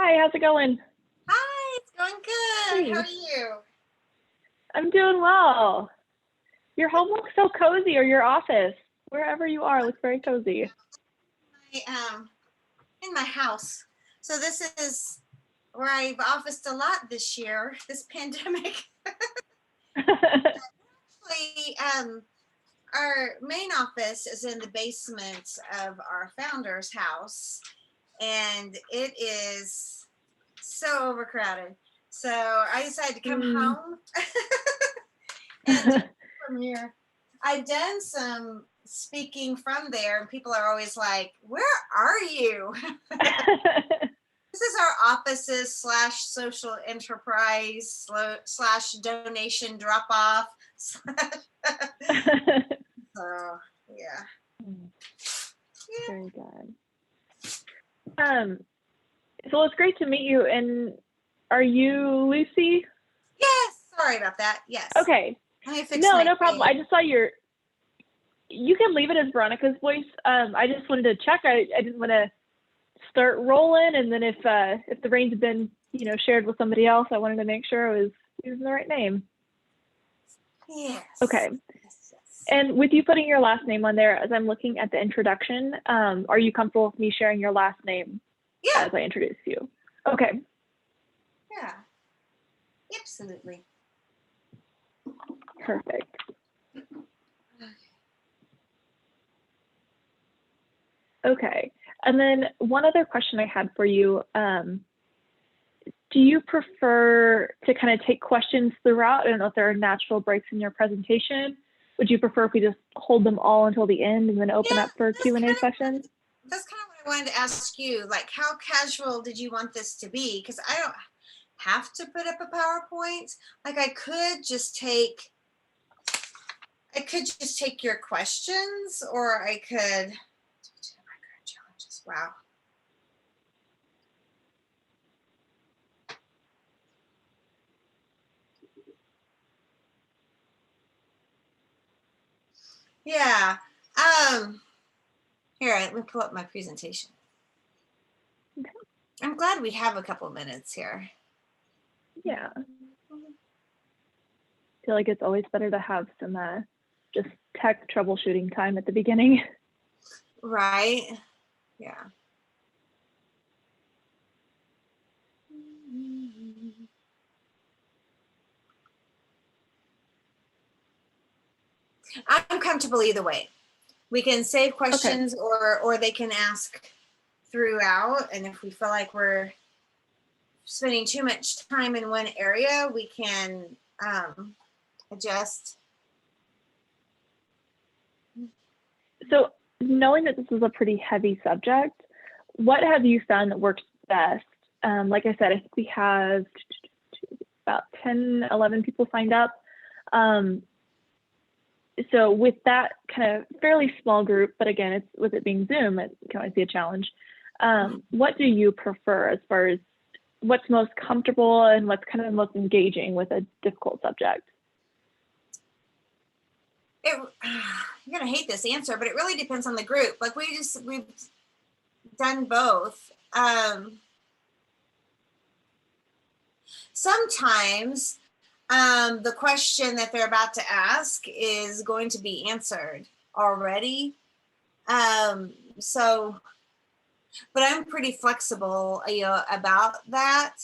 Hi, how's it going? Hi, it's going good. Hey, How are you? I'm doing well. Your home looks so cozy, or your office, wherever you are, looks very cozy. I in my house. So this is where I've officed a lot this year, this pandemic. Actually, our main office is in the basement of our founder's house, and it is so overcrowded. So I decided to come Mm. home and do it from here. I've done some speaking from there, and people are always like, "Where are you?" This is our offices slash social enterprise slash donation drop off. So yeah, yeah. Very good. Um, so it's great to meet you. And are you Lucy? Yes. Sorry about that. Yes. Okay. Let me fix No, my no problem. I name. just saw your. You can leave it as Veronica's voice. I just wanted to check. I didn't want to start rolling, and then if the reins had been shared with somebody else, I wanted to make sure I was using the right name. Yes. Okay. Yes. Yes. And with you putting your last name on there, as I'm looking at the introduction, are you comfortable with me sharing your last name Yeah. as I introduce you? Okay. Yeah. Absolutely. Perfect. Okay. And then one other question I had for you, do you prefer to kind of take questions throughout? I don't know if there are natural breaks in your presentation. Would you prefer if we just hold them all until the end and then open Yeah. up for Q&A sessions? That's kind of what I wanted to ask you. Like, how casual did you want this to be? Because I don't have to put up a PowerPoint. Like, I could just take your questions, or I could challenges. Wow. Yeah. Here, let me pull up my presentation. Okay. I'm glad we have a couple minutes here. Yeah. I feel like it's always better to have some just tech troubleshooting time at the beginning. Right. Yeah. I'm comfortable either way. We can save Okay. questions, or they can ask throughout. And if we feel like we're spending too much time in one area, we can adjust. So knowing that this is a pretty heavy subject, what have you found that works best? Like I said, I think we have about 10, 11 people signed up. So with that kind of fairly small group, but again, it's with it being Zoom, it can always be a challenge. What do you prefer as far as what's most comfortable and what's kind of most engaging with a difficult subject? You're gonna hate this answer, but it really depends on the group. Like we've done both. Sometimes the question that they're about to ask is going to be answered already. So, but I'm pretty flexible, about that.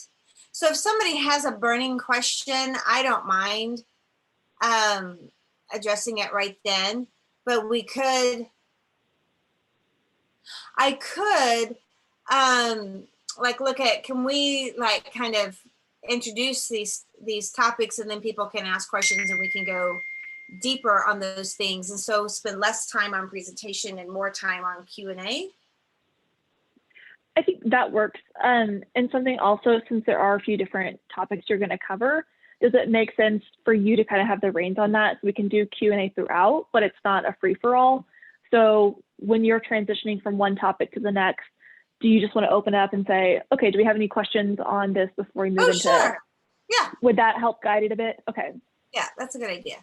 So if somebody has a burning question, I don't mind addressing it right then. But I could like look at, can we like kind of introduce these topics, and then people can ask questions and we can go deeper on those things, and so spend less time on presentation and more time on Q&A. I think that works. And something also, since there are a few different topics you're going to cover, does it make sense for you to kind of have the reins on that so we can do Q&A throughout, but it's not a free-for-all? So when you're transitioning from one topic to the next, do you just want to open up and say, okay, do we have any questions on this before we move into? Sure. Yeah. Would that help guide it a bit? Okay. Yeah, that's a good idea.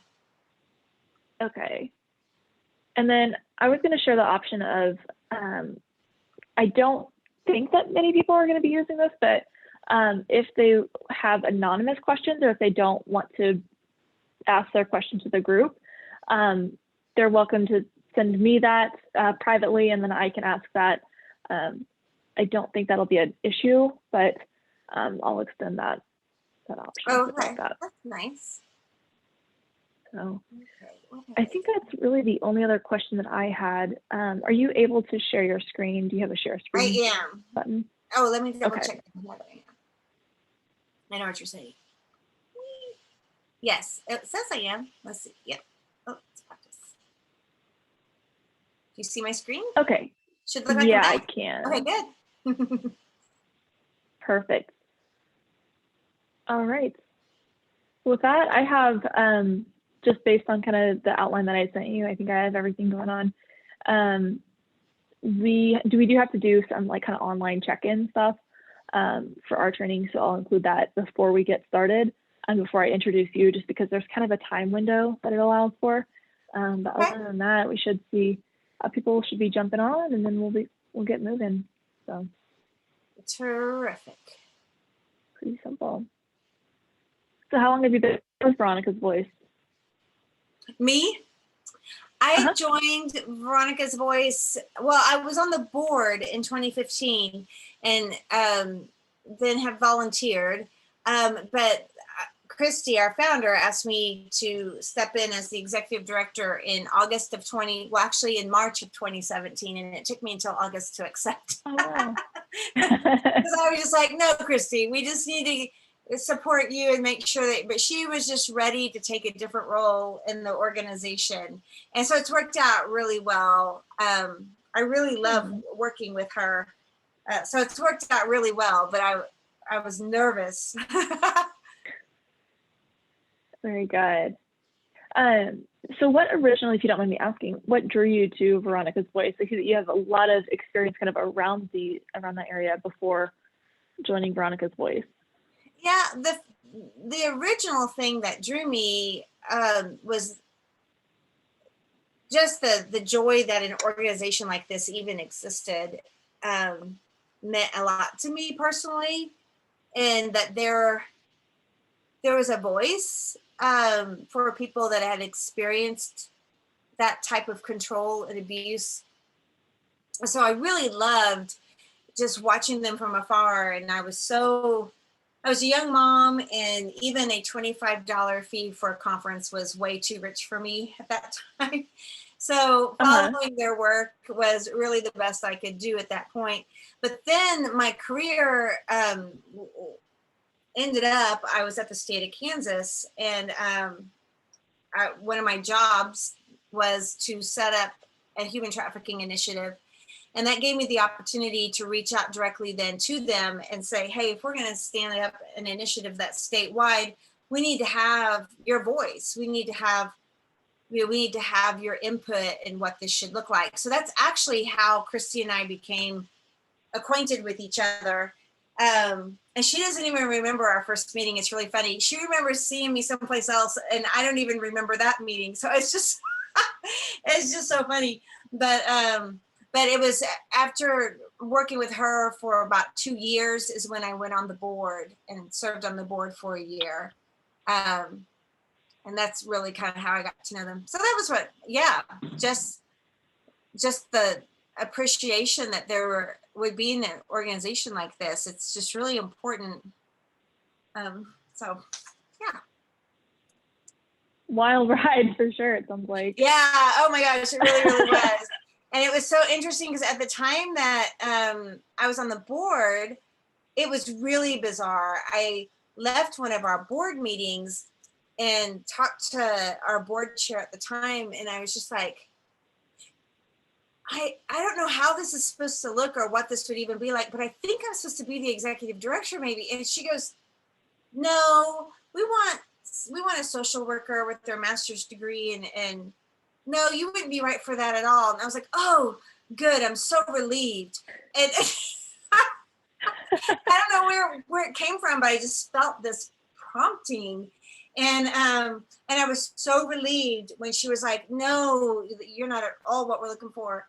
Okay. And then I was going to share the option of, I don't think that many people are going to be using this, but if they have anonymous questions or if they don't want to ask their question to the group, they're welcome to send me that privately, and then I can ask that. I don't think that'll be an issue, but I'll extend that option. Oh, okay. That's nice. So I think that's really the only other question that I had. Are you able to share your screen? Do you have a share screen button? Oh, let me double check. I know what you're saying. Yes, it says I am. Let's see. Yep. Oh, let's practice. Do you see my screen? Okay. Should look like yeah, I can. Okay, good. Perfect. All right. With that, I have, just based on kind of the outline that I sent you, I think I have everything going on. We do have to do some like kind of online check-in stuff for our training, so I'll include that before we get started and before I introduce you, just because there's kind of a time window that it allows for. But other than that, we should see people should be jumping on, and then we'll get moving. So terrific. Pretty simple. So how long have you been with Veronica's Voice? Me? I joined Veronica's Voice. Well, I was on the board in 2015 and then have volunteered. But Christy, our founder, asked me to step in as the executive director in March of 2017. And it took me until August to accept. Oh, wow. Because I was just like, no, Christy, we just need to support you and make sure that, but she was just ready to take a different role in the organization. And so it's worked out really well. I really love working with her. So it's worked out really well, but I was nervous. Very good. So what originally, if you don't mind me asking, what drew you to Veronica's Voice? I see that you have a lot of experience kind of around that area before joining Veronica's Voice. Yeah, the original thing that drew me was just the joy that an organization like this even existed. Meant a lot to me personally, and that there was a voice for people that had experienced that type of control and abuse. So I really loved just watching them from afar, and I was a young mom, and even a $25 fee for a conference was way too rich for me at that time. So following their work was really the best I could do at that point. But then my career ended up, I was at the state of Kansas, and one of my jobs was to set up a human trafficking initiative. And that gave me the opportunity to reach out directly then to them and say, hey, if we're going to stand up an initiative that's statewide, we need to have your voice. We need to have your input in what this should look like. So that's actually how Christy and I became acquainted with each other. And she doesn't even remember our first meeting. It's really funny. She remembers seeing me someplace else, and I don't even remember that meeting. So it's just, it's just so funny. But it was after working with her for about 2 years is when I went on the board and served on the board for a year. And that's really kind of how I got to know them. So that was just the appreciation that there would be in an organization like this. It's just really important. So yeah. Wild ride for sure, it sounds like. Yeah, oh my gosh, it really, really was. And it was so interesting because at the time that I was on the board, it was really bizarre. I left one of our board meetings and talked to our board chair at the time, and I was just like, I don't know how this is supposed to look or what this would even be like, but I think I'm supposed to be the executive director maybe. And she goes, no, we want a social worker with their master's degree, and no, you wouldn't be right for that at all. And I was like, oh, good. I'm so relieved. And I don't know where it came from, but I just felt this prompting. And I was so relieved when she was like, no, you're not at all what we're looking for.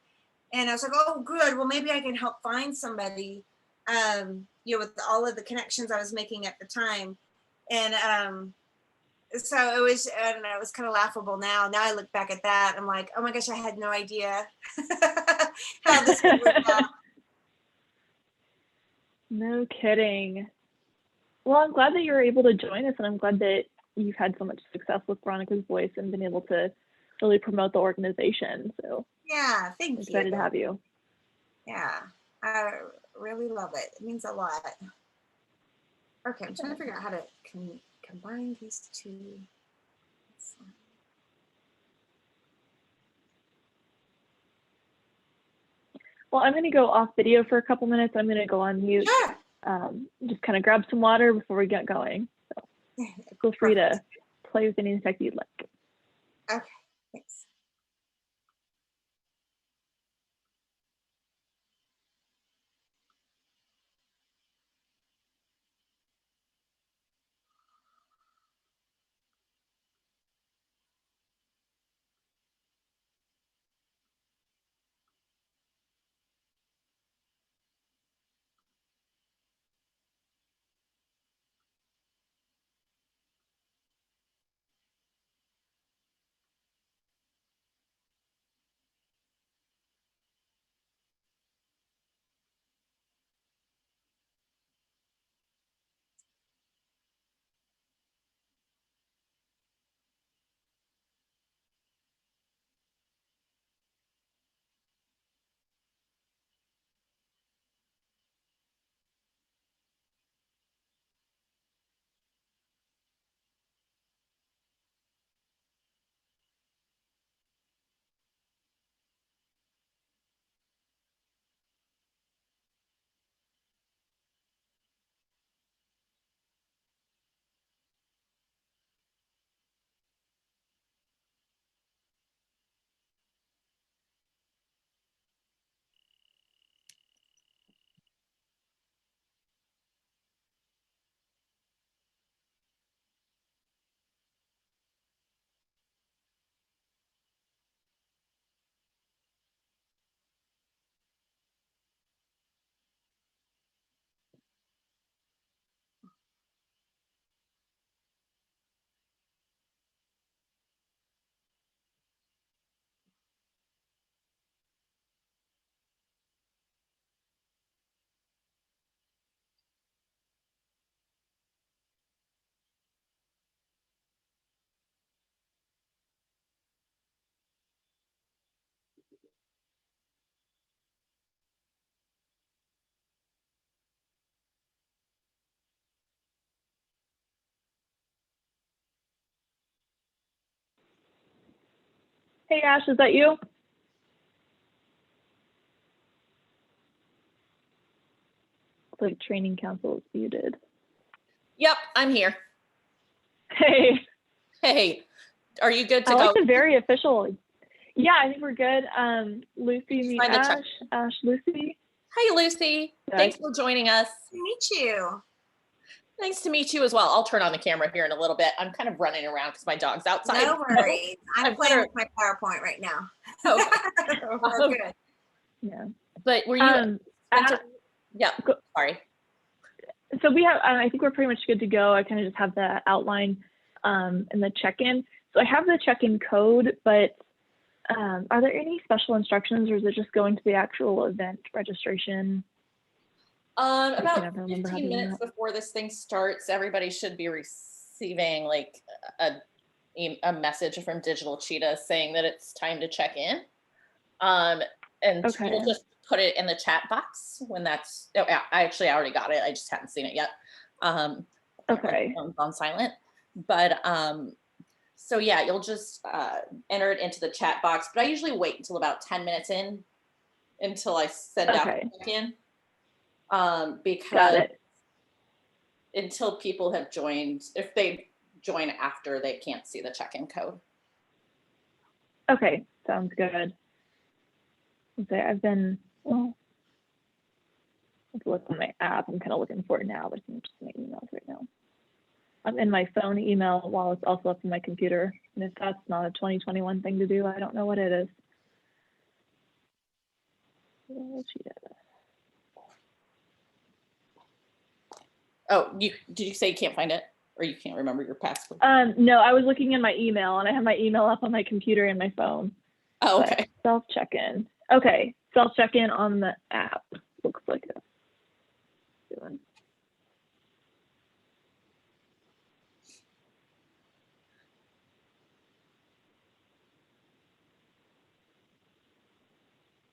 And I was like, oh, good. Well, maybe I can help find somebody, with all of the connections I was making at the time. And so it was, I don't know, it was kind of laughable now. Now I look back at that, I'm like, oh my gosh, I had no idea how this would work out. No kidding. Well, I'm glad that you were able to join us, and I'm glad that you've had so much success with Veronica's Voice and been able to really promote the organization. So yeah, thank you. Excited to have you. Yeah, I really love it. It means a lot. Okay, I'm trying to figure out how to combine these two. Well, I'm going to go off video for a couple minutes. I'm going to go on mute. Sure. Just kind of grab some water before we get going. So feel free to play with any tech you'd like. Okay, thanks. Hey, Ash, is that you? The training council is muted. Yep, I'm here. Hey. Hey, are you good to I go? like the very official. Yeah, I think we're good. Lucy, meet Ash. Ash, Lucy. Hey, Lucy. Yeah. Thanks for joining us. Nice to meet you. Nice to meet you as well. I'll turn on the camera here in a little bit. I'm kind of running around because my dog's outside. No worries. I'm playing with my PowerPoint right now. Okay. We're good. Yeah. But were you? Yeah. Sorry. So we have. I think we're pretty much good to go. I kind of just have the outline and the check-in. So I have the check-in code, but are there any special instructions, or is it just going to the actual event registration? About 15 minutes before this thing starts, everybody should be receiving like a message from Digital Cheetah saying that it's time to check in. And we'll just put it in the chat box when that's. Oh, yeah, I already got it. I just hadn't seen it yet. Okay. On silent, but so yeah, you'll just enter it into the chat box. But I usually wait until about 10 minutes in until I send out the check-in. Because until people have joined, if they join after, they can't see the check-in code. Okay, sounds good. Okay, I've been, well, let's look on my app. I'm kind of looking for it now, but I'm just in my emails right now. I'm in my phone email while it's also up in my computer. And if that's not a 2021 thing to do, I don't know what it is. Oh, did you say you can't find it, or you can't remember your password? No, I was looking in my email, and I have my email up on my computer and my phone. Oh, okay. Self check-in. Okay, self check-in on the app. Looks like it's doing.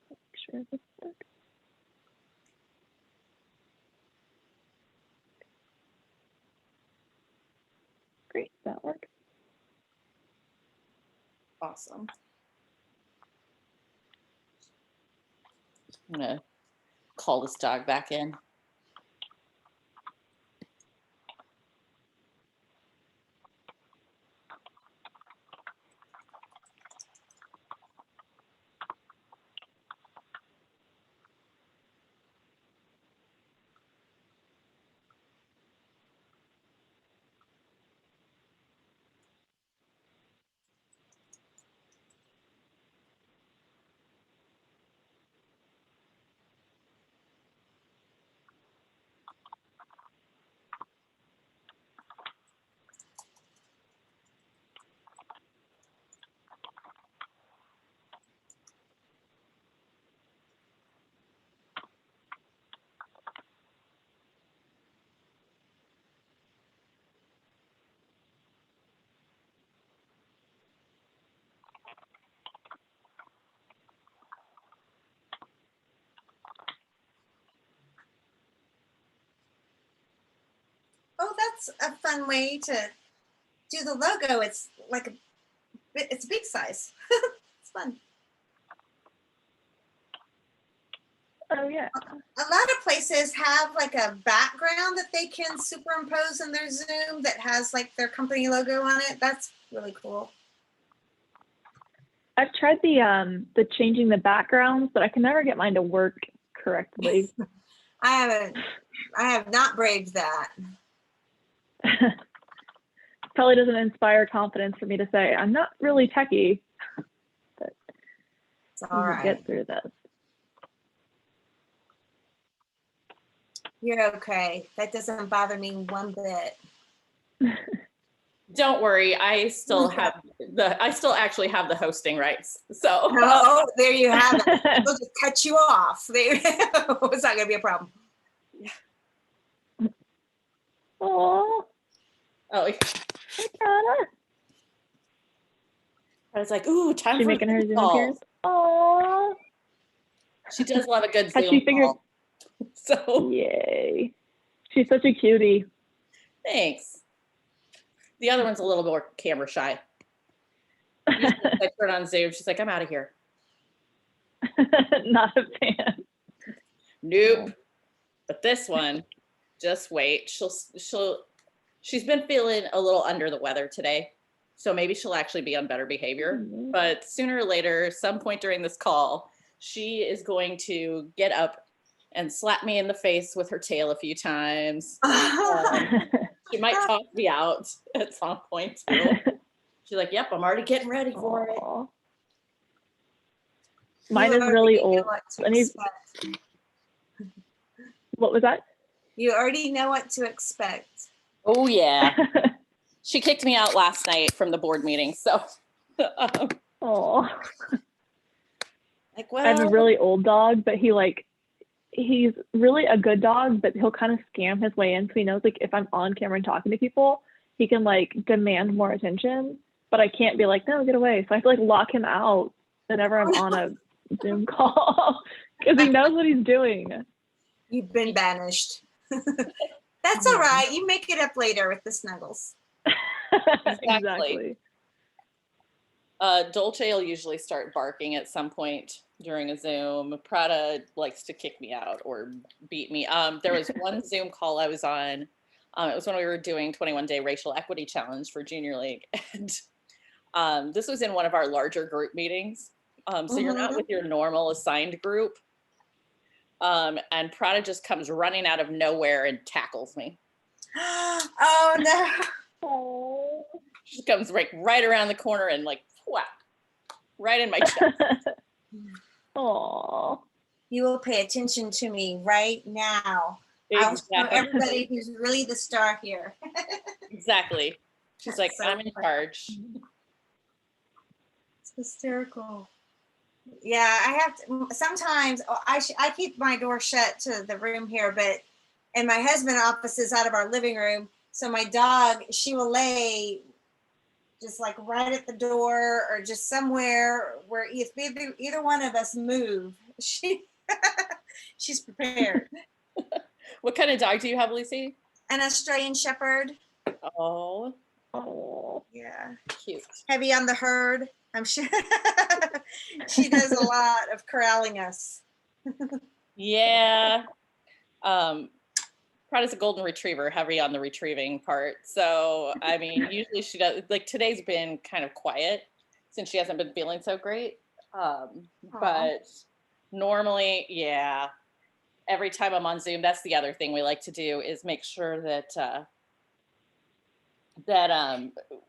Make sure this works. Great, that works. Awesome. I'm gonna call this dog back in. Oh, that's a fun way to do the logo. It's like it's big size. It's fun. Oh yeah. A lot of places have like a background that they can superimpose in their Zoom that has like their company logo on it. That's really cool. I've tried the changing the backgrounds, but I can never get mine to work correctly. I have not braved that. Probably doesn't inspire confidence for me to say I'm not really techie, but it's all right. Get through this. You're okay. That doesn't bother me one bit. Don't worry, I still actually have the hosting rights. So oh, there you have it. They'll just cut you off. It's not gonna be a problem. Yeah. Oh. Hey, Prada. I was like, ooh, time she for making her Zoom calls. appearance. Oh. She does love a good Zoom Has she figured? call. So yay. She's such a cutie. Thanks. The other one's a little more camera shy. I turn on Zoom. She's like, I'm out of here. Not a fan. Nope. But this one, just wait. She's been feeling a little under the weather today. So maybe she'll actually be on better behavior. Mm-hmm. But sooner or later, some point during this call, she is going to get up and slap me in the face with her tail a few times. She might talk me out at some point too. She's like, yep, I'm already getting ready for it. Mine is really old. What was that? You already know what to expect. Oh, yeah. She kicked me out last night from the board meeting, so. Oh. Like, well. I have a really old dog, but he's really a good dog, but he'll kind of scam his way in. So he knows, like, if I'm on camera and talking to people, he can, like, demand more attention. But I can't be like, no, get away. So I have to, like, lock him out whenever I'm on a Zoom call because he knows what he's doing. You've been banished. That's all right. You make it up later with the snuggles. Exactly. Dolce will usually start barking at some point during a Zoom. Prada likes to kick me out or beat me. There was one Zoom call I was on. It was when we were doing 21-day racial equity challenge for Junior League. And this was in one of our larger group meetings. So you're not with your normal assigned group. And Prada just comes running out of nowhere and tackles me. Oh, no. Oh. She comes right around the corner and like, whack, right in my chest. Aww. you will pay attention to me right now. Exactly. I'll show everybody who's really the star here. Exactly. She's like, So I'm in charge. It's hysterical. Yeah, I have to, sometimes I keep my door shut to the room here, and my husband's office is out of our living room. So my dog, she will lay just like right at the door or just somewhere where if either one of us move, she's prepared. What kind of dog do you have, Lucy? An Australian Shepherd. Oh, Yeah. cute. Heavy on the herd, I'm sure. She does a lot of corralling us. Yeah. Prada's a golden retriever, heavy on the retrieving part. So, I mean, usually she does, like today's been kind of quiet since she hasn't been feeling so great. But normally, yeah, every time I'm on Zoom, that's the other thing we like to do is make sure that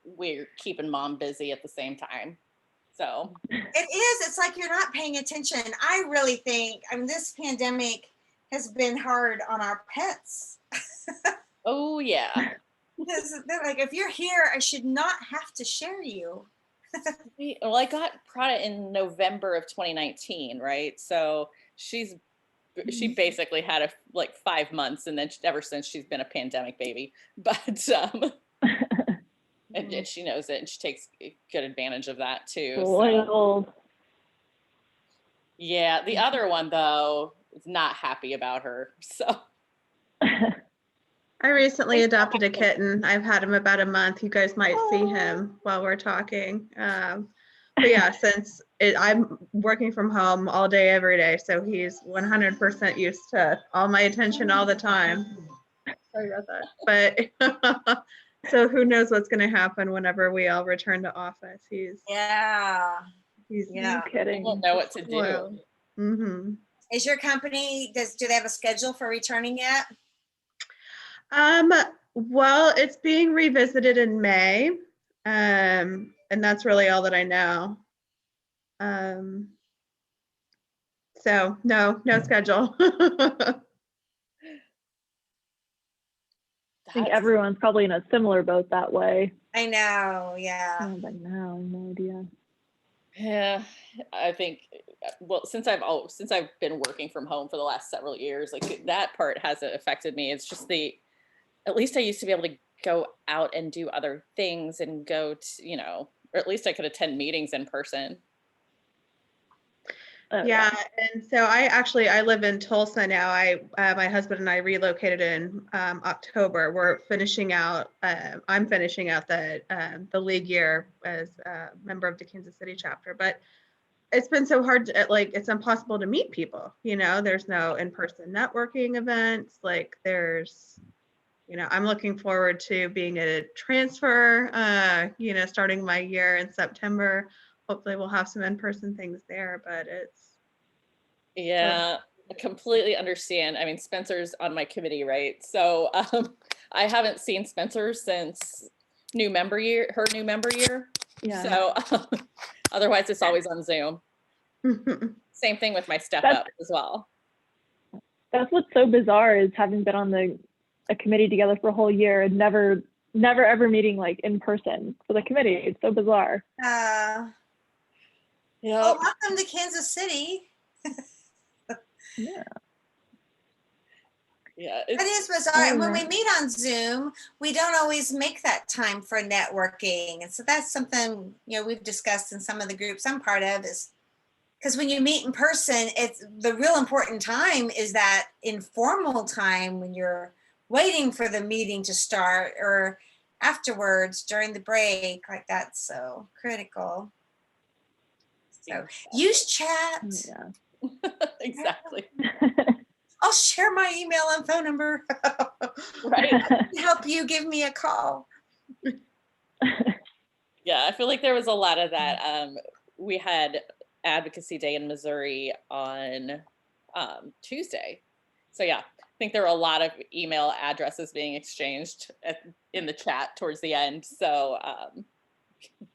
we're keeping mom busy at the same time. So it's like you're not paying attention. I really think, I mean, this pandemic has been hard on our pets. oh yeah. They're like, if you're here, I should not have to share you. Well, I got Prada in November of 2019, right? So she basically had like 5 months, and then ever since she's been a pandemic baby. But and she knows it, and she takes good advantage of that too. So. Yeah, the other one though is not happy about her. So I recently adopted a kitten. I've had him about a month. You guys might see him while we're talking. But yeah, since I'm working from home all day, every day, so he's 100% used to all my attention all the time. Sorry about that. But so who knows what's going to happen whenever we all return to office. He's no kidding. I don't know what to do. Mm-hmm. Is your company, do they have a schedule for returning yet? Well, it's being revisited in May. And that's really all that I know. So no schedule. I think everyone's probably in a similar boat that way. I know, yeah. But no idea. Yeah, I think, well, since I've been working from home for the last several years, like that part hasn't affected me. It's just at least I used to be able to go out and do other things and go to, or at least I could attend meetings in person. Yeah, and so I live in Tulsa now. My husband and I relocated in October. We're finishing out. I'm finishing out the league year as a member of the Kansas City chapter. But it's been so hard to, it's impossible to meet people. There's no in-person networking events. I'm looking forward to being a transfer. Starting my year in September. Hopefully we'll have some in-person things there, but I completely understand. I mean, Spencer's on my committee, right? So I haven't seen Spencer since her new member year. Yeah. So otherwise it's always on Zoom. Same thing with my step up as well. That's what's so bizarre is having been on a committee together for a whole year and never ever meeting like in person for the committee. It's so bizarre. Yeah. Well, welcome to Kansas City. Yeah. Yeah. It is bizarre. And when we meet on Zoom, we don't always make that time for networking. And so that's something, we've discussed in some of the groups I'm part of, is because when you meet in person, it's the real important time is that informal time when you're waiting for the meeting to start or afterwards during the break. Like that's so critical. So use chat. Yeah. Exactly. I'll share my email and phone number. Right. Help you give me a call. Yeah, I feel like there was a lot of that. We had Advocacy Day in Missouri on Tuesday. So yeah, I think there were a lot of email addresses being exchanged in the chat towards the end. So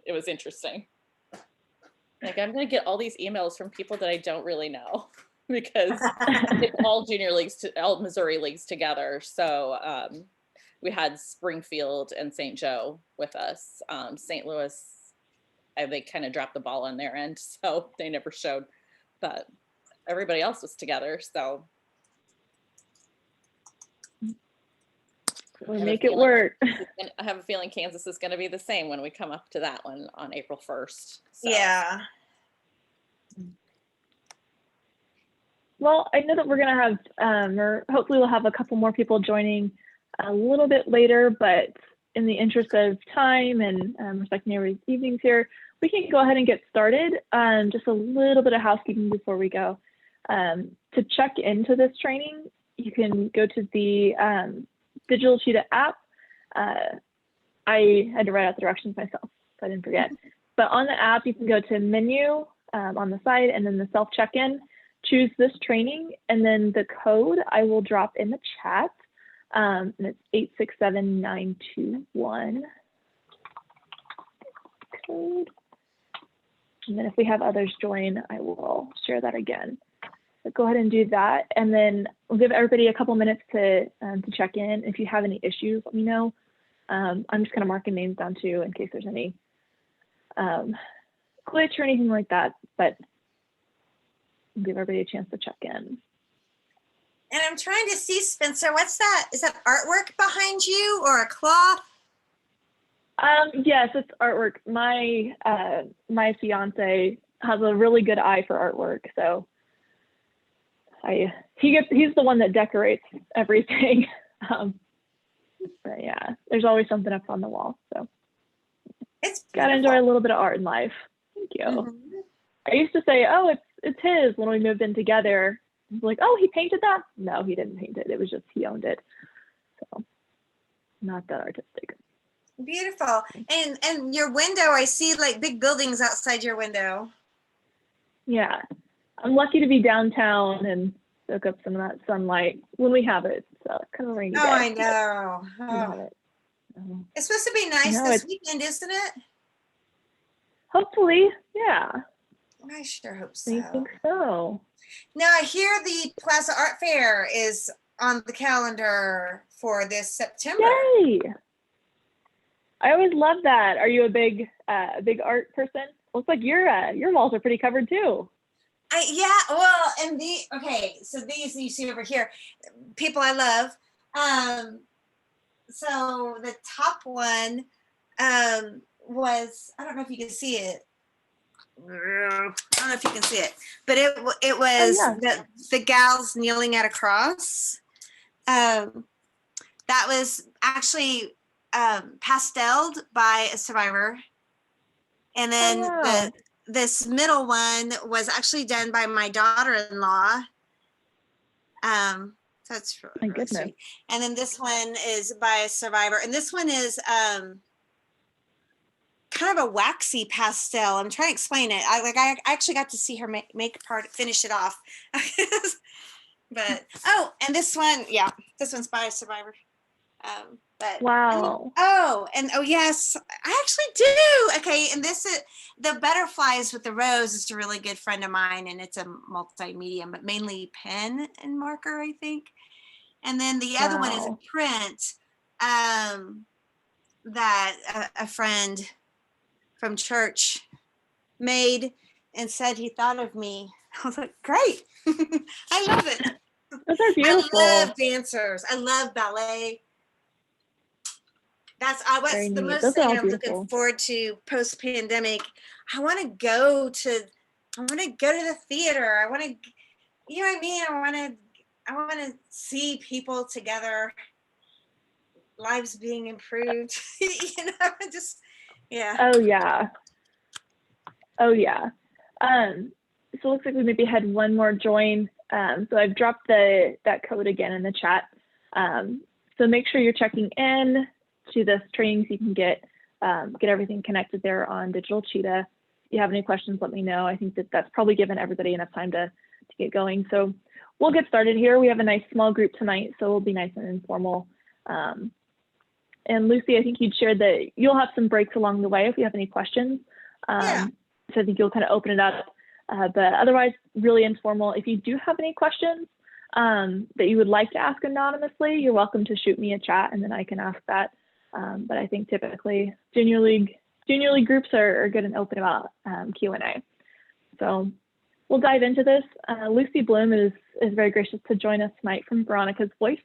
it was interesting. Like, I'm going to get all these emails from people that I don't really know. because it's all junior leagues, all Missouri leagues together. So we had Springfield and St. Joe with us. St. Louis, they kind of dropped the ball on their end, so they never showed, but everybody else was together. So we'll make it work. I have a feeling Kansas is going to be the same when we come up to that one on April 1st. So. Yeah. Well, I know that we're going to have, or hopefully we'll have a couple more people joining a little bit later, but in the interest of time and respecting everybody's evenings here, we can go ahead and get started. Just a little bit of housekeeping before we go. To check into this training, you can go to the Digital Cheetah app. I had to write out the directions myself, so I didn't forget. But on the app, you can go to menu on the side and then the self check-in, choose this training, and then the code I will drop in the chat. And it's 867921 code. And then if we have others join, I will share that again. So go ahead and do that. And then we'll give everybody a couple minutes to check in. If you have any issues, let me know. I'm just kind of marking names down too in case there's any glitch or anything like that. But I'll give everybody a chance to check in. And I'm trying to see, Spencer, what's that? Is that artwork behind you or a cloth? Yes, it's artwork. My my fiance has a really good eye for artwork, so he's the one that decorates everything. But yeah, there's always something up on the wall, so It's gotta enjoy a little bit of art in life. Thank you. Mm-hmm. I used to say, oh, it's his when we moved in together. I was like, oh, he painted that? No, he didn't paint it. It was just he owned it. So not that artistic. Beautiful. And your window, I see like big buildings outside your window. Yeah. I'm lucky to be downtown and soak up some of that sunlight when we have it. So kind of a rainy day. Oh, I know. Oh. It's supposed to be nice this weekend, isn't it? Hopefully, yeah. I sure hope so. I think so. Now I hear the Plaza Art Fair is on the calendar for this September. Yay! I always love that. Are you a big art person? Looks like your walls are pretty covered too. Yeah, well, and so these you see over here, people I love. So the top one was, I don't know if you can see it. I don't know if you can see it, but it was the gals kneeling at a cross. That was actually pasteled by a survivor, and then this middle one was actually done by my daughter-in-law. That's really sweet. And then this one is by a survivor, and this one is kind of a waxy pastel. I'm trying to explain it. I actually got to see her finish it off. But and this one's by a survivor. But wow. Yes, I actually do. Okay, and this is the butterflies with the rose is a really good friend of mine, and it's a multi-medium, but mainly pen and marker, I think. And then the other one is a print that a friend from church made and said he thought of me. I was like, great. I love it. Those are beautiful. I love dancers. I love ballet. What's the most thing I'm looking forward to post-pandemic. I want to go to the theater. I want to, you know what I mean? I want to see people together, lives being improved. Yeah. Oh yeah. So it looks like we maybe had one more join. So I've dropped that code again in the chat. So make sure you're checking in to this training so you can get everything connected there on Digital Cheetah. If you have any questions, let me know. I think that's probably given everybody enough time to get going. So we'll get started here. We have a nice small group tonight, so we'll be nice and informal. And Lucy, I think you'd shared that you'll have some breaks along the way if you have any questions. So I think you'll kind of open it up But otherwise, really informal. If you do have any questions that you would like to ask anonymously, you're welcome to shoot me a chat and then I can ask that. But I think typically junior league groups are good and open about Q&A. So we'll dive into this. Lucy Bloom is very gracious to join us tonight from Veronica's Voice.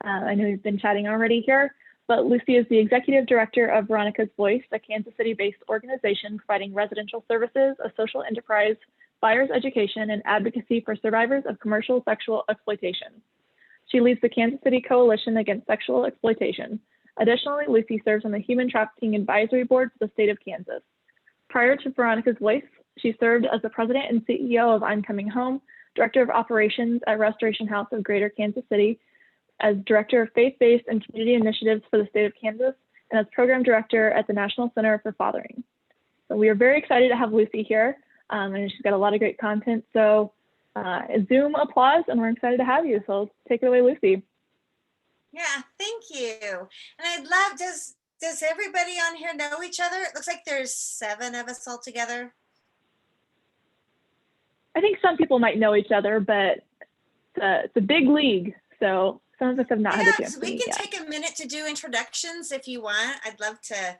I know we've been chatting already here, but Lucy is the Executive Director of Veronica's Voice, a Kansas City-based organization providing residential services, a social enterprise, buyers education, and advocacy for survivors of commercial sexual exploitation. She leads the Kansas City Coalition Against Sexual Exploitation. Additionally, Lucy serves on the Human Trafficking Advisory Board for the state of Kansas. Prior to Veronica's Voice, she served as the president and CEO of I'm Coming Home, director of operations at Restoration House of Greater Kansas City, as director of faith-based and community initiatives for the state of Kansas, and as program director at the National Center for Fathering. So we are very excited to have Lucy here, and she's got a lot of great content. So Zoom applause, and we're excited to have you. So take it away, Lucy. Yeah, thank you. And I'd love, does everybody on here know each other? It looks like there's 7 of us all together. I think some people might know each other, but it's a big league. So some of us have not had a chance to meet we can yet. take a minute to do introductions if you want. I'd love to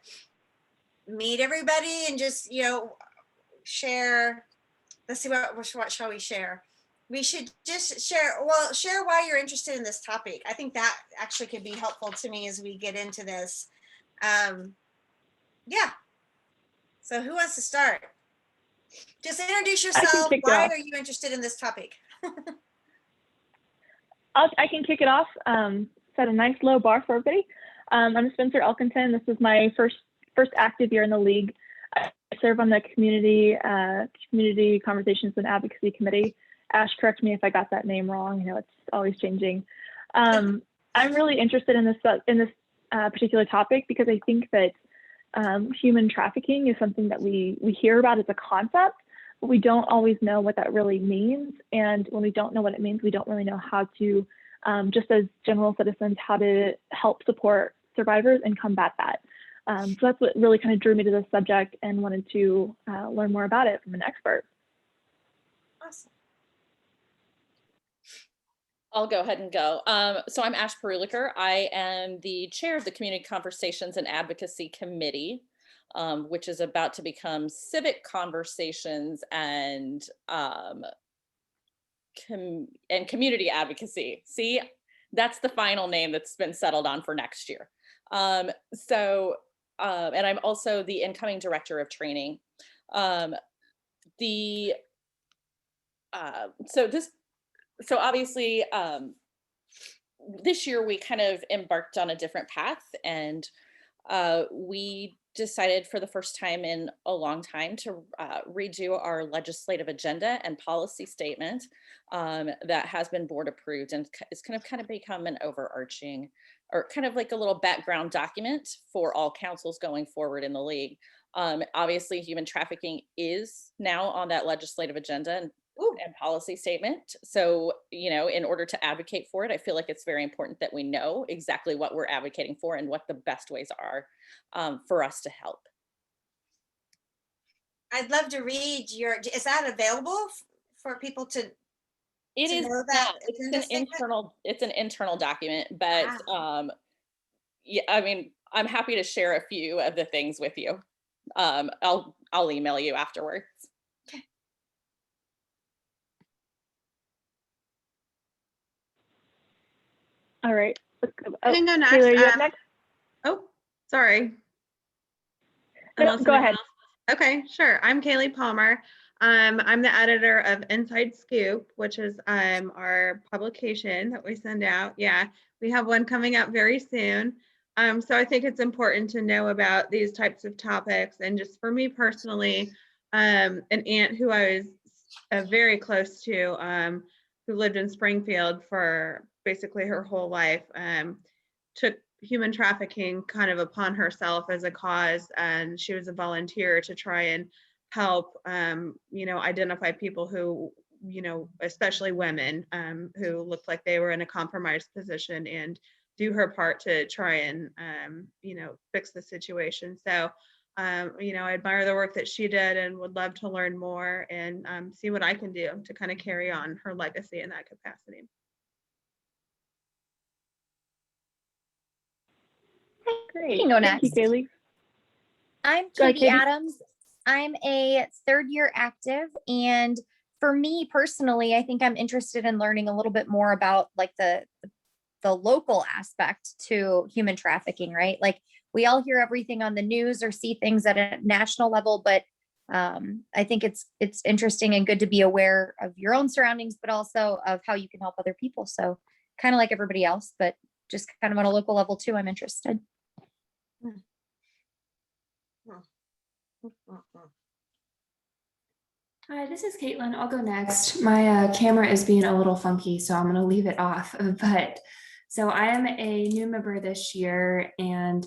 meet everybody and just, share. Let's see, what shall we share? We should just share why you're interested in this topic. I think that actually could be helpful to me as we get into this. Yeah. So who wants to start? Just introduce yourself. Why are you interested in this topic? I can kick it off. Set a nice low bar for everybody. I'm Spencer Elkinton. This is my first active year in the league. I serve on the community conversations and advocacy committee. Ash, correct me if I got that name wrong. It's always changing. I'm really interested in this particular topic because I think that human trafficking is something that we hear about as a concept, but we don't always know what that really means. And when we don't know what it means, we don't really know how to, just as general citizens, how to help support survivors and combat that. So that's what really kind of drew me to this subject and wanted to learn more about it from an expert. Awesome. I'll go ahead and go. So I'm Ash Peruliker. I am the chair of the Community Conversations and Advocacy Committee, which is about to become Civic Conversations and Community Advocacy. See, that's the final name that's been settled on for next year. And I'm also the incoming director of training. So obviously, this year we kind of embarked on a different path, and we decided for the first time in a long time to redo our legislative agenda and policy statement that has been board approved and is kind of become an overarching, or kind of like a little background document for all councils going forward in the league. Obviously, human trafficking is now on that legislative agenda and policy statement. So, in order to advocate for it, I feel like it's very important that we know exactly what we're advocating for and what the best ways are for us to help. I'd love to read is that available for people to know that? It's an internal document, but yeah, I mean, I'm happy to share a few of the things with you. I'll email you afterwards. All right. Let's go. I can go next. Taylor, you up next? Oh, sorry. No, go ahead. Okay, sure. I'm Kaylee Palmer. I'm the editor of Inside Scoop, which is our publication that we send out. Yeah, we have one coming out very soon. So I think it's important to know about these types of topics. And just for me personally, an aunt who I was very close to, who lived in Springfield for basically her whole life, took human trafficking kind of upon herself as a cause, and she was a volunteer to try and help, identify people who, especially women who looked like they were in a compromised position, and do her part to try and, fix the situation. So I admire the work that she did and would love to learn more and see what I can do to kind of carry on her legacy in that capacity. Great. You can go next. Thank you, Kaylee. I'm Go ahead, Katie Katie. Adams. I'm a third year active, and for me personally, I think I'm interested in learning a little bit more about like the local aspect to human trafficking, right? Like we all hear everything on the news or see things at a national level, but I think it's interesting and good to be aware of your own surroundings, but also of how you can help other people. So kind of like everybody else, but just kind of on a local level too, I'm interested. Hi, this is Caitlin. I'll go next. My camera is being a little funky, so I'm going to leave it off. But so I am a new member this year, and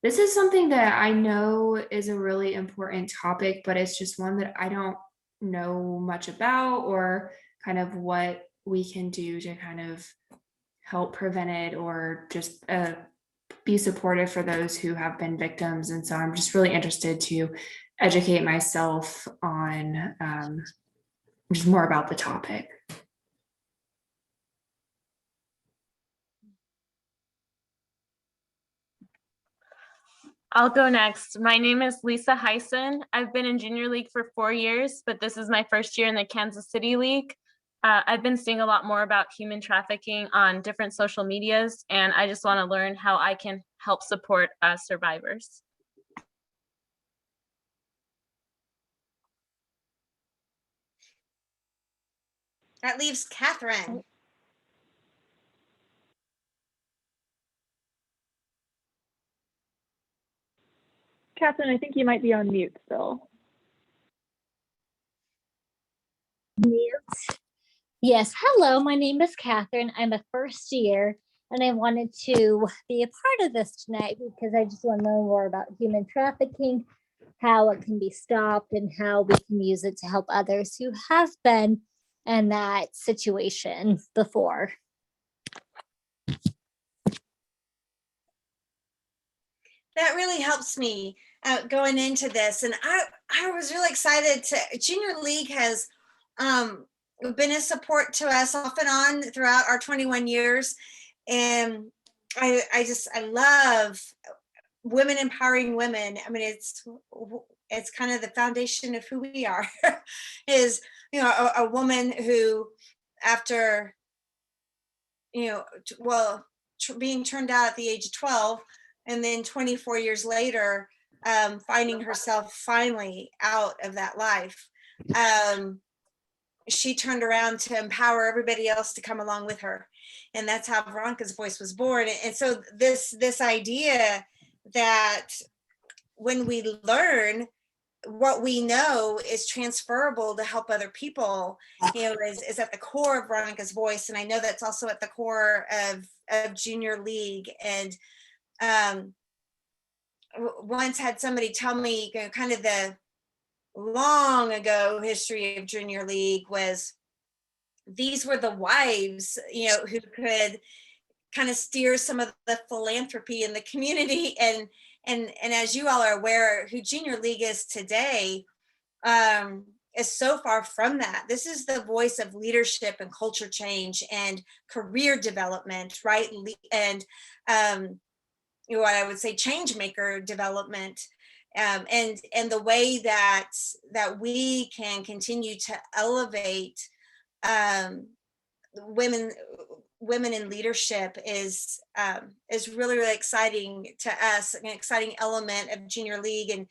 this is something that I know is a really important topic, but it's just one that I don't know much about or kind of what we can do to kind of help prevent it or just be supportive for those who have been victims. And so I'm just really interested to educate myself on just more about the topic. I'll go next. My name is Lisa Heisen. I've been in Junior League for 4 years, but this is my first year in the Kansas City League. I've been seeing a lot more about human trafficking on different social medias, and I just want to learn how I can help support survivors. That leaves Catherine. Catherine, I think you might be on mute still. Mute. Yes, hello, my name is Catherine. I'm a first year, and I wanted to be a part of this tonight because I just want to know more about human trafficking, how it can be stopped, and how we can use it to help others who have been in that situation before. That really helps me going into this. And I was really excited to, Junior League has been a support to us off and on throughout our 21 years. And I love women empowering women. I mean, it's kind of the foundation of who we are is, a woman who after, being turned out at the age of 12, and then 24 years later, finding herself finally out of that life. She turned around to empower everybody else to come along with her. And that's how Veronica's Voice was born. And so this idea that when we learn what we know is transferable to help other people, is at the core of Veronica's Voice. And I know that's also at the core of Junior League. And once had somebody tell me kind of the long ago history of Junior League was these were the wives, who could kind of steer some of the philanthropy in the community. And as you all are aware, who Junior League is today is so far from that. This is the voice of leadership and culture change and career development, right? And what I would say change maker development, and the way that we can continue to elevate women in leadership is really, really exciting to us, an exciting element of Junior League. And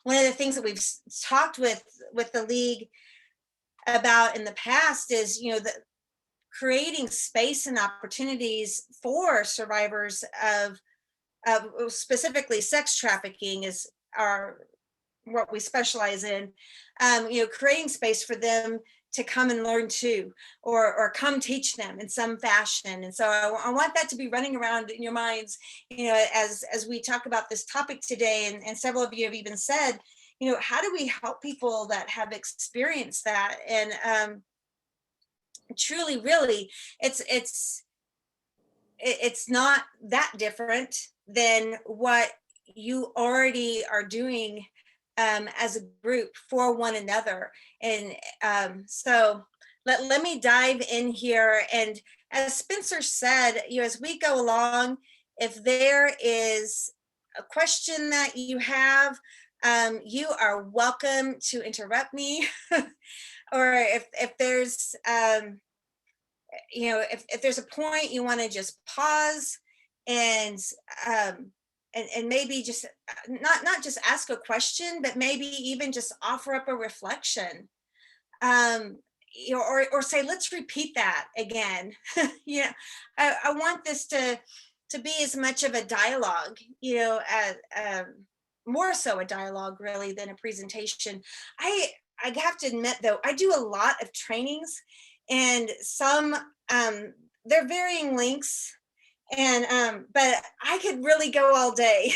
one of the things that we've talked with the league about in the past is, the creating space and opportunities for survivors of specifically sex trafficking is what we specialize in, creating space for them to come and learn too, or come teach them in some fashion. And so I want that to be running around in your minds, as we talk about this topic today, and several of you have even said, how do we help people that have experienced that? And truly, really, it's not that different than what you already are doing as a group for one another. And so let me dive in here. And as Spencer said, as we go along, if there is a question that you have, you are welcome to interrupt me. Or if there's, if there's a point you want to just pause and maybe just not just ask a question, but maybe even just offer up a reflection, or say, let's repeat that again. I want this to be as much of a dialogue, more so a dialogue really than a presentation. I have to admit though, I do a lot of trainings, and some they're varying lengths, and but I could really go all day.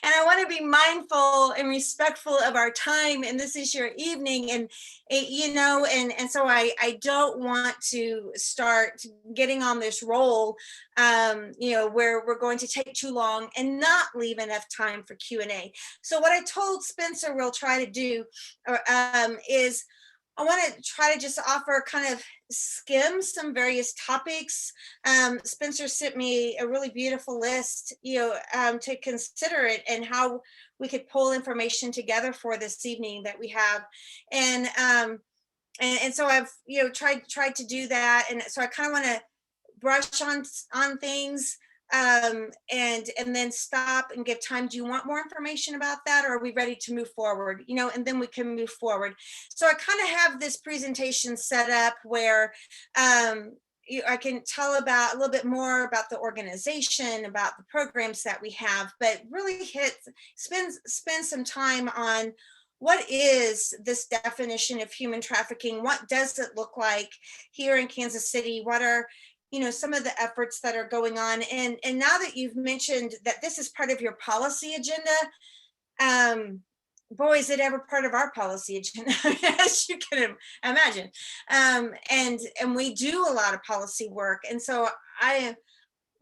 And I want to be mindful and respectful of our time, and this is your evening, and and so I don't want to start getting on this roll where we're going to take too long and not leave enough time for Q&A. So what I told Spencer we'll try to do is I want to try to just offer kind of skim some various topics. Spencer sent me a really beautiful list, to consider it and how we could pull information together for this evening that we have. And so I've, tried to do that. And so I kind of want to brush on things, and then stop and give time. Do you want more information about that, or are we ready to move forward? And then we can move forward. So I kind of have this presentation set up where I can tell about a little bit more about the organization, about the programs that we have, but really spend some time on what is this definition of human trafficking? What does it look like here in Kansas City? What are some of the efforts that are going on? And now that you've mentioned that this is part of your policy agenda, boy, is it ever part of our policy agenda, as you can imagine. And we do a lot of policy work. And so I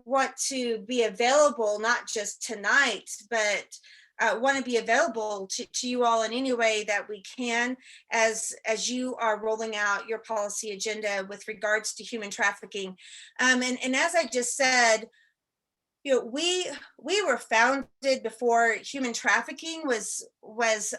want to be available, not just tonight, but want to be available to you all in any way that we can as you are rolling out your policy agenda with regards to human trafficking. And as I just said, we were founded before human trafficking was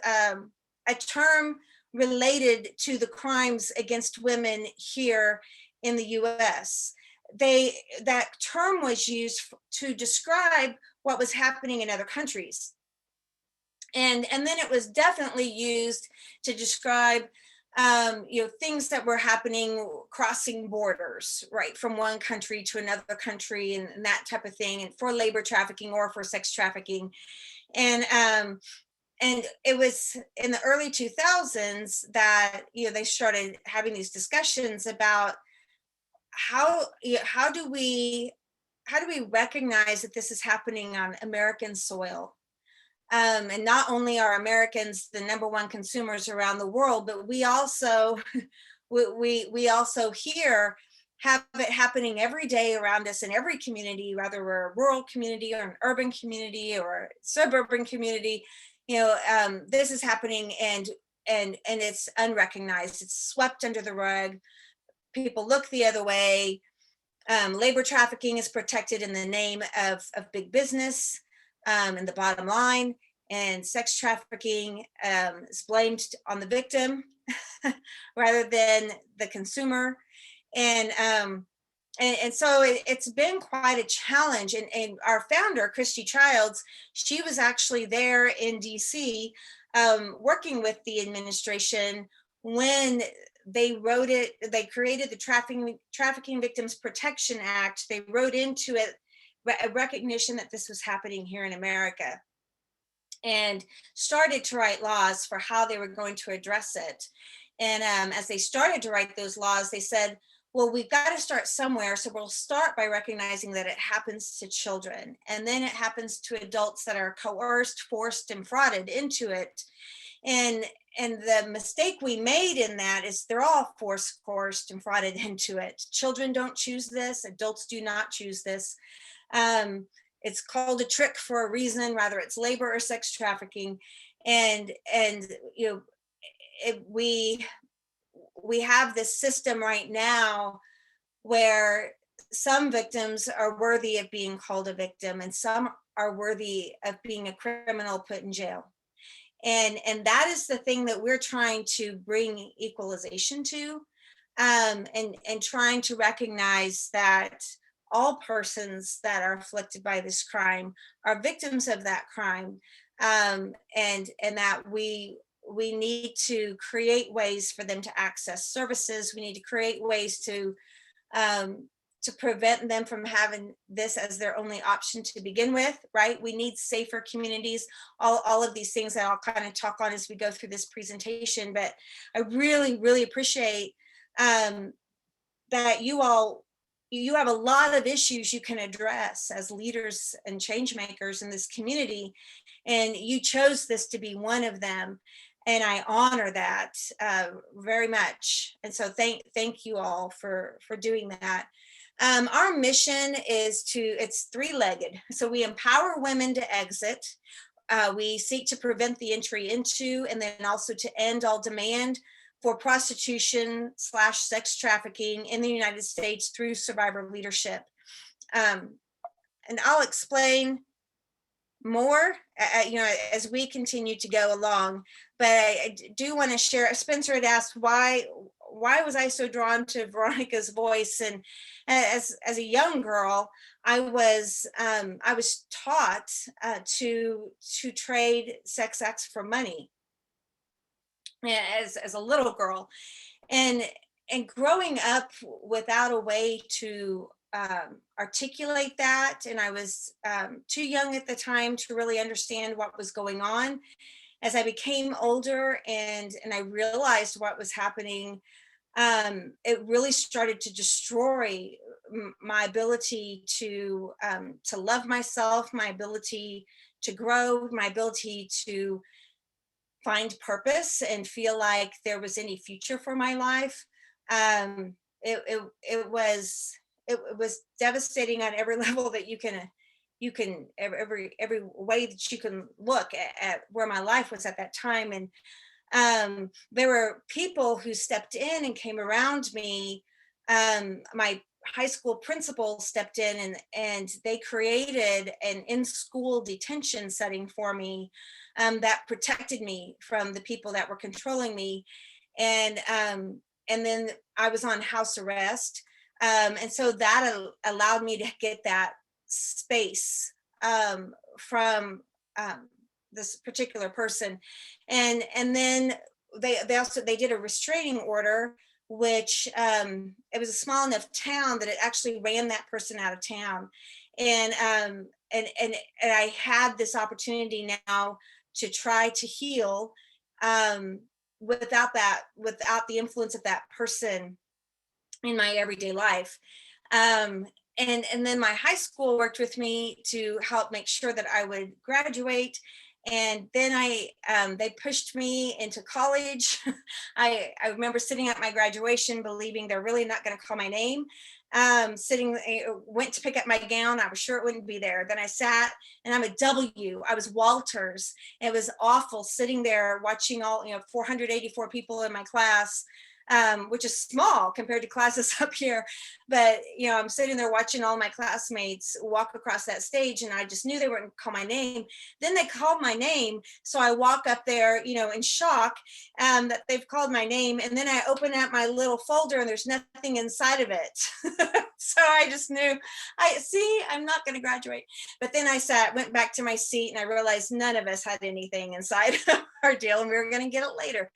a term related to the crimes against women here in the US. That term was used to describe what was happening in other countries. And then it was definitely used to describe things that were happening crossing borders, right, from one country to another country, and that type of thing, and for labor trafficking or for sex trafficking. And it was in the early 2000s that they started having these discussions about how do we recognize that this is happening on American soil. And not only are Americans the number one consumers around the world, but we also we also here have it happening every day around us in every community, whether we're a rural community or an urban community or a suburban community. This is happening, and it's unrecognized. It's swept under the rug. People look the other way. Labor trafficking is protected in the name of big business. And the bottom line, and sex trafficking is blamed on the victim rather than the consumer. And so it's been quite a challenge. And our founder, Christy Childs, she was actually there in DC working with the administration when they created the Trafficking Victims Protection Act. They wrote into it a recognition that this was happening here in America, and started to write laws for how they were going to address it. And as they started to write those laws, they said, well, we've got to start somewhere. So we'll start by recognizing that it happens to children, and then it happens to adults that are coerced, forced, and frauded into it. And the mistake we made in that is they're all forced, coerced, and frauded into it. Children don't choose this. Adults do not choose this. it's called a trick for a reason, whether it's labor or sex trafficking. And you know, we have this system right now where some victims are worthy of being called a victim and some are worthy of being a criminal put in jail. And that is the thing that we're trying to bring equalization to, and trying to recognize that all persons that are afflicted by this crime are victims of that crime, and that we need to create ways for them to access services. We need to create ways to prevent them from having this as their only option to begin with, right? We need safer communities, all of these things that I'll kind of talk on as we go through this presentation. But I really, really appreciate that you have a lot of issues you can address as leaders and change makers in this community, and you chose this to be one of them. And I honor that very much. And so thank you all for doing that. Our mission it's three-legged. So we empower women to exit. We seek to prevent the entry into, and then also to end all demand for prostitution / sex trafficking in the United States through survivor leadership. And I'll explain more, as we continue to go along. But I do want to share. Spencer had asked why was I so drawn to Veronica's voice, and as a young girl, I was taught to trade sex acts for money as a little girl, and growing up without a way to articulate that, and I was too young at the time to really understand what was going on. As I became older and I realized what was happening, it really started to destroy my ability to love myself, my ability to grow, my ability to find purpose and feel like there was any future for my life. It was devastating on every level that you can every way that you can look at where my life was at that time. And there were people who stepped in and came around me. My high school principal stepped in and they created an in-school detention setting for me that protected me from the people that were controlling me. And then I was on house arrest. And so that allowed me to get that space from this particular person. And then they did a restraining order, which it was a small enough town that it actually ran that person out of town. And I had this opportunity now to try to heal without the influence of that person in my everyday life. And then my high school worked with me to help make sure that I would graduate. And then they pushed me into college. I remember sitting at my graduation, believing they're really not going to call my name. Went to pick up my gown. I was sure it wouldn't be there. Then I sat, and I'm a W. I was Walters. It was awful sitting there watching all 484 people in my class. Which is small compared to classes up here. But, I'm sitting there watching all my classmates walk across that stage, and I just knew they wouldn't call my name. Then they called my name. So I walk up there, in shock that they've called my name. And then I open up my little folder and there's nothing inside of it. So I just knew, I'm not going to graduate. But then I went back to my seat, and I realized none of us had anything inside our deal, and we were going to get it later.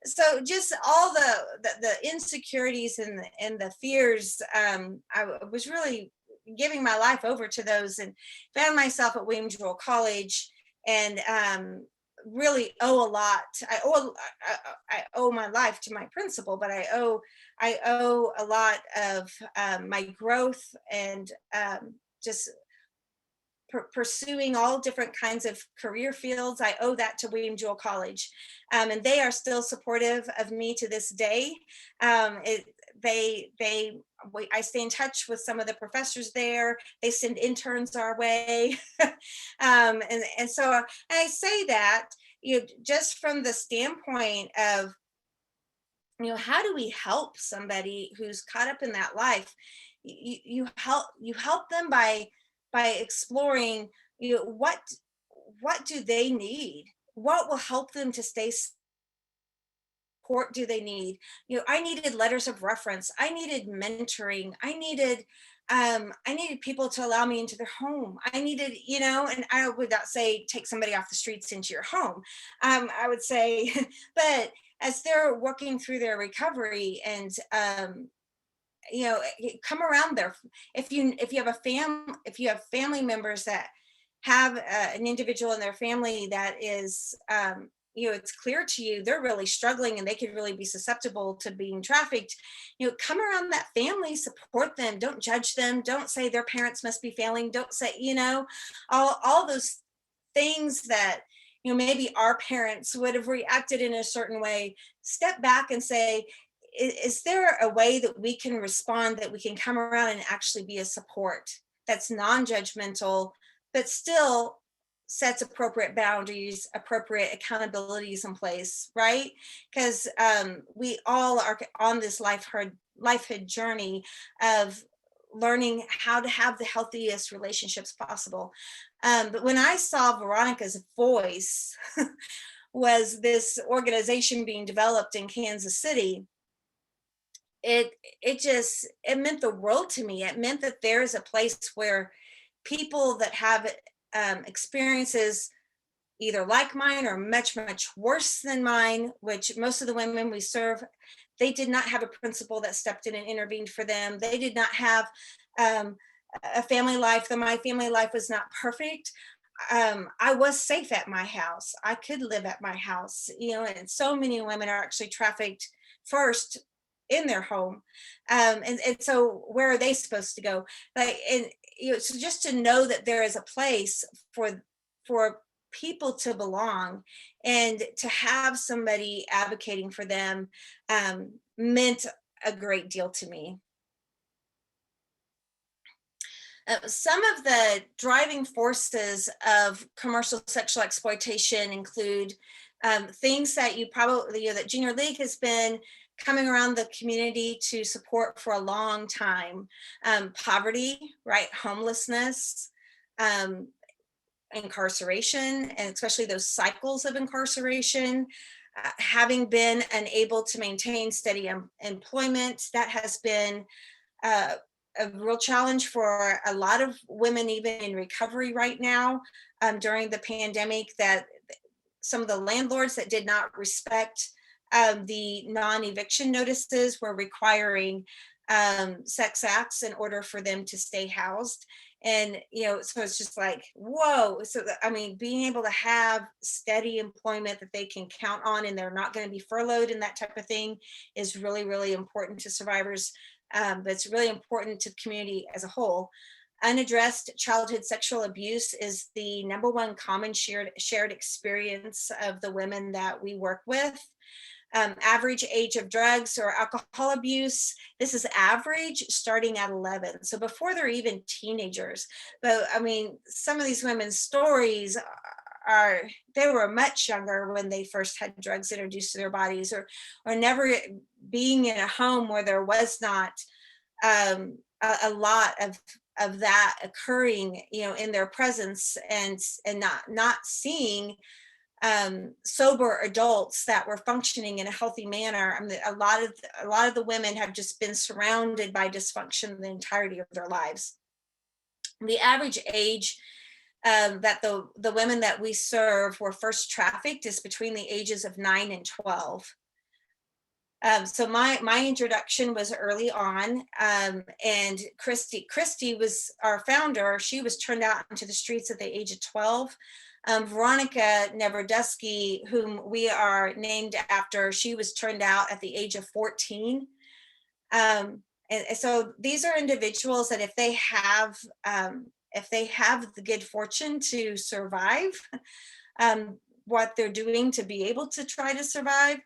So just all the insecurities and the fears, I was really giving my life over to those, and found myself at William Jewell College, and really owe a lot. I owe my life to my principal, but I owe a lot of my growth and just pursuing all different kinds of career fields. I owe that to William Jewell College, and they are still supportive of me to this day. I stay in touch with some of the professors there. They send interns our way. And so I say that, just from the standpoint of, how do we help somebody who's caught up in that life? You help them by exploring, what do they need? What will help them to stay? Support do they need? I needed letters of reference. I needed mentoring. I needed people to allow me into their home. I needed, and I would not say take somebody off the streets into your home. I would say, but as they're working through their recovery, and come around there. If you have family members that have an individual in their family that is, it's clear to you they're really struggling and they could really be susceptible to being trafficked, come around that family, support them, don't judge them, don't say their parents must be failing, don't say, all those things that, maybe our parents would have reacted in a certain way. Step back and say, is there a way that we can respond, that we can come around and actually be a support that's non-judgmental, but still sets appropriate boundaries, appropriate accountabilities in place, right? Because we all are on this lifehood journey of learning how to have the healthiest relationships possible. But when I saw Veronica's voice was this organization being developed in Kansas City, it meant the world to me. It meant that there is a place where people that have experiences either like mine or much, much worse than mine, which most of the women we serve, they did not have a principal that stepped in and intervened for them. They did not have a family life. My family life was not perfect. I was safe at my house. I could live at my house, and so many women are actually trafficked first in their home. And so where are they supposed to go? So just to know that there is a place for people to belong, and to have somebody advocating for them meant a great deal to me. Some of the driving forces of commercial sexual exploitation include things that that Junior League has been coming around the community to support for a long time. Poverty, right? Homelessness, incarceration, and especially those cycles of incarceration, having been unable to maintain steady employment. That has been a real challenge for a lot of women, even in recovery right now, during the pandemic, that some of the landlords that did not respect the non-eviction notices were requiring sex acts in order for them to stay housed. And, so it's just like, whoa. So, being able to have steady employment that they can count on, and they're not going to be furloughed and that type of thing, is really, really important to survivors. But it's really important to the community as a whole. Unaddressed childhood sexual abuse is the number one common shared experience of the women that we work with. Average age of drugs or alcohol abuse, this is average starting at 11. So before they're even teenagers. But some of these women's stories they were much younger when they first had drugs introduced to their bodies, or never being in a home where there was not a lot of that occurring, in their presence, and not seeing sober adults that were functioning in a healthy manner. A lot of the women have just been surrounded by dysfunction the entirety of their lives. The average age that the women that we serve were first trafficked is between the ages of 9 and 12. So my introduction was early on, and Christy was our founder. She was turned out into the streets at the age of 12. Veronica Neverdusky, whom we are named after, she was turned out at the age of 14. And so these are individuals that if they have the good fortune to survive what they're doing to be able to try to survive,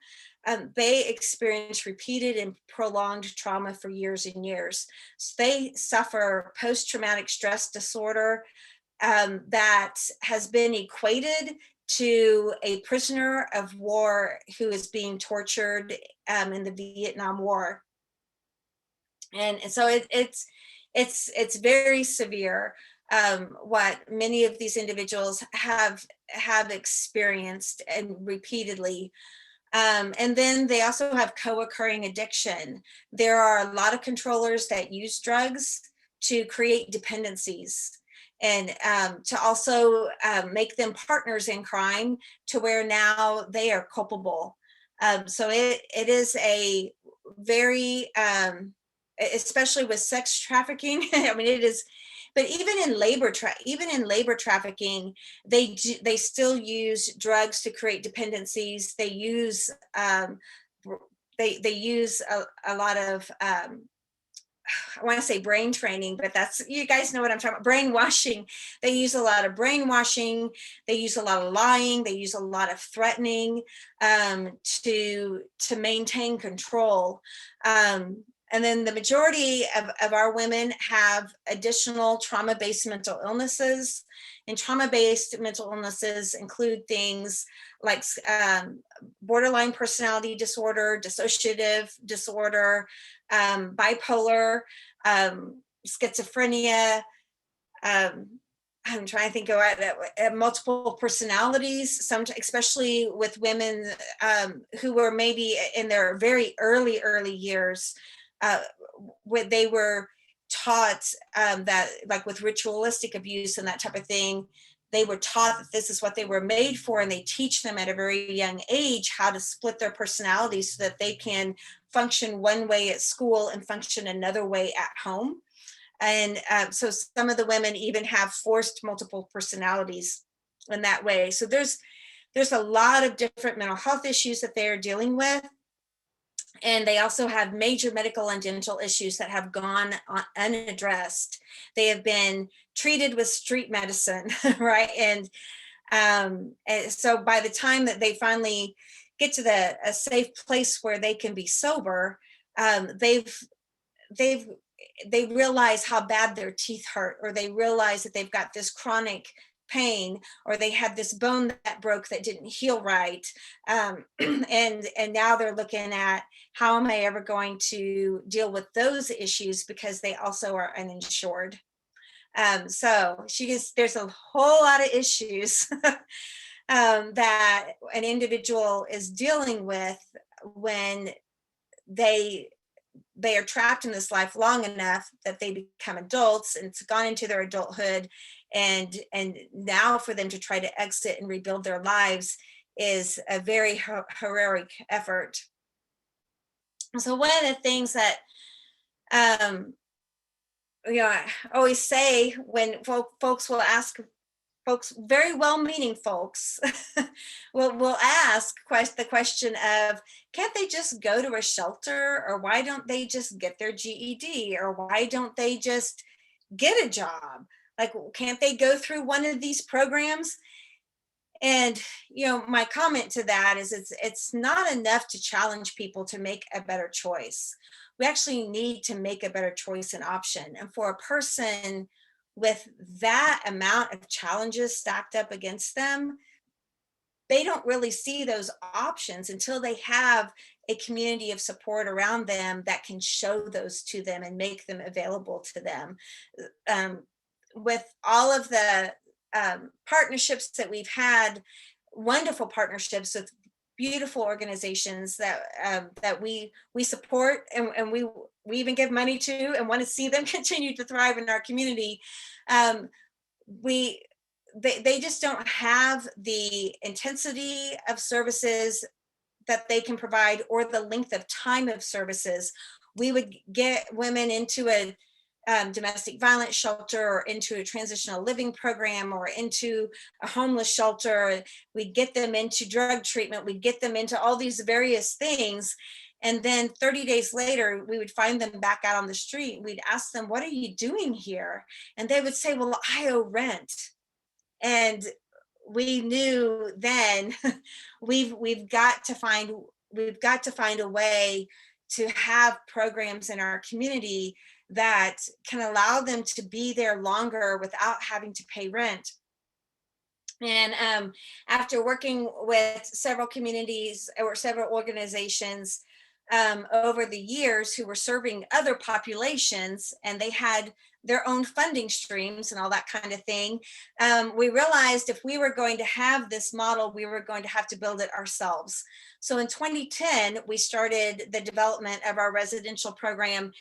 they experience repeated and prolonged trauma for years and years. So they suffer post-traumatic stress disorder that has been equated to a prisoner of war who is being tortured in the Vietnam War. And so it's very severe, what many of these individuals have experienced and repeatedly. And then they also have co-occurring addiction. There are a lot of controllers that use drugs to create dependencies, and to also make them partners in crime, to where now they are culpable. So it is a very, especially with sex trafficking, I mean, it is. But even in labor trafficking, they still use drugs to create dependencies. They use they use a lot of I want to say brain training, but that's, you guys know what I'm talking about, brainwashing. They use a lot of brainwashing. They use a lot of lying. They use a lot of threatening to maintain control. And then the majority of our women have additional trauma-based mental illnesses. And trauma-based mental illnesses include things like borderline personality disorder, dissociative disorder, bipolar, schizophrenia. I'm trying to think at multiple personalities, especially with women who were maybe in their very early years, where they were taught that, like with ritualistic abuse and that type of thing, they were taught that this is what they were made for, and they teach them at a very young age how to split their personalities so that they can function one way at school and function another way at home. And so some of the women even have forced multiple personalities in that way. So there's a lot of different mental health issues that they are dealing with. And they also have major medical and dental issues that have gone unaddressed. They have been treated with street medicine, right? And so by the time that they finally get to a safe place where they can be sober, they realize how bad their teeth hurt, or they realize that they've got this chronic pain, or they had this bone that broke that didn't heal right. And now they're looking at, how am I ever going to deal with those issues, because they also are uninsured. So there's a whole lot of issues that an individual is dealing with when they are trapped in this life long enough that they become adults, and it's gone into their adulthood, and now for them to try to exit and rebuild their lives is a very heroic effort. So one of the things that I always say when folks will ask, very well-meaning folks will ask the question of, can't they just go to a shelter, or why don't they just get their GED, or why don't they just get a job? Like, can't they go through one of these programs? And my comment to that is, it's not enough to challenge people to make a better choice. We actually need to make a better choice and option. And for a person with that amount of challenges stacked up against them, they don't really see those options until they have a community of support around them that can show those to them and make them available to them. With all of the partnerships that we've had, wonderful partnerships with beautiful organizations that we support, and we even give money to, and want to see them continue to thrive in our community. They just don't have the intensity of services that they can provide, or the length of time of services. We would get women into a domestic violence shelter, or into a transitional living program, or into a homeless shelter. We'd get them into drug treatment. We'd get them into all these various things. And then 30 days later, we would find them back out on the street. We'd ask them, what are you doing here? And they would say, well, I owe rent. And we knew then we've got to find we've got to find a way to have programs in our community that can allow them to be there longer without having to pay rent. And after working with several communities or several organizations over the years who were serving other populations, and they had their own funding streams and all that kind of thing, we realized if we were going to have this model, we were going to have to build it ourselves. So in 2010, we started the development of our residential program.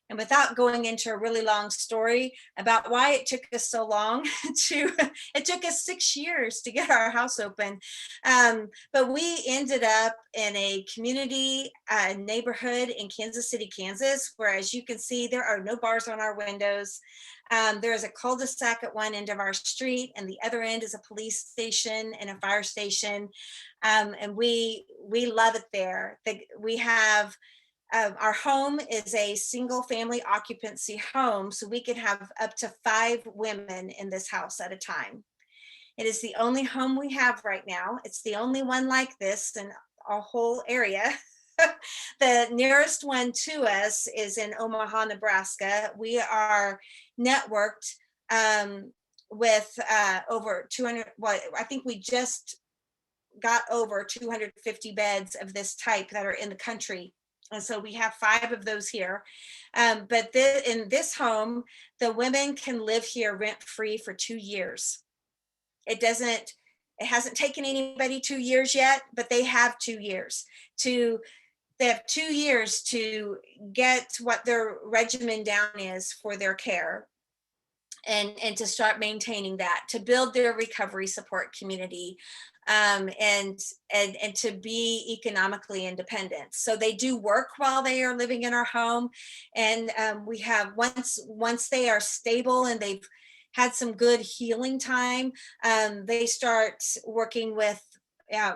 And without going into a really long story about why it took us so long it took us 6 years to get our house open. But we ended up in a community neighborhood in Kansas City, Kansas, where, as you can see, there are no bars on our windows. There is a cul-de-sac at one end of our street, and the other end is a police station and a fire station. And we love it there. We have our home is a single family occupancy home, so we could have up to 5 women in this house at a time. It is the only home we have right now. It's the only one like this in our whole area. The nearest one to us is in Omaha, Nebraska. We are networked with over 200, well, I think we just got over 250 beds of this type that are in the country. And so we have 5 of those here. But in this home, the women can live here rent-free for 2 years. It hasn't taken anybody 2 years yet, but they have 2 years they have 2 years to get what their regimen down is for their care, and to start maintaining that, to build their recovery support community, and to be economically independent. So they do work while they are living in our home. And we have, once they are stable and they've had some good healing time, they start working with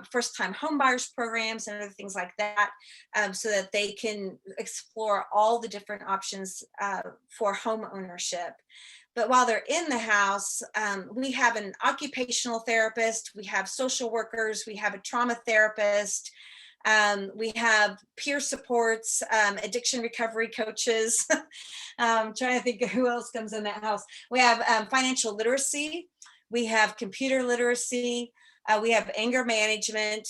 first-time homebuyers programs and other things like that, so that they can explore all the different options for home ownership. But while they're in the house, we have an occupational therapist, we have social workers, we have a trauma therapist, we have peer supports, addiction recovery coaches. I'm trying to think of who else comes in that house. We have financial literacy, we have computer literacy, we have anger management.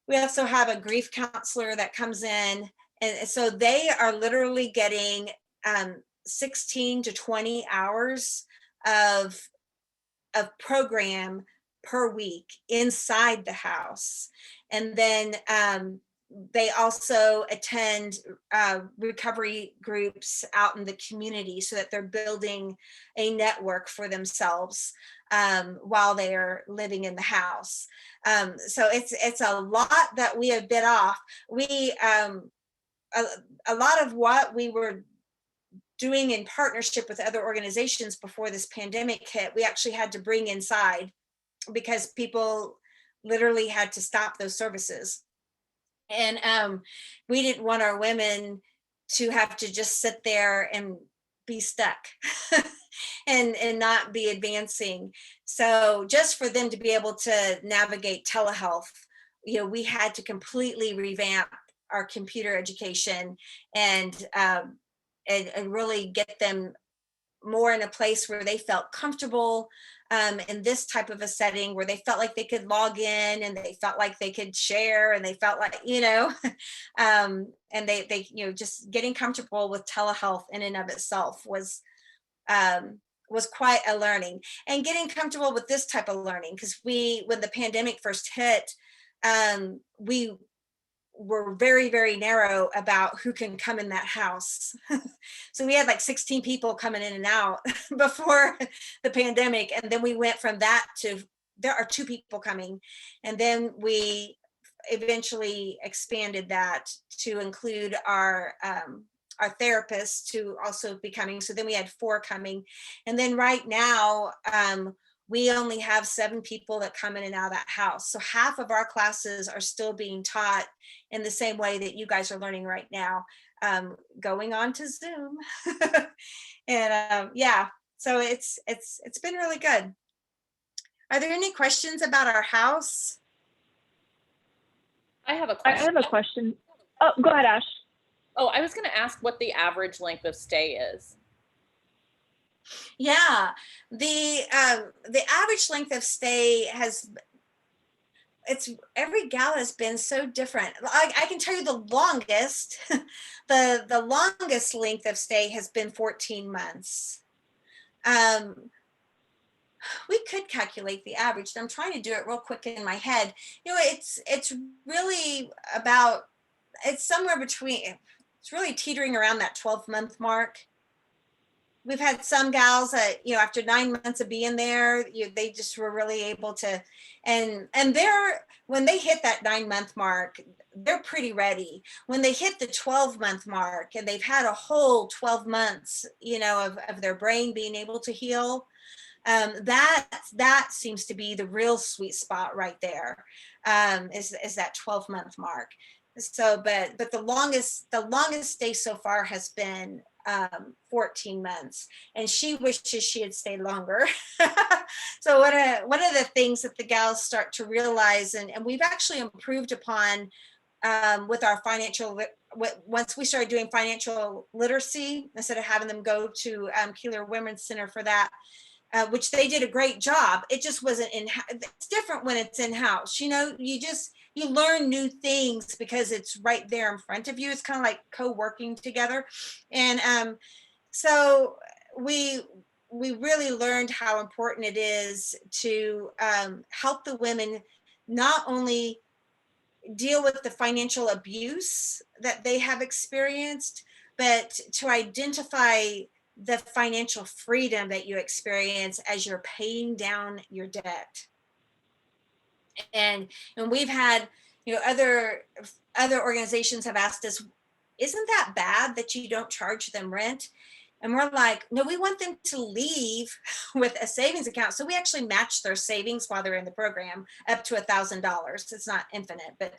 We also have a grief counselor that comes in. And so they are literally getting 16 to 20 hours of program per week inside the house. And then they also attend recovery groups out in the community so that they're building a network for themselves while they are living in the house. So it's a lot that we have bit off. We a lot of what we were doing in partnership with other organizations before this pandemic hit, we actually had to bring inside, because people literally had to stop those services. And we didn't want our women to have to just sit there and be stuck and not be advancing. So just for them to be able to navigate telehealth, we had to completely revamp our computer education and really get them more in a place where they felt comfortable in this type of a setting, where they felt like they could log in and they felt like they could share and they felt like, and they just getting comfortable with telehealth in and of itself was quite a learning, and getting comfortable with this type of learning. Because when the pandemic first hit, we were very, very narrow about who can come in that house. So we had like 16 people coming in and out before the pandemic. And then we went from that to, there are 2 people coming. And then we eventually expanded that to include our therapists to also be coming. So then we had 4 coming. And then right now, we only have 7 people that come in and out of that house. So half of our classes are still being taught in the same way that you guys are learning right now, going on to Zoom. And so it's been really good. Are there any questions about our house? I have a I question. have a question. Oh, go ahead, Ash. Oh, I was going to ask what the average length of stay is. Yeah, the average length of stay every gal has been so different. I can tell you the longest, the longest length of stay has been 14 months. We could calculate the average. I'm trying to do it real quick in my head. It's really about, it's somewhere between, it's really teetering around that 12-month mark. We've had some gals that, after 9 months of being there, they just were really able to, and when they hit that 9-month mark, they're pretty ready. When they hit the 12-month mark and they've had a whole 12 months, of their brain being able to heal, that seems to be the real sweet spot right there, is that 12-month mark. So, but the longest stay so far has been 14 months, and she wishes she had stayed longer. So one of the things that the gals start to realize, and we've actually improved upon with our once we started doing financial literacy, instead of having them go to Keeler Women's Center for that, which they did a great job. It just wasn't it's different when it's in-house. You learn new things because it's right there in front of you. It's kind of like co-working together. And so we really learned how important it is to help the women not only deal with the financial abuse that they have experienced, but to identify the financial freedom that you experience as you're paying down your debt. And we've had, other organizations have asked us, isn't that bad that you don't charge them rent? And we're like, no, we want them to leave with a savings account. So we actually match their savings while they're in the program up to $1,000. It's not infinite, but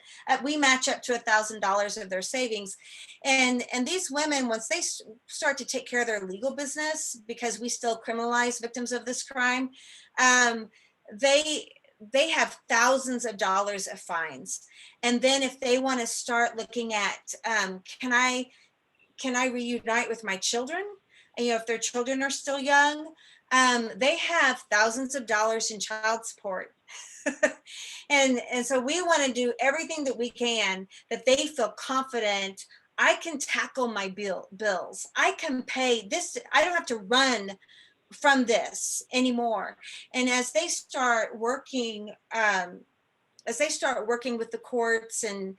we match up to $1,000 of their savings. And these women, once they start to take care of their legal business, because we still criminalize victims of this crime, they have thousands of dollars of fines. And then if they want to start looking at, can I reunite with my children? If their children are still young, they have thousands of dollars in child support. and so we want to do everything that we can, that they feel confident. I can tackle my bills. I can pay this. I don't have to run from this anymore. And as they start working, with the courts and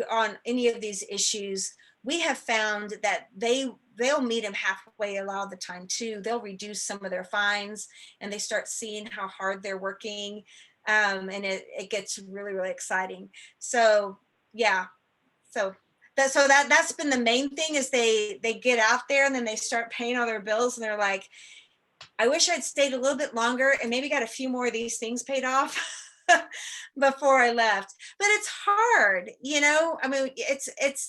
on any of these issues, we have found that they'll meet them halfway a lot of the time too. They'll reduce some of their fines, and they start seeing how hard they're working, and it gets really, really exciting. So yeah, that's been the main thing, is they get out there and then they start paying all their bills, and they're like, I wish I'd stayed a little bit longer and maybe got a few more of these things paid off before I left. But it's hard, I mean,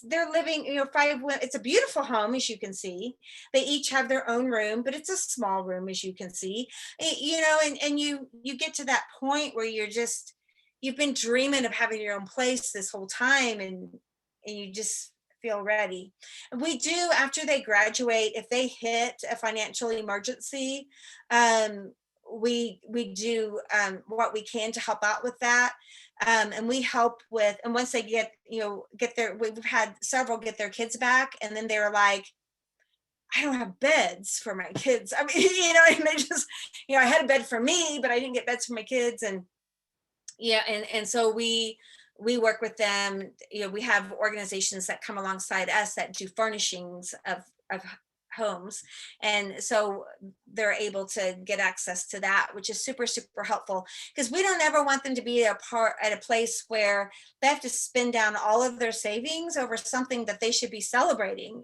they're living, it's a beautiful home, as you can see. They each have their own room, but it's a small room, as you can see, and you get to that point where you've been dreaming of having your own place this whole time, and you just feel ready. We do, after they graduate, if they hit a financial emergency, we do what we can to help out with that, and we help with, and once they get we've had several get their kids back, and then they're like, I don't have beds for my kids. I mean, and they just, I had a bed for me, but I didn't get beds for my kids. And and so we work with them. We have organizations that come alongside us that do furnishings of homes, and so they're able to get access to that, which is super, super helpful, because we don't ever want them to be at a place where they have to spend down all of their savings over something that they should be celebrating,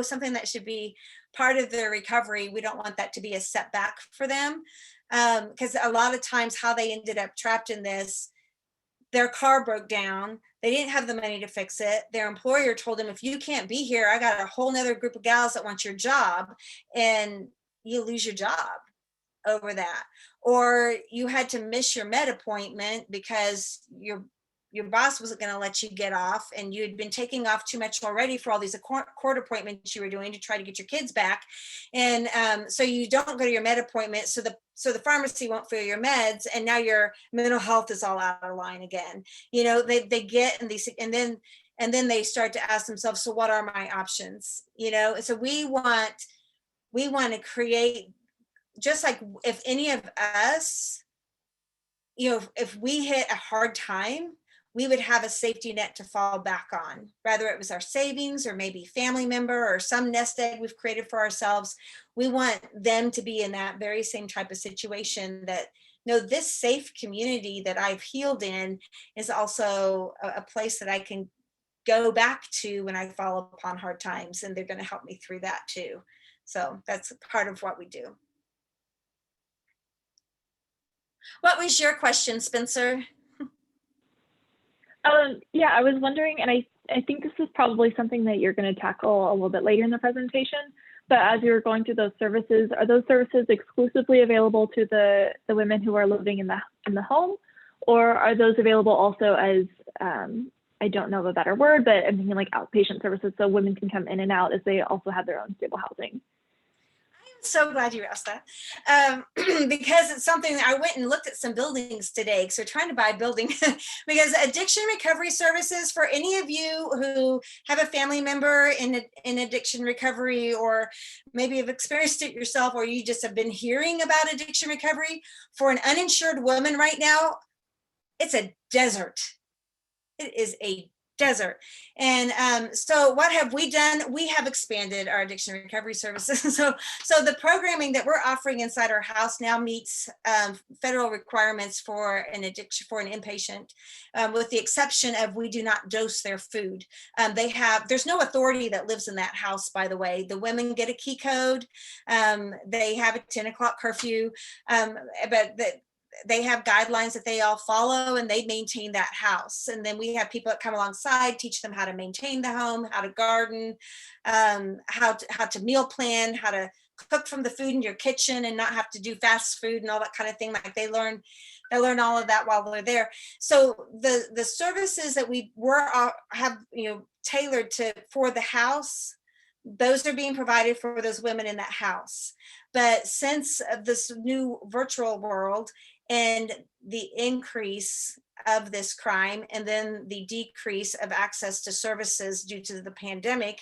something that should be part of their recovery. We don't want that to be a setback for them, because a lot of times how they ended up trapped in this, their car broke down. They didn't have the money to fix it. Their employer told them, if you can't be here, I got a whole nother group of gals that want your job, and you lose your job over that. Or you had to miss your med appointment because your your boss wasn't going to let you get off, and you had been taking off too much already for all these court appointments you were doing to try to get your kids back. And so you don't go to your med appointment. So the pharmacy won't fill your meds. And now your mental health is all out of line again. You know, they get, and then they start to ask themselves, so what are my options? You know, so we want to create, just like if any of us, you know, if we hit a hard time, we would have a safety net to fall back on, whether it was our savings or maybe family member or some nest egg we've created for ourselves. We want them to be in that very same type of situation, that, no, this safe community that I've healed in is also a place that I can go back to when I fall upon hard times, and they're going to help me through that too. So that's part of what we do. What was your question, Spencer? Yeah, I was wondering, and I think this is probably something that you're going to tackle a little bit later in the presentation, but as you were going through those services, are those services exclusively available to the women who are living in the home, or are those available also as, I don't know a better word, but I'm thinking like outpatient services, so women can come in and out as they also have their own stable housing? So glad you asked that, because it's something that I went and looked at some buildings today. So we're trying to buy a building because addiction recovery services, for any of you who have a family member in addiction recovery, or maybe have experienced it yourself, or you just have been hearing about addiction recovery, for an uninsured woman right now, it's a desert. It is a desert. And so what have we done? We have expanded our addiction recovery services. So the programming that we're offering inside our house now meets federal requirements for an inpatient, with the exception of we do not dose their food. There's no authority that lives in that house, by the way. The women get a key code. They have a 10 o'clock curfew, but they have guidelines that they all follow, and they maintain that house. And then we have people that come alongside, teach them how to maintain the home, how to garden, how to meal plan, how to cook from the food in your kitchen and not have to do fast food and all that kind of thing. Like they learn all of that while they're there. So the services that we have, you know, tailored for the house, those are being provided for those women in that house. But since this new virtual world and the increase of this crime, and then the decrease of access to services due to the pandemic,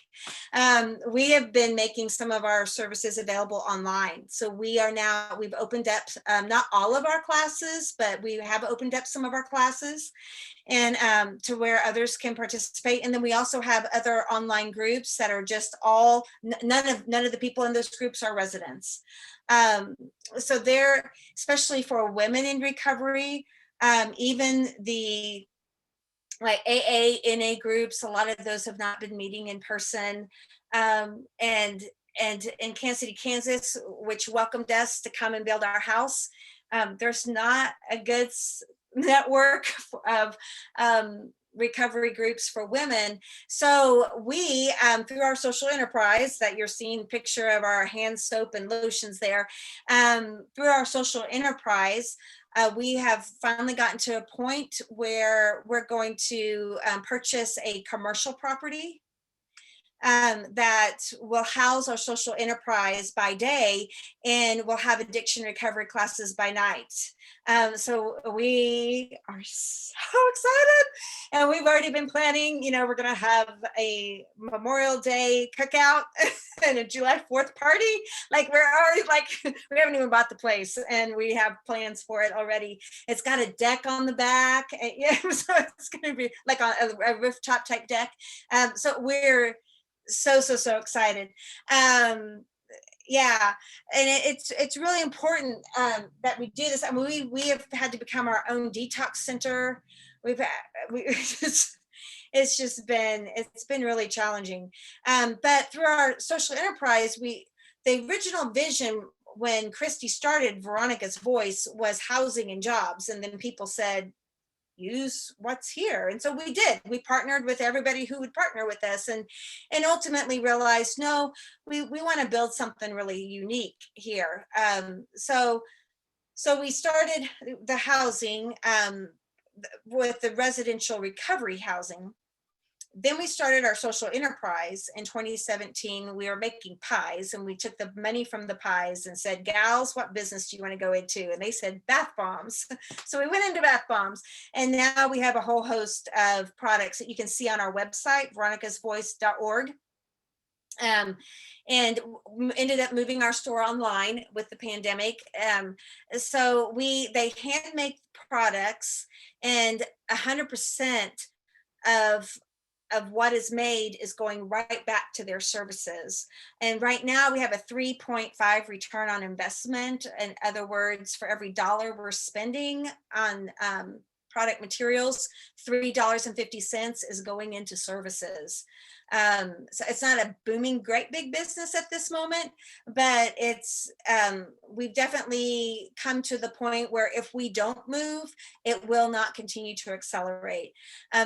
we have been making some of our services available online. So we've opened up, not all of our classes, but we have opened up some of our classes, and to where others can participate. And then we also have other online groups that are just none of the people in those groups are residents. So they're, especially for women in recovery, even the like AA, NA groups, a lot of those have not been meeting in person. And in Kansas City, Kansas, which welcomed us to come and build our house, there's not a good network of recovery groups for women. So we, through our social enterprise that you're seeing picture of our hand soap and lotions there, through our social enterprise, we have finally gotten to a point where we're going to purchase a commercial property that will house our social enterprise by day, and we'll have addiction recovery classes by night. So we are so excited, and we've already been planning, you know, we're going to have a Memorial Day cookout and a July 4th party. Like we're already we haven't even bought the place, and we have plans for it already. It's got a deck on the back, and yeah, so it's going to be like on a rooftop type deck. So we're so excited. Yeah, and it's really important that we do this. I mean, we have had to become our own detox center. It's been really challenging. But through our social enterprise, the original vision when Christy started Veronica's Voice was housing and jobs, and then people said, use what's here. And so we did. We partnered with everybody who would partner with us, and ultimately realized, no, we want to build something really unique here. So we started the housing, with the residential recovery housing. Then we started our social enterprise in 2017. We were making pies, and we took the money from the pies and said, gals, what business do you want to go into? And they said bath bombs. So we went into bath bombs, and now we have a whole host of products that you can see on our website, veronicasvoice.org. And ended up moving our store online with the pandemic. So they hand make products, and 100% of what is made is going right back to their services. And right now we have a 3.5 return on investment. In other words, for every dollar we're spending on product materials, $3.50 is going into services. So it's not a booming, great big business at this moment, but it's we've definitely come to the point where if we don't move, it will not continue to accelerate.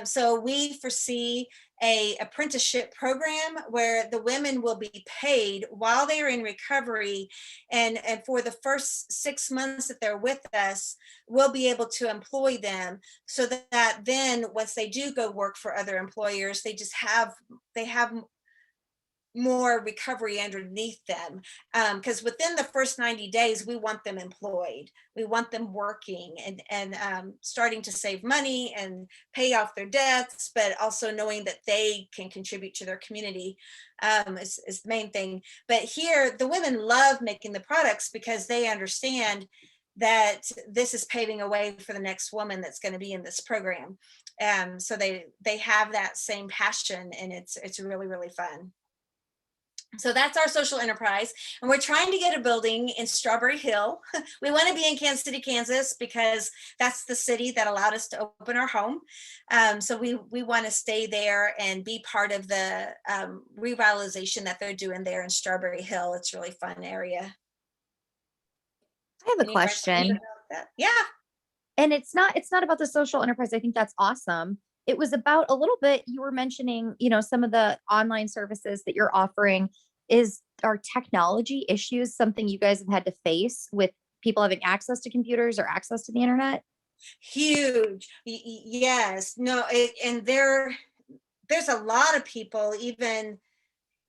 So we foresee a apprenticeship program where the women will be paid while they are in recovery, and for the first 6 months that they're with us, we'll be able to employ them, so that then once they do go work for other employers, they have more recovery underneath them, because within the first 90 days we want them employed, we want them working and starting to save money and pay off their debts, but also knowing that they can contribute to their community is the main thing. But here the women love making the products because they understand that this is paving a way for the next woman that's going to be in this program. So they have that same passion, and it's really, really fun. So that's our social enterprise, and we're trying to get a building in Strawberry Hill. We want to be in Kansas City, Kansas, because that's the city that allowed us to open our home. So we want to stay there and be part of the revitalization that they're doing there in Strawberry Hill. It's a really fun area. I have a question. Yeah. And it's not about the social enterprise. I think that's awesome. It was about a little bit, you were mentioning, some of the online services that you're offering. Are technology issues something you guys have had to face with people having access to computers or access to the internet? Huge. Yes. No, and there's a lot of people, even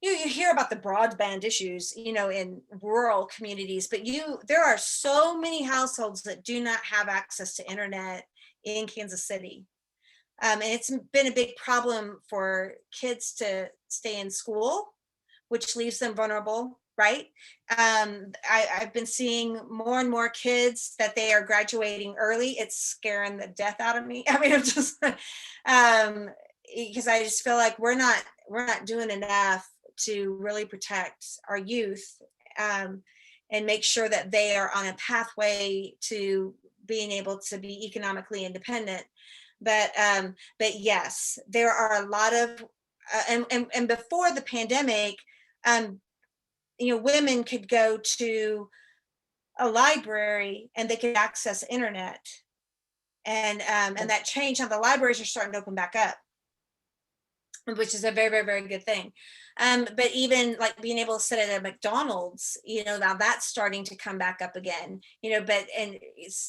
you hear about the broadband issues, in rural communities, but there are so many households that do not have access to internet in Kansas City. And it's been a big problem for kids to stay in school, which leaves them vulnerable, right? I've been seeing more and more kids that they are graduating early. It's scaring the death out of me. I mean, I'm just, because I just feel like we're not doing enough to really protect our youth and make sure that they are on a pathway to being able to be economically independent. But yes, there are a lot of, and before the pandemic, women could go to a library and they could access internet, and that changed. Now the libraries are starting to open back up, which is a very, very, very good thing. But even like being able to sit at a McDonald's, now that's starting to come back up again, and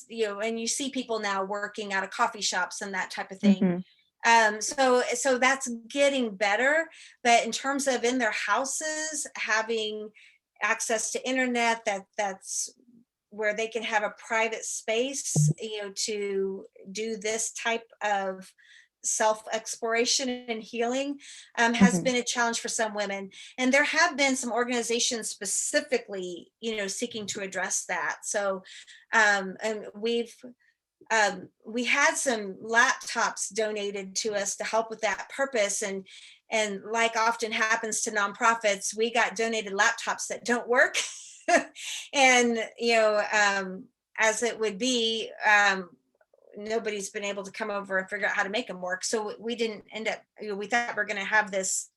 you see people now working out of coffee shops and that type of thing. Mm-hmm. So that's getting better. But in terms of in their houses, having access to internet, that's where they can have a private space, to do this type of self-exploration and healing has been a challenge for some women. And there have been some organizations specifically, seeking to address that. So, and we had some laptops donated to us to help with that purpose. And like often happens to nonprofits, we got donated laptops that don't work. And, as it would be, nobody's been able to come over and figure out how to make them work. So we didn't end up, we thought we were going to have this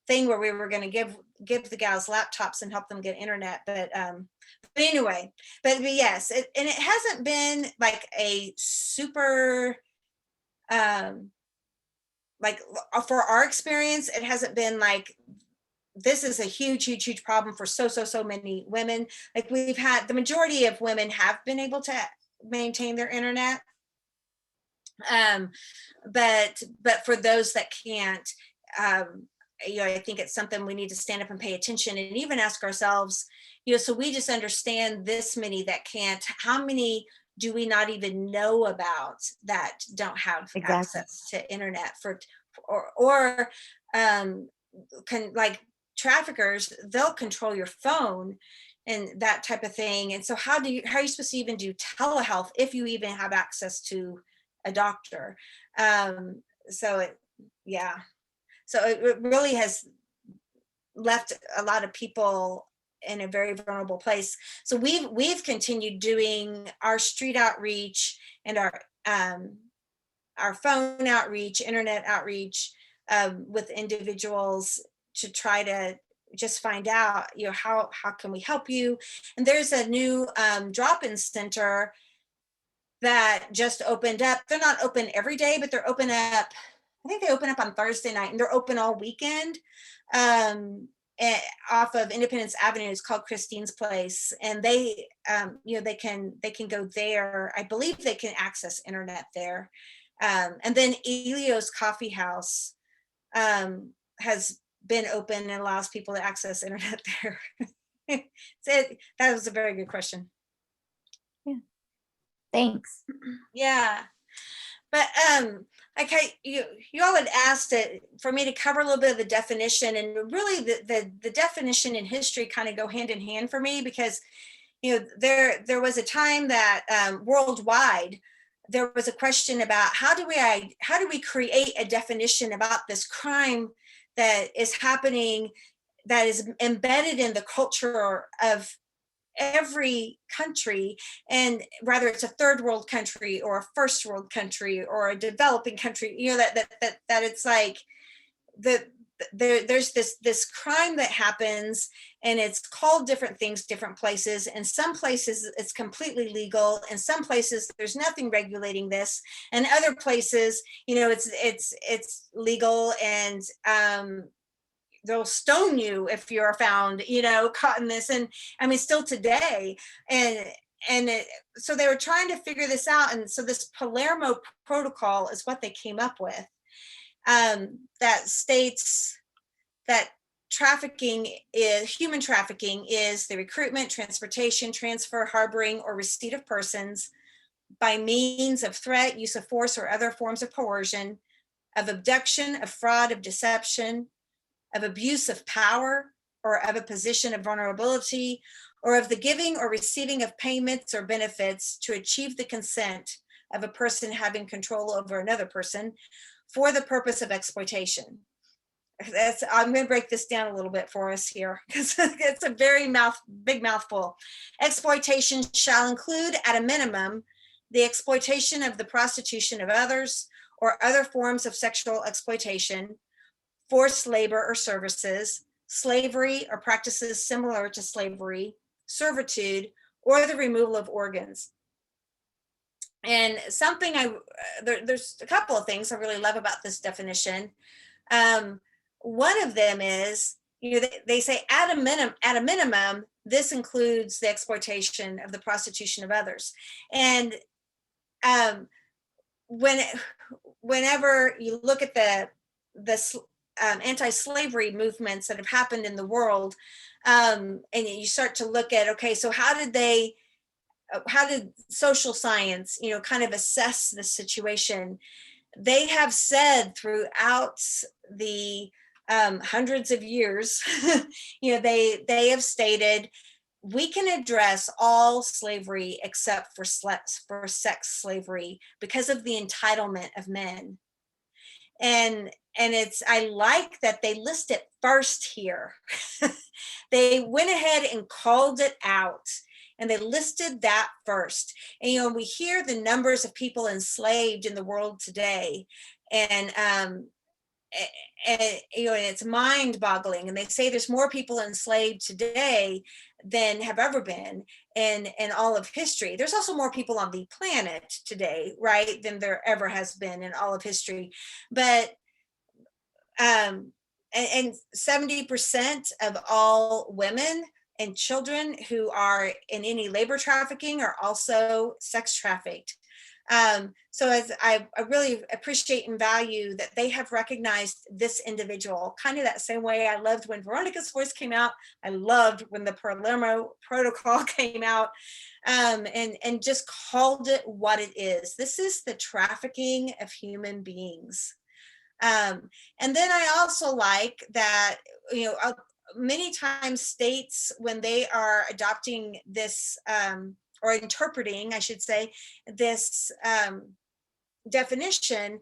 thing where we were going to give the gals laptops and help them get internet. But anyway, but yes, and it hasn't been like a super, like for our experience, it hasn't been like, this is a huge, huge, huge problem for so many women. Like we've had, the majority of women have been able to maintain their internet. But for those that can't, I think it's something we need to stand up and pay attention and even ask ourselves, so we just understand this many that can't, how many do we not even know about that don't have access to internet or like traffickers, they'll control your phone and that type of thing. And so how are you supposed to even do telehealth if you even have access to a doctor? So it really has left a lot of people in a very vulnerable place. So we've continued doing our street outreach and our phone outreach, internet outreach with individuals to try to just find out, how can we help you? And there's a new drop-in center that just opened up. They're not open every day, but they're open up. I think they open up on Thursday night, and they're open all weekend. Off of Independence Avenue. It's called Christine's Place, and they can go there. I believe they can access internet there. And then Elio's Coffee House has been open and allows people to access internet there. That was a very good question. Yeah. Thanks. Yeah. But you all had asked for me to cover a little bit of the definition, and really the definition and history kind of go hand in hand for me, because there was a time that worldwide there was a question about how do we create a definition about this crime that is happening, that is embedded in the culture of every country, and whether it's a third world country or a first world country or a developing country, that it's like there's this crime that happens, and it's called different things different places. In some places it's completely legal, in some places there's nothing regulating this, and other places it's legal, and they'll stone you if you're found, caught in this. And I mean, still today. So they were trying to figure this out. And so this Palermo Protocol is what they came up with, that states that human trafficking is the recruitment, transportation, transfer, harboring, or receipt of persons by means of threat, use of force, or other forms of coercion, of abduction, of fraud, of deception, of abuse of power, or of a position of vulnerability, or of the giving or receiving of payments or benefits to achieve the consent of a person having control over another person for the purpose of exploitation. I'm going to break this down a little bit for us here, because it's a very big mouthful. Exploitation shall include, at a minimum, the exploitation of the prostitution of others or other forms of sexual exploitation, forced labor or services, slavery or practices similar to slavery, servitude, or the removal of organs. And there's a couple of things I really love about this definition. One of them is, they say at a minimum, this includes the exploitation of the prostitution of others. And whenever you look at the anti-slavery movements that have happened in the world, and you start to look at, okay, so how did social science, kind of assess the situation? They have said throughout the hundreds of years, they have stated, we can address all slavery except for sex slavery because of the entitlement of men. And I like that they list it first here. They went ahead and called it out, and they listed that first. And we hear the numbers of people enslaved in the world today, and it's mind-boggling. And they say there's more people enslaved today than have ever been in all of history. There's also more people on the planet today, right, than there ever has been in all of history. But and 70% of all women and children who are in any labor trafficking are also sex trafficked. So as I really appreciate and value that they have recognized this individual, kind of that same way I loved when Veronica's voice came out. I loved when the Palermo Protocol came out, and just called it what it is. This is the trafficking of human beings. And then I also like that, many times states, when they are adopting this, or interpreting, I should say, this definition,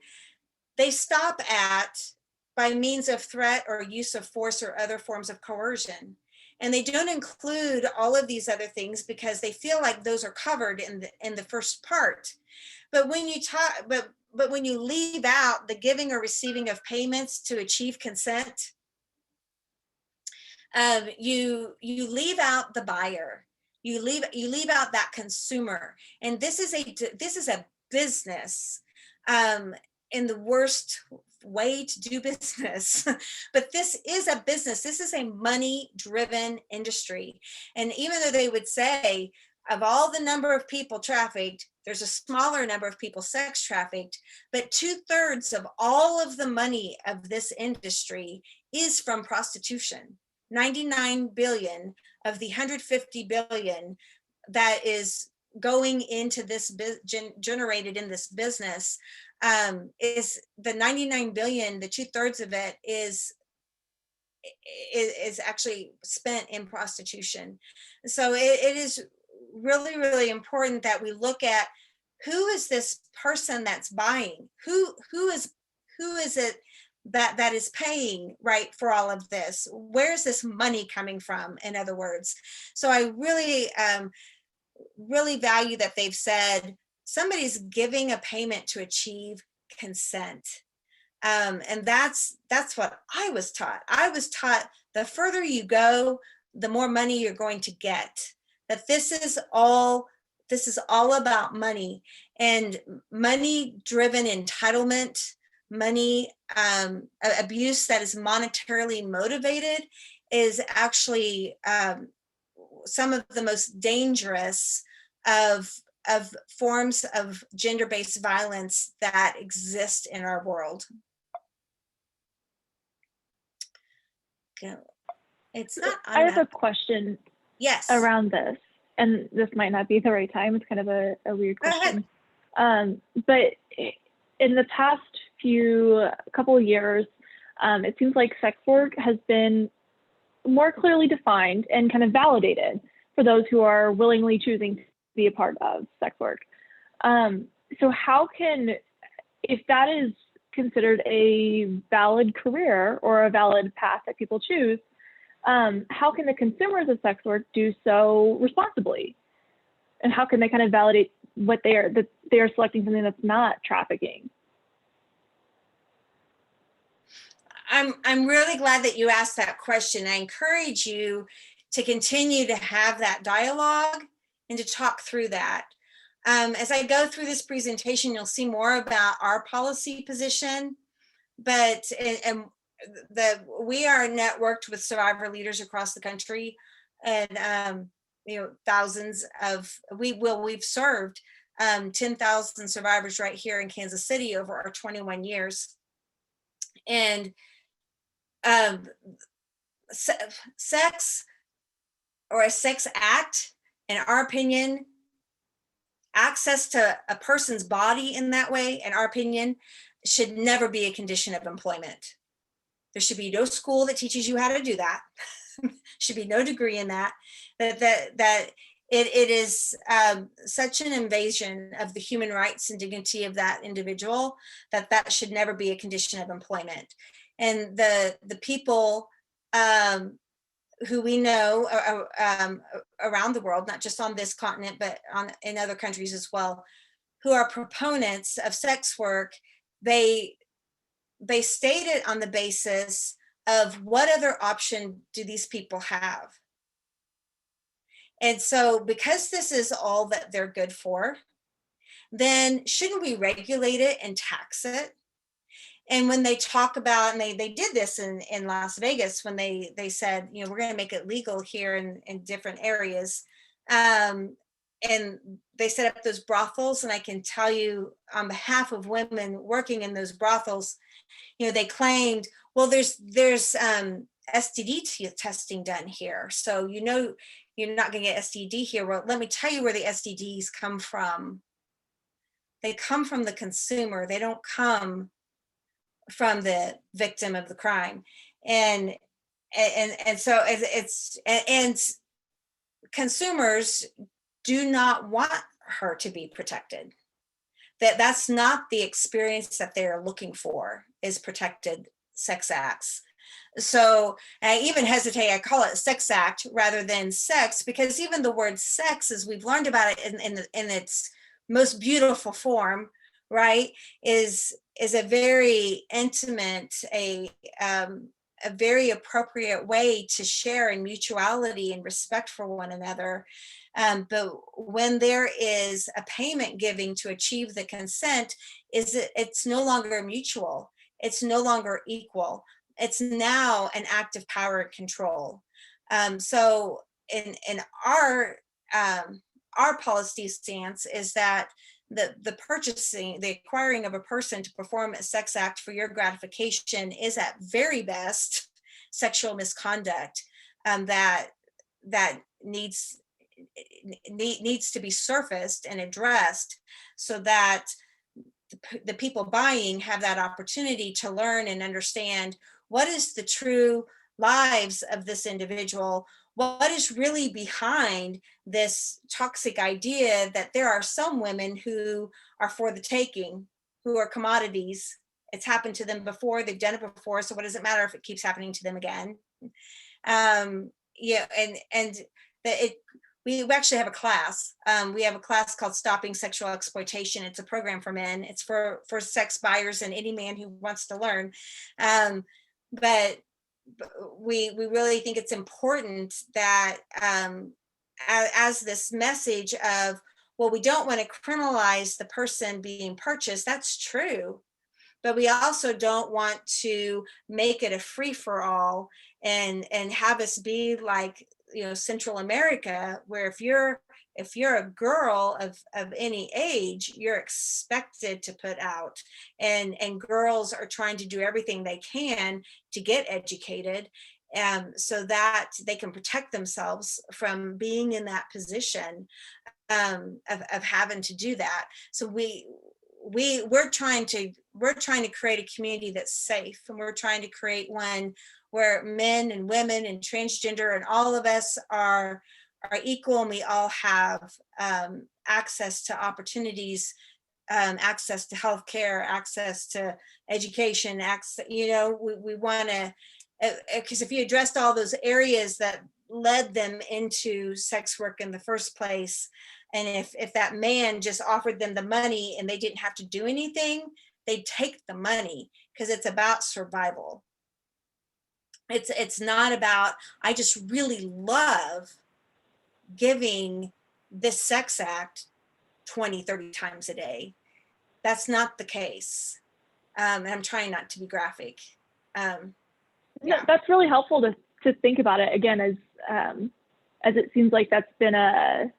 they stop at by means of threat or use of force or other forms of coercion. And they don't include all of these other things because they feel like those are covered in the first part. But when you talk, but when you leave out the giving or receiving of payments to achieve consent, you leave out the buyer. You leave out that consumer. And this is a business, in the worst way to do business. But this is a business. This is a money-driven industry. And even though they would say, of all the number of people trafficked, there's a smaller number of people sex trafficked, but 2/3 of all of the money of this industry is from prostitution. 99 billion of the 150 billion that is going into this generated in this business, is the 99 billion, the 2/3 of it is actually spent in prostitution. So it is really, really important that we look at who is this person that's buying, who is it that is paying, right, for all of this. Where's this money coming from, in other words? So I really really value that they've said somebody's giving a payment to achieve consent. And that's what I was taught. I was taught the further you go, the more money you're going to get. That this is all about money, and money-driven entitlement, money abuse that is monetarily motivated is actually some of the most dangerous of forms of gender-based violence that exist in our world. It's not. I have a question. Yes. Around this, and this might not be the right time. It's kind of a weird question. But in the past couple of years, it seems like sex work has been more clearly defined and kind of validated for those who are willingly choosing to be a part of sex work. So how can, if that is considered a valid career or a valid path that people choose, how can the consumers of sex work do so responsibly? And how can they kind of validate that they are selecting something that's not trafficking? I'm really glad that you asked that question. I encourage you to continue to have that dialogue and to talk through that. As I go through this presentation, you'll see more about our policy position, but we are networked with survivor leaders across the country, and thousands of we've served 10,000 survivors right here in Kansas City over our 21 years. And sex, or a sex act, in our opinion, access to a person's body in that way, in our opinion, should never be a condition of employment. There should be no school that teaches you how to do that. Should be no degree in that. That it is such an invasion of the human rights and dignity of that individual that should never be a condition of employment. And the people who we know around the world, not just on this continent, but in other countries as well, who are proponents of sex work, they state it on the basis of what other option do these people have? And so because this is all that they're good for, then shouldn't we regulate it and tax it? And when they talk about, and they did this in Las Vegas, when they said, we're going to make it legal here in different areas. And and they set up those brothels, and I can tell you on behalf of women working in those brothels, you know, they claimed, well, there's STD testing done here, so you know you're not going to get STD here. Well, let me tell you where the STDs come from. They come from the consumer. They don't come from the victim of the crime. And so it's consumers do not want her to be protected. That's not the experience that they're looking for, is protected sex acts. So I even hesitate, I call it sex act rather than sex, because even the word sex, as we've learned about it in its most beautiful form, right, is a very intimate, a very appropriate way to share in mutuality and respect for one another. But when there is a payment giving to achieve the consent, it's no longer mutual. It's no longer equal. It's now an act of power and control. So in our policy stance is that the purchasing, the acquiring of a person to perform a sex act for your gratification is at very best sexual misconduct that needs to be surfaced and addressed, so that the people buying have that opportunity to learn and understand what is the true lives of this individual, what is really behind this toxic idea that there are some women who are for the taking, who are commodities. It's happened to them before, they've done it before, so what does it matter if it keeps happening to them again? Yeah, and we actually have a class. We have a class called Stopping Sexual Exploitation. It's a program for men. It's for sex buyers and any man who wants to learn. But we really think it's important that as this message of, well, we don't want to criminalize the person being purchased. That's true. But we also don't want to make it a free-for-all and have us be like, you know, Central America, where if you're a girl of any age, you're expected to put out, and girls are trying to do everything they can to get educated, so that they can protect themselves from being in that position of having to do that. So we're trying to create a community that's safe, and we're trying to create one where men and women and transgender and all of us are equal, and we all have access to opportunities, access to healthcare, access to education, access, you know, we want to, because if you addressed all those areas that led them into sex work in the first place, and if that man just offered them the money and they didn't have to do anything, they'd take the money, because it's about survival. It's not about, I just really love giving this sex act 20, 30 times a day. That's not the case. And I'm trying not to be graphic. Yeah. No, that's really helpful to think about it again, as it seems like that's kind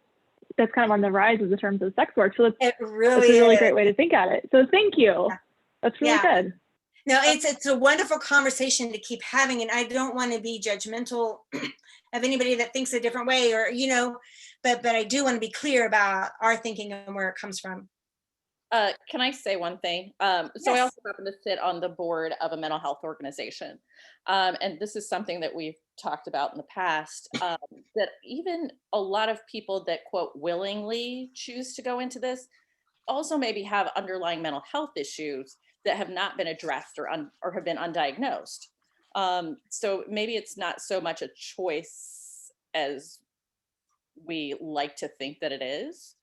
of on the rise in terms of sex work. So that's a really great way to think at it. So thank you. Yeah. That's really good. No, it's a wonderful conversation to keep having, and I don't want to be judgmental of anybody that thinks a different way, or, you know, but I do want to be clear about our thinking and where it comes from. Can I say one thing? So yes. I also happen to sit on the board of a mental health organization. And this is something that we've talked about in the past, that even a lot of people that, quote, willingly choose to go into this also maybe have underlying mental health issues that have not been addressed or have been undiagnosed. So maybe it's not so much a choice as we like to think that it is.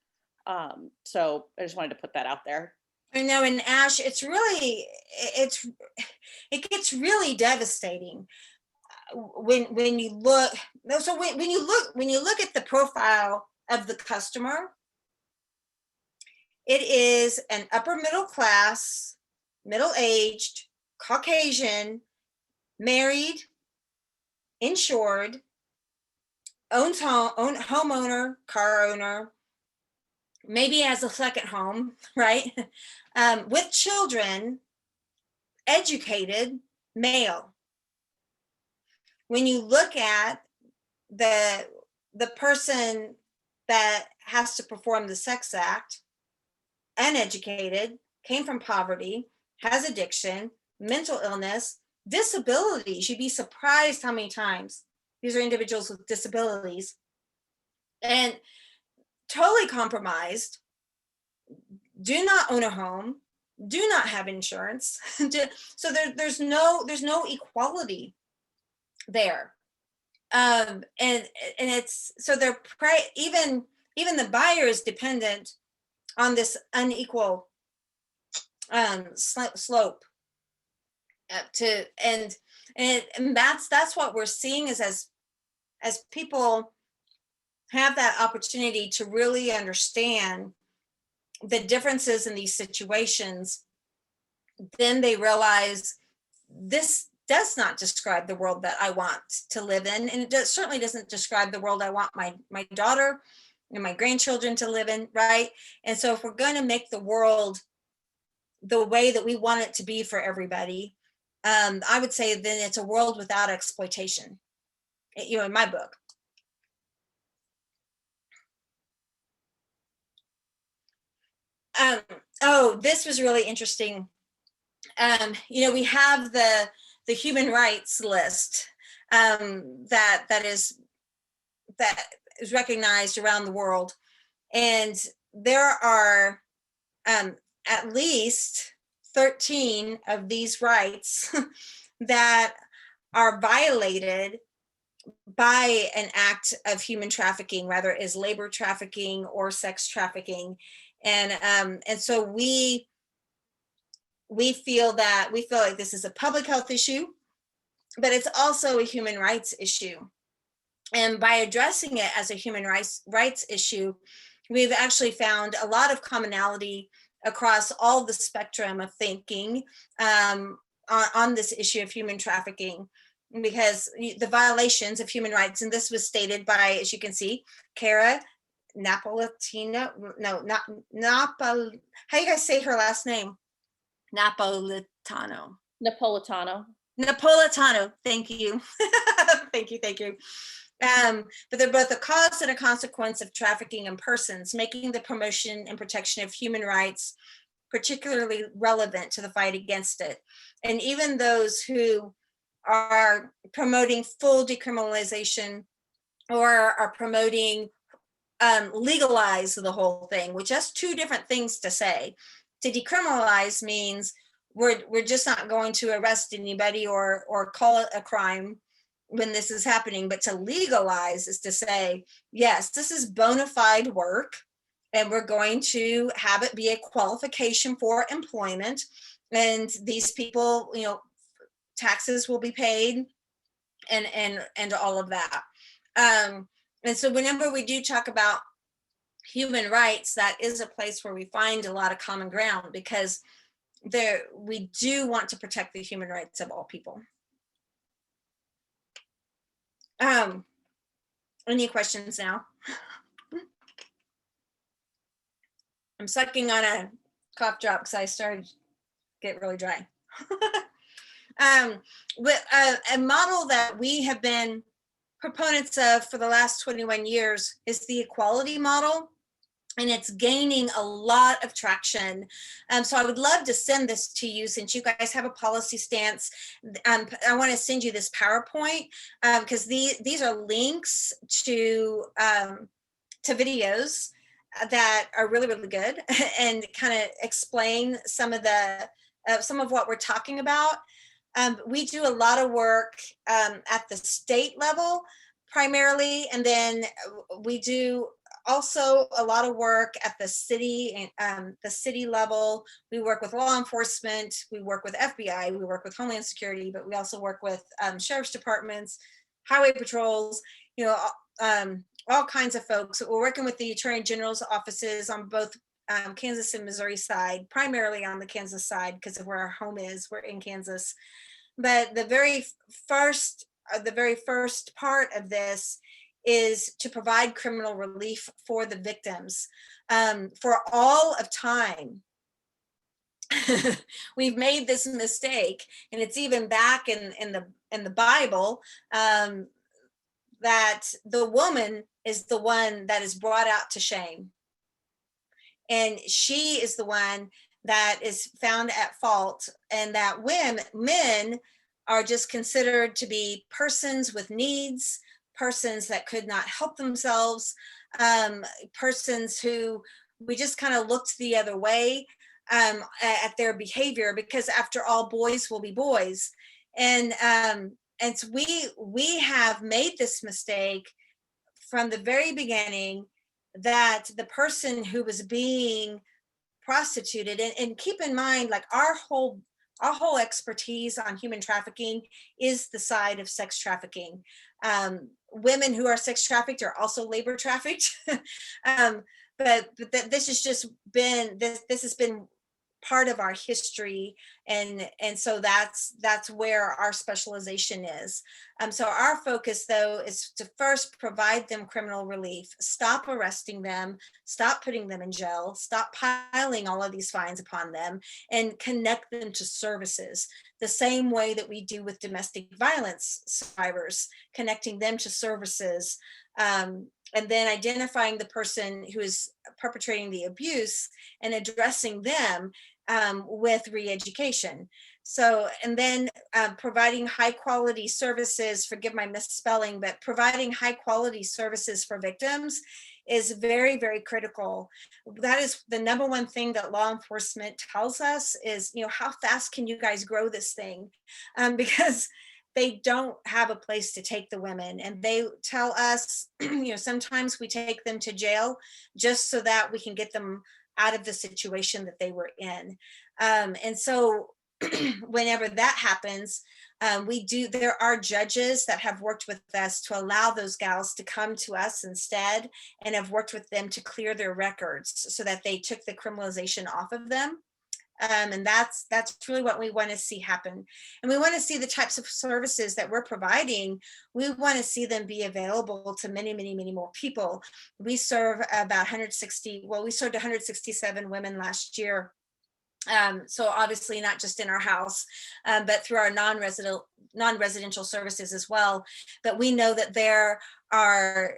So I just wanted to put that out there. I know, and Ash, it gets really devastating when you look. So when you look at the profile of the customer, it is an upper middle class, middle-aged, Caucasian, married, insured, owns home, homeowner, car owner, maybe as a second home, right? With children, educated, male. When you look at the person that has to perform the sex act, uneducated, came from poverty, has addiction, mental illness, disabilities. You'd be surprised how many times these are individuals with disabilities and totally compromised, do not own a home, do not have insurance. So there's no equality there. And it's, so they're even the buyer is dependent on this unequal slope to, and that's what we're seeing is as people have that opportunity to really understand the differences in these situations, then they realize this does not describe the world that I want to live in. And it certainly doesn't describe the world I want my daughter and my grandchildren to live in, right? And so if we're going to make the world the way that we want it to be for everybody, I would say then it's a world without exploitation, in my book. Oh, this was really interesting. We have the human rights list that is recognized around the world, and there are at least 13 of these rights that are violated by an act of human trafficking, whether it is labor trafficking or sex trafficking. And so we feel like this is a public health issue, but it's also a human rights issue. And by addressing it as a human rights issue, we've actually found a lot of commonality across all the spectrum of thinking on this issue of human trafficking, because the violations of human rights, and this was stated by, as you can see, Cara Napolitano. How you guys say her last name? Napolitano. Thank you. Thank you. But they're both a cause and a consequence of trafficking in persons, making the promotion and protection of human rights particularly relevant to the fight against it. And even those who are promoting full decriminalization or are promoting legalize the whole thing, which has two different things to say. To decriminalize means we're just not going to arrest anybody or call it a crime when this is happening, but to legalize is to say, yes, this is bona fide work, and we're going to have it be a qualification for employment, and these people, taxes will be paid, and all of that. And so whenever we do talk about human rights, that is a place where we find a lot of common ground, because we do want to protect the human rights of all people. Any questions now? I'm sucking on a cough drop because I started to get really dry. With a model that we have been proponents of for the last 21 years is the equality model, and it's gaining a lot of traction. So I would love to send this to you, since you guys have a policy stance. I want to send you this PowerPoint because these are links to videos that are really, really good and kind of explain some of what we're talking about. We do a lot of work at the state level primarily, and then we do also a lot of work at the city level. We work with law enforcement, we work with FBI, we work with Homeland Security, but we also work with sheriff's departments, highway patrols, all kinds of folks. We're working with the Attorney General's offices on both Kansas and Missouri side, primarily on the Kansas side because of where our home is. We're in Kansas. But the very first part of this is to provide criminal relief for the victims. For all of time, we've made this mistake, and it's even back in the Bible, that the woman is the one that is brought out to shame, and she is the one that is found at fault, and that men are just considered to be persons with needs, persons that could not help themselves, persons who we just kind of looked the other way at their behavior, because after all, boys will be boys. And so we have made this mistake from the very beginning, that the person who was being prostituted, and keep in mind, like our whole expertise on human trafficking is the side of sex trafficking. Women who are sex trafficked are also labor trafficked. But this has just been, this has been part of our history, and so that's where our specialization is. So our focus, though, is to first provide them criminal relief, stop arresting them, stop putting them in jail, stop piling all of these fines upon them, and connect them to services, the same way that we do with domestic violence survivors, connecting them to services, and then identifying the person who is perpetrating the abuse and addressing them with re-education. So, and then providing high quality services, forgive my misspelling, but providing high quality services for victims is very, very critical. That is the number one thing that law enforcement tells us is, how fast can you guys grow this thing? Because they don't have a place to take the women, and they tell us, sometimes we take them to jail just so that we can get them out of the situation that they were in. And so whenever that happens, there are judges that have worked with us to allow those gals to come to us instead, and have worked with them to clear their records so that they took the criminalization off of them. And that's really what we want to see happen. And we want to see the types of services that we're providing. We want to see them be available to many, many, many more people. We serve about 160, well, we served 167 women last year. So obviously not just in our house, but through our non-residential services as well. But we know that there are,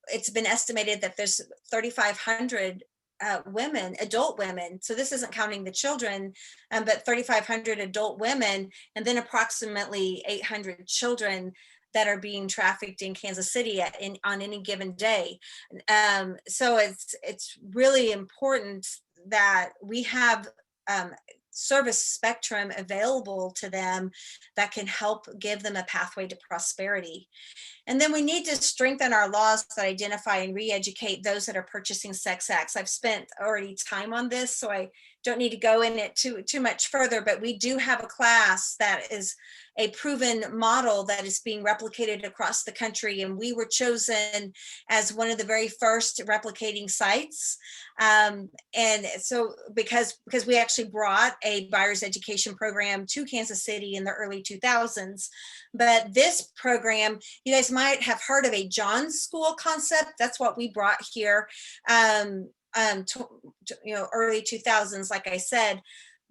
it's been estimated that there's 3,500 women, adult women. So this isn't counting the children, but 3,500 adult women, and then approximately 800 children that are being trafficked in Kansas City on any given day. So it's really important that we have service spectrum available to them that can help give them a pathway to prosperity. And then we need to strengthen our laws that identify and re-educate those that are purchasing sex acts. I've spent already time on this, so I don't need to go in it too much further, but we do have a class that is a proven model that is being replicated across the country. And we were chosen as one of the very first replicating sites. And so because we actually brought a buyer's education program to Kansas City in the early 2000s. But this program, you guys might have heard of a John's School concept. That's what we brought here, early 2000s, like I said.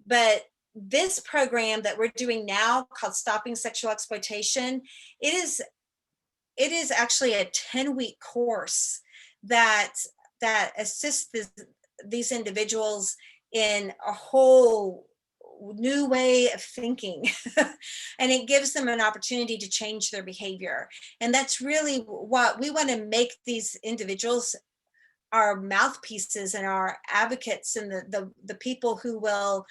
But this program that we're doing now, called Stopping Sexual Exploitation, it is actually a 10-week course that assists these individuals in a whole new way of thinking. And it gives them an opportunity to change their behavior. And that's really what we want to make these individuals our mouthpieces and our advocates, and the people who will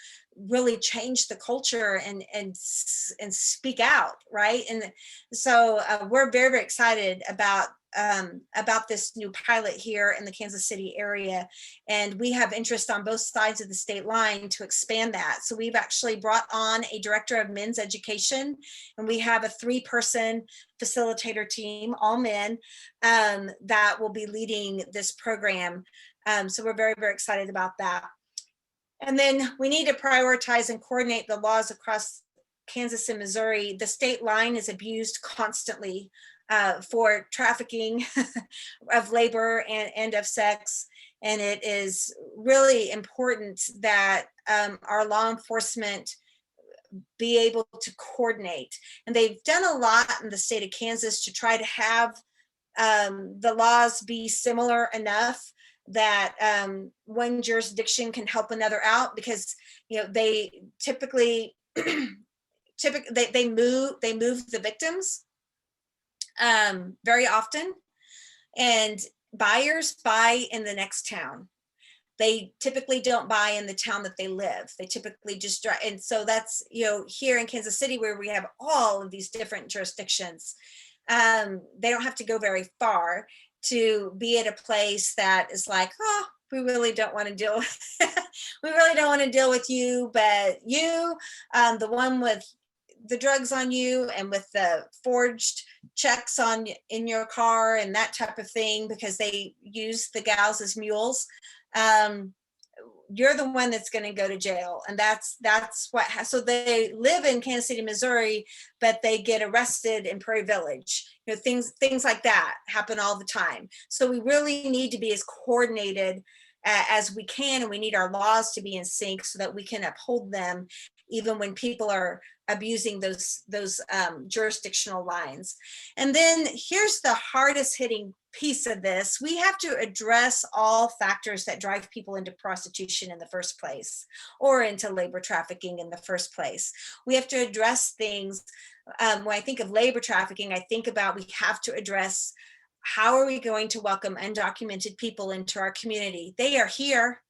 really change the culture and speak out, right? And so we're very, very excited about this new pilot here in the Kansas City area. And we have interest on both sides of the state line to expand that. So we've actually brought on a director of men's education, and we have a 3-person facilitator team, all men, that will be leading this program. So we're very, very excited about that. And then we need to prioritize and coordinate the laws across Kansas and Missouri. The state line is abused constantly. for trafficking of labor and of sex. And it is really important that our law enforcement be able to coordinate. And they've done a lot in the state of Kansas to try to have the laws be similar enough that one jurisdiction can help another out, because they typically they move the victims very often, and buyers buy in the next town. They typically don't buy in the town that they live. They typically just drive. And so that's, here in Kansas City, where we have all of these different jurisdictions, they don't have to go very far to be at a place that is like, oh, we really don't want to deal we really don't want to deal with you, but you, the one with the drugs on you and with the forged checks in your car and that type of thing, because they use the gals as mules, you're the one that's going to go to jail. And that's what so they live in Kansas City, Missouri, but they get arrested in Prairie Village. Things like that happen all the time. So we really need to be as coordinated as we can, and we need our laws to be in sync so that we can uphold them even when people are abusing those jurisdictional lines. And then here's the hardest hitting piece of this. We have to address all factors that drive people into prostitution in the first place, or into labor trafficking in the first place. We have to address things. When I think of labor trafficking, I think about, we have to address, how are we going to welcome undocumented people into our community? They are here.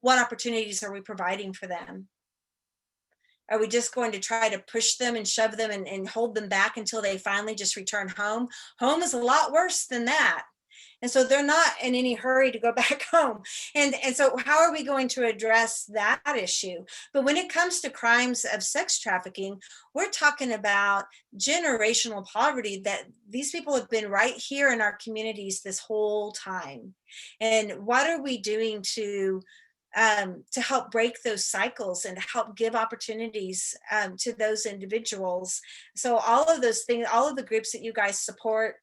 What opportunities are we providing for them? Are we just going to try to push them and shove them and hold them back until they finally just return home? Home is a lot worse than that. And so they're not in any hurry to go back home. And so how are we going to address that issue? But when it comes to crimes of sex trafficking, we're talking about generational poverty, that these people have been right here in our communities this whole time. And what are we doing to help break those cycles and help give opportunities to those individuals? So all of those things, all of the groups that you guys support,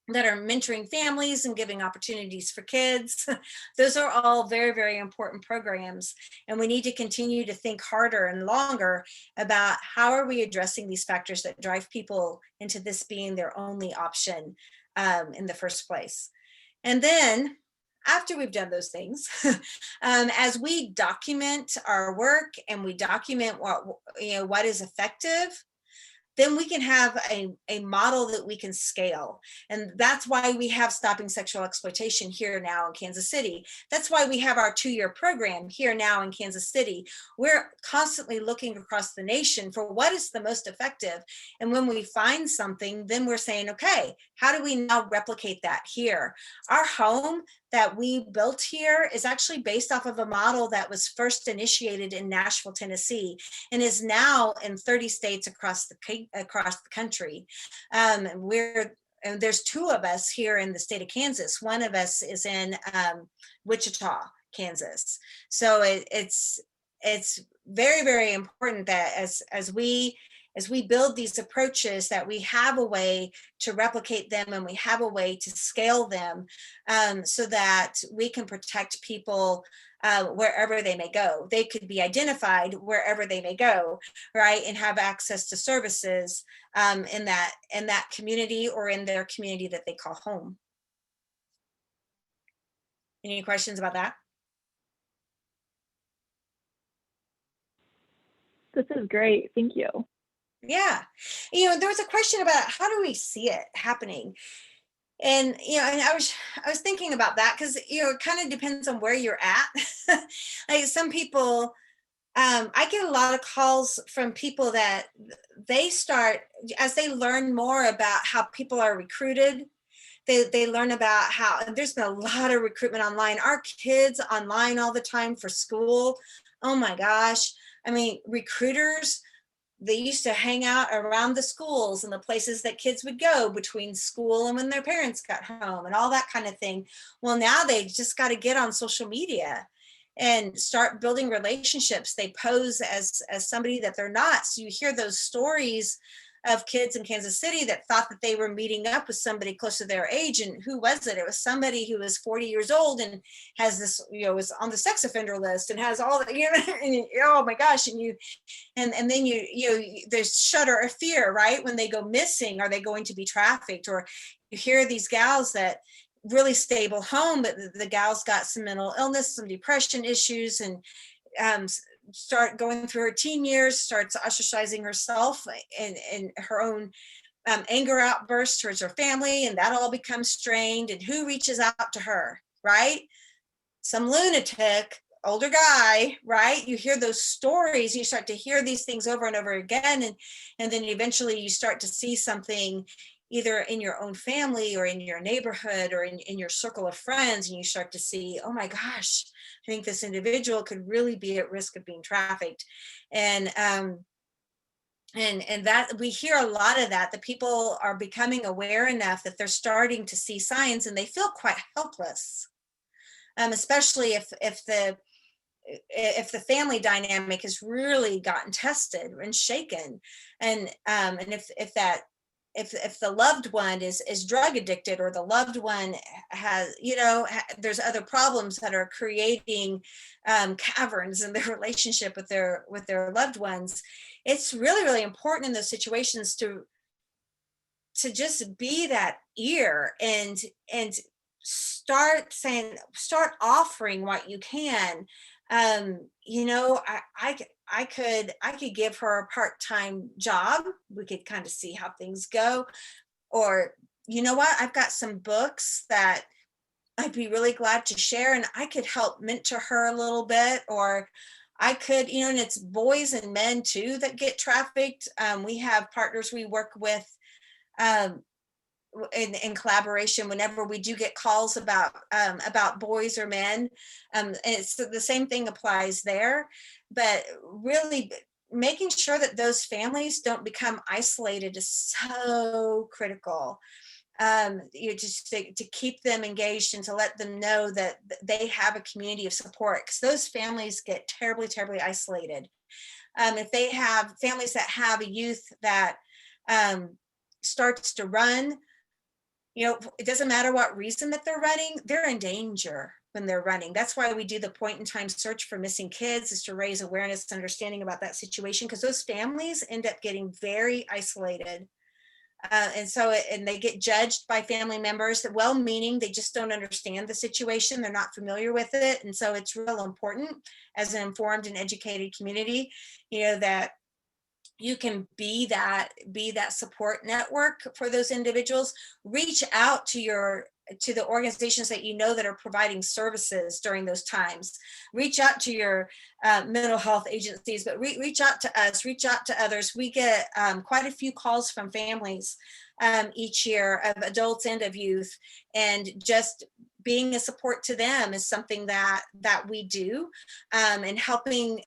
that are mentoring families and giving opportunities for kids, those are all very, very important programs. And we need to continue to think harder and longer about, how are we addressing these factors that drive people into this being their only option in the first place. And then after we've done those things, as we document our work and we document what is effective, then we can have a model that we can scale. And that's why we have Stopping Sexual Exploitation here now in Kansas City. That's why we have our 2-year program here now in Kansas City. We're constantly looking across the nation for what is the most effective. And when we find something, then we're saying, okay, how do we now replicate that here? Our home that we built here is actually based off of a model that was first initiated in Nashville, Tennessee, and is now in 30 states across the country. And there's 2 of us here in the state of Kansas. One of us is in Wichita, Kansas. So it's very, very important that as we build these approaches, that we have a way to replicate them and we have a way to scale them, so that we can protect people wherever they may go. They could be identified wherever they may go, right? And have access to services in that community, or in their community that they call home. Any questions about that? This is great. Thank you. Yeah. There was a question about, how do we see it happening? And, and I was thinking about that, because, it kind of depends on where you're at. Like some people, I get a lot of calls from people that they start, as they learn more about how people are recruited, they learn about how, and there's been a lot of recruitment online. Our kids online all the time for school. Oh my gosh. I mean, recruiters, they used to hang out around the schools and the places that kids would go between school and when their parents got home and all that kind of thing. Well, now they just got to get on social media and start building relationships. They pose as somebody that they're not. So you hear those stories of kids in Kansas City that thought that they were meeting up with somebody close to their age. And who was it? It was somebody who was 40 years old and has this, was on the sex offender list and has all the, and oh my gosh. And then there's shudder of fear, right? When they go missing, are they going to be trafficked? Or you hear these gals that really stable home, but the gal's got some mental illness, some depression issues, and start going through her teen years, starts ostracizing herself and her own anger outbursts towards her family, and that all becomes strained. And who reaches out to her, right? Some lunatic, older guy, right? You hear those stories, you start to hear these things over and over again, and then eventually you start to see something either in your own family or in your neighborhood or in your circle of friends, and you start to see, oh my gosh, I think this individual could really be at risk of being trafficked. And that we hear a lot of that, the people are becoming aware enough that they're starting to see signs and they feel quite helpless, especially if the family dynamic has really gotten tested and shaken, and if the loved one is drug addicted, or the loved one has, there's other problems that are creating caverns in their relationship with their loved ones, it's really, really important in those situations to just be that ear and start offering what you can. I could give her a part-time job. We could kind of see how things go. Or, you know what, I've got some books that I'd be really glad to share, and I could help mentor her a little bit. Or I could, and it's boys and men too that get trafficked. We have partners we work with in collaboration whenever we do get calls about boys or men. And it's the same thing applies there, but really making sure that those families don't become isolated is so critical. Just to keep them engaged and to let them know that they have a community of support, because those families get terribly, terribly isolated. If they have families that have a youth that starts to run, it doesn't matter what reason that they're running, they're in danger when they're running. That's why we do the point in time search for missing kids, is to raise awareness and understanding about that situation, because those families end up getting very isolated. And they get judged by family members that well-meaning, they just don't understand the situation. They're not familiar with it. And so it's real important as an informed and educated community, that you can be that support network for those individuals. Reach out to the organizations that that are providing services during those times. Reach out to your mental health agencies, but reach out to us, reach out to others. We get quite a few calls from families each year, of adults and of youth, and just being a support to them is something that we do, and helping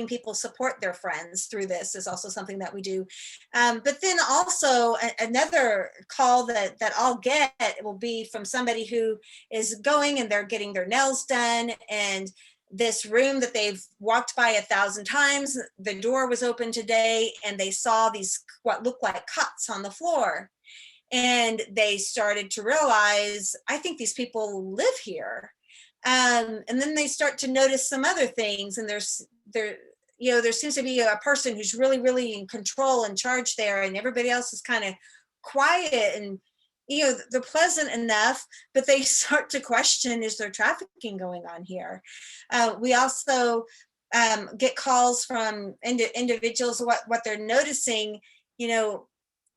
people support their friends through this is also something that we do. But then also another call that I'll get will be from somebody who is going and they're getting their nails done, and this room that they've walked by 1,000 times, the door was open today, and they saw these what looked like cuts on the floor. And they started to realize, I think these people live here. And then they start to notice some other things. And there seems to be a person who's really, really in control and charge there. And everybody else is kind of quiet, and, they're pleasant enough, but they start to question, is there trafficking going on here? We also get calls from individuals, what they're noticing,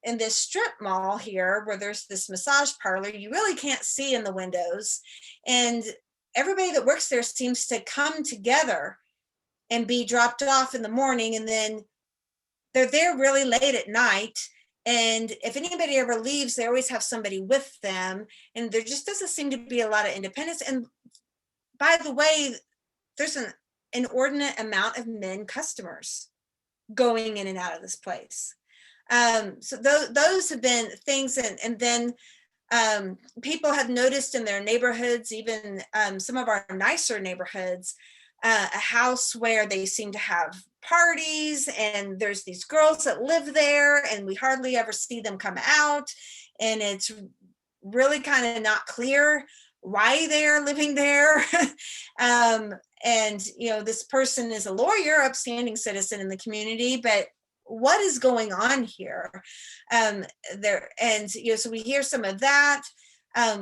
in this strip mall here, where there's this massage parlor, you really can't see in the windows. And everybody that works there seems to come together and be dropped off in the morning. And then they're there really late at night. And if anybody ever leaves, they always have somebody with them. And there just doesn't seem to be a lot of independence. And by the way, there's an inordinate amount of men customers going in and out of this place. So those have been things, and then people have noticed in their neighborhoods, even some of our nicer neighborhoods, a house where they seem to have parties, and there's these girls that live there, and we hardly ever see them come out, and it's really kind of not clear why they're living there. And this person is a lawyer, upstanding citizen in the community, but what is going on here? So we hear some of that.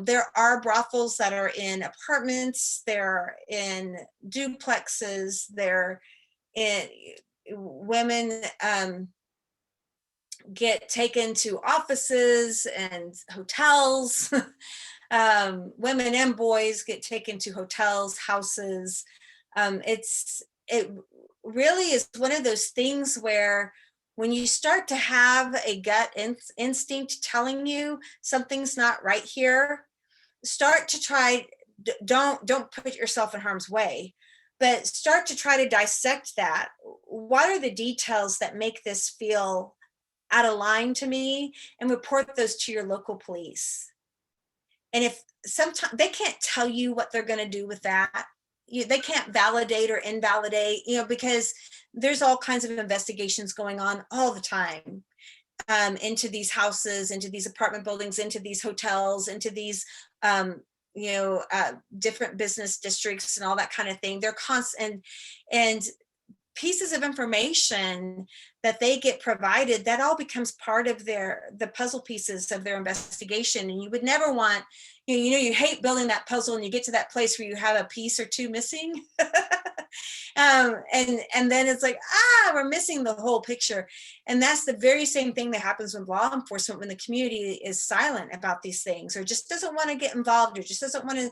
There are brothels that are in apartments, they're in duplexes, they're in women get taken to offices and hotels. Women and boys get taken to hotels, houses. It really is one of those things where when you start to have a gut instinct telling you something's not right here, start to try, don't put yourself in harm's way, but start to try to dissect that. What are the details that make this feel out of line to me, and report those to your local police. And if sometimes they can't tell you what they're going to do with that, they can't validate or invalidate, because there's all kinds of investigations going on all the time into these houses, into these apartment buildings, into these hotels, into these different business districts and all that kind of thing. They're constant, and pieces of information that they get provided, that all becomes part of the puzzle pieces of their investigation. And you would never want, you hate building that puzzle and you get to that place where you have a piece or two missing. And then it's like, we're missing the whole picture. And that's the very same thing that happens with law enforcement when the community is silent about these things, or just doesn't want to get involved, or just doesn't want to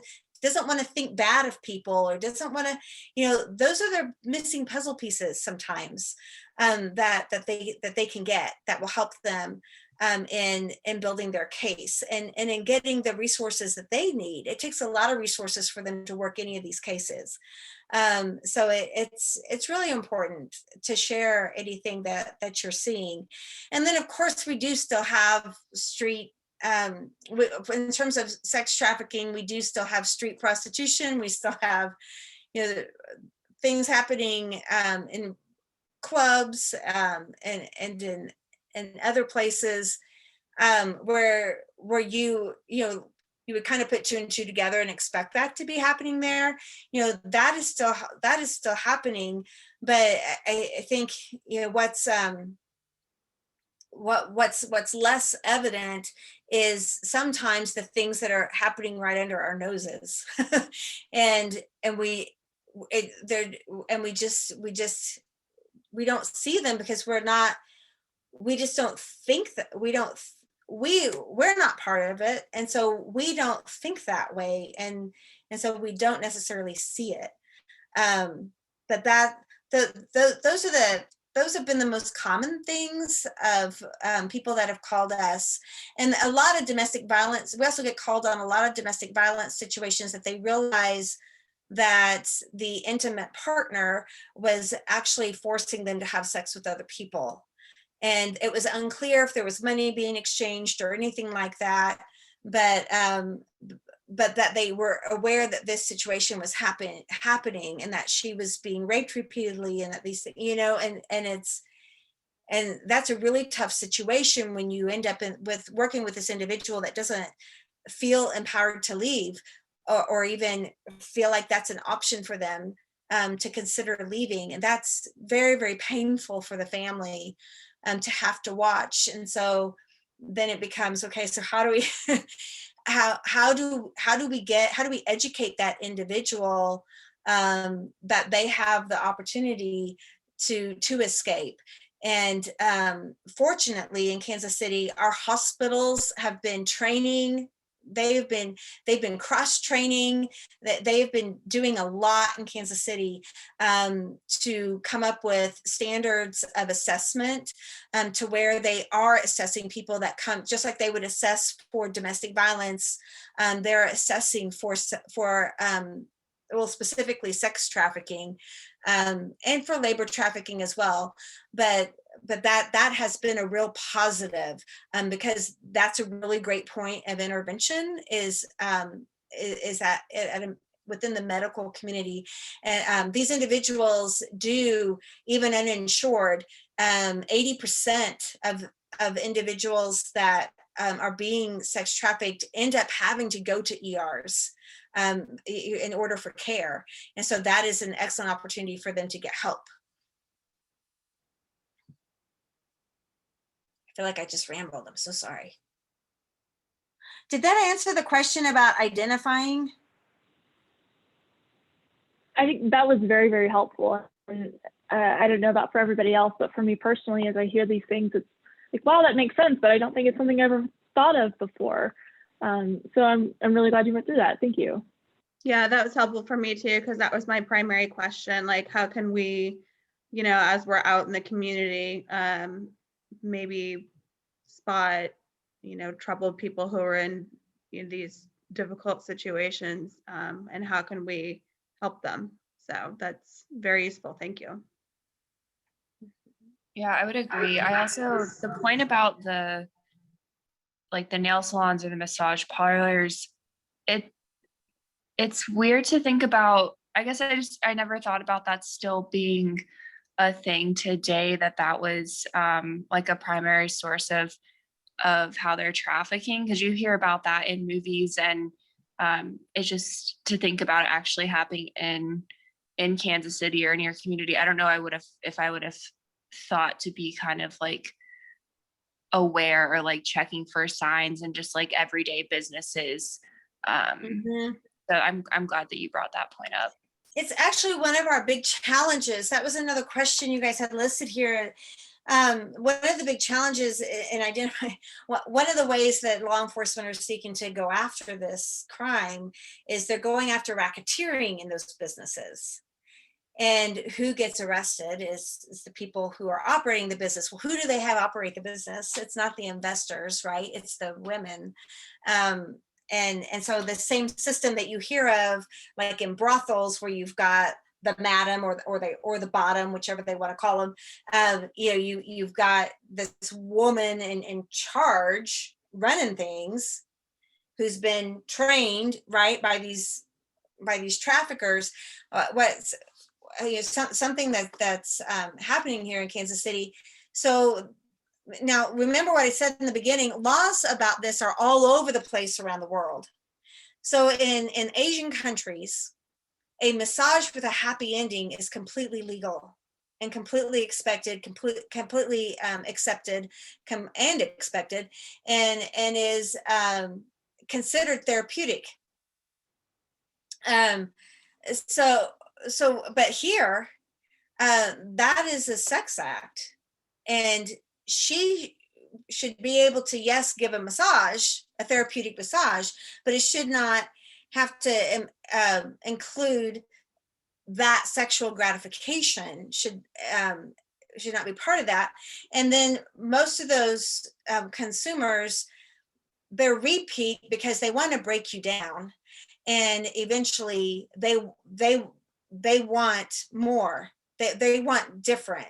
think bad of people, or doesn't want to, those are their missing puzzle pieces sometimes, that they can get, that will help them in building their case and in getting the resources that they need. It takes a lot of resources for them to work any of these cases. So it's really important to share anything that you're seeing. And then of course we do still have street, in terms of sex trafficking, we do still have street prostitution. We still have, things happening in clubs and in other places where you would kind of put two and two together and expect that to be happening there. That is still happening. But I think what's less evident is sometimes the things that are happening right under our noses. and we don't see them because we're not part of it, and so we don't think that way, and so we don't necessarily see it. Those have been the most common things of people that have called us. And a lot of domestic violence, we also get called on a lot of domestic violence situations that they realize that the intimate partner was actually forcing them to have sex with other people. And it was unclear if there was money being exchanged or anything like that, but that they were aware that this situation was happening and that she was being raped repeatedly, and that these, and that's a really tough situation when you end up with working with this individual that doesn't feel empowered to leave, or even feel like that's an option for them to consider leaving. And that's very, very painful for the family to have to watch. And so then it becomes, okay, so how do we how do we educate that individual that they have the opportunity to escape? And fortunately in Kansas City, our hospitals have been training. They've been cross-training. They've been doing a lot in Kansas City to come up with standards of assessment to where they are assessing people that come, just like they would assess for domestic violence. They're assessing for specifically sex trafficking and for labor trafficking as well. But that has been a real positive because that's a really great point of intervention is that within the medical community. And these individuals do, even uninsured, 80% of individuals that are being sex trafficked end up having to go to ERs in order for care. And so that is an excellent opportunity for them to get help. I feel like I just rambled. I'm so sorry. Did that answer the question about identifying? I think that was very, very helpful. And I don't know about for everybody else, but for me personally, as I hear these things, it's like, wow, that makes sense, but I don't think it's something I've ever thought of before. So I'm really glad you went through that. Thank you. Yeah, that was helpful for me too, because that was my primary question. Like, how can we, you know, as we're out in the community, maybe spot, you know, troubled people who are in these difficult situations, and how can we help them? So that's very useful. Thank you. Yeah, I would agree. I also, the point about the nail salons or the massage parlors, it's weird to think about. I guess I never thought about that still being a thing today, that was like a primary source of how they're trafficking, because you hear about that in movies, and it's just to think about it actually happening in Kansas City or in your community. I don't know, if I would have thought to be kind of like aware or like checking for signs and just like everyday businesses. So I'm glad that you brought that point up. It's actually one of our big challenges. That was another question you guys had listed here. One of the big challenges in identifying, one of the ways that law enforcement are seeking to go after this crime is they're going after racketeering in those businesses. And who gets arrested is the people who are operating the business. Well, who do they have operate the business? It's not the investors, right? It's the women. And so the same system that you hear of, like in brothels, where you've got the madam or the bottom, whichever they want to call them, you've got this woman in charge running things, who's been trained, right, by these traffickers. Something that's happening here in Kansas City. So now, remember what I said in the beginning, laws about this are all over the place around the world. So in Asian countries, a massage with a happy ending is completely legal and completely expected, completely accepted and expected, and is considered therapeutic. But here, that is a sex act, and she should be able to, yes, give a massage, a therapeutic massage, but it should not have to include that sexual gratification, should not be part of that. And then most of those consumers, they're repeat because they want to break you down, and eventually they want more. They want different.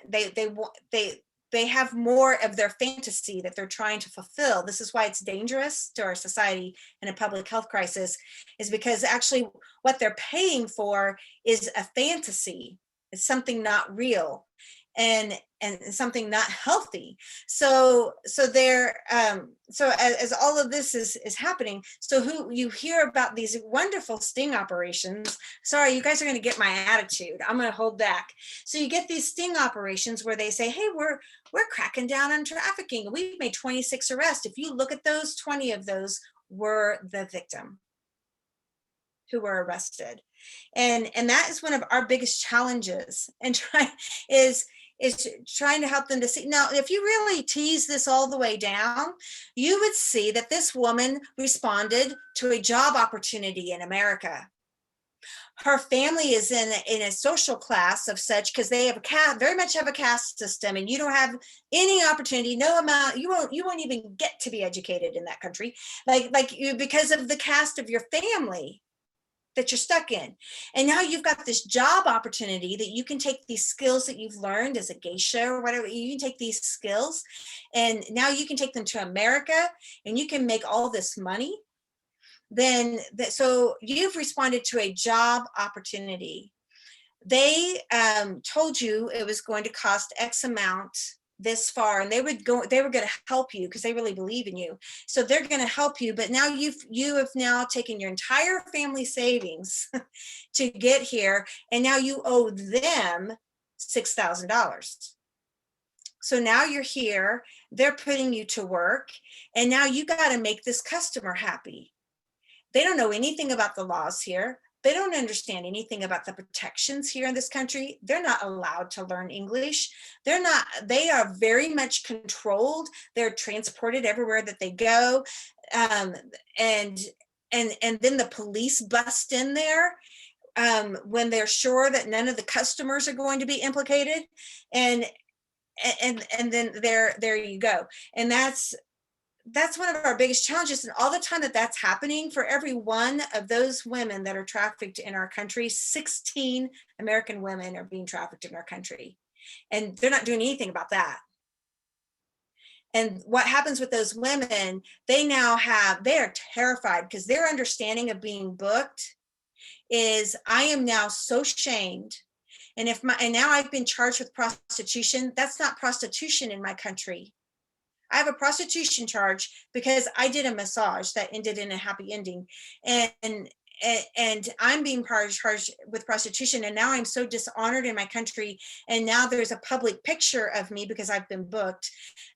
They have more of their fantasy that they're trying to fulfill. This is why it's dangerous to our society in a public health crisis, is because actually what they're paying for is a fantasy. It's something not real and something not healthy. So as all of this is happening, so who you hear about these wonderful sting operations. Sorry, you guys are going to get my attitude. I'm going to hold back. So you get these sting operations where they say, hey, we're cracking down on trafficking. We've made 26 arrests. If you look at those, 20 of those were the victim who were arrested. And that is one of our biggest challenges, and is trying to help them to see. Now, if you really tease this all the way down, you would see that this woman responded to a job opportunity in America. Her family is in a social class of such, because they have very much have a caste system, and you don't have any opportunity, no amount, you won't even get to be educated in that country, like you, because of the caste of your family that you're stuck in. And now you've got this job opportunity that you can take these skills that you've learned as a geisha or whatever, you can take these skills and now you can take them to America and you can make all this money. so you've responded to a job opportunity. They told you it was going to cost X amount this far, and they were going to help you because they really believe in you. So they're going to help you, but now you have now taken your entire family savings to get here, and now you owe them $6,000. So now you're here, they're putting you to work, and now you got to make this customer happy. They don't know anything about the laws here. They don't understand anything about the protections here in this country. They're not allowed to learn English. They are very much controlled. They're transported everywhere that they go. And then the police bust in there when they're sure that none of the customers are going to be implicated. And then there you go. And that's one of our biggest challenges. And all the time that's happening, for every one of those women that are trafficked in our country, 16 American women are being trafficked in our country. And they're not doing anything about that. And what happens with those women, they are terrified because their understanding of being booked is, I am now so shamed. And now I've been charged with prostitution. That's not prostitution in my country. I have a prostitution charge because I did a massage that ended in a happy ending, and I'm being charged with prostitution. And now I'm so dishonored in my country. And now there's a public picture of me because I've been booked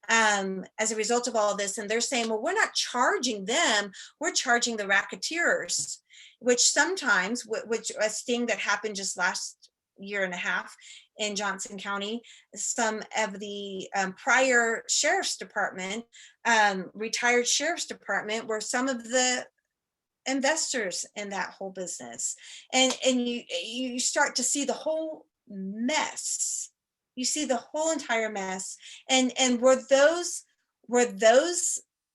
as a result of all this. And they're saying, well, we're not charging them. We're charging the racketeers, which sometimes, which a sting that happened just last year and a half in Johnson County, some of the prior sheriff's department, retired sheriff's department, were some of the investors in that whole business. And you start to see the whole mess. You see the whole entire mess. And were those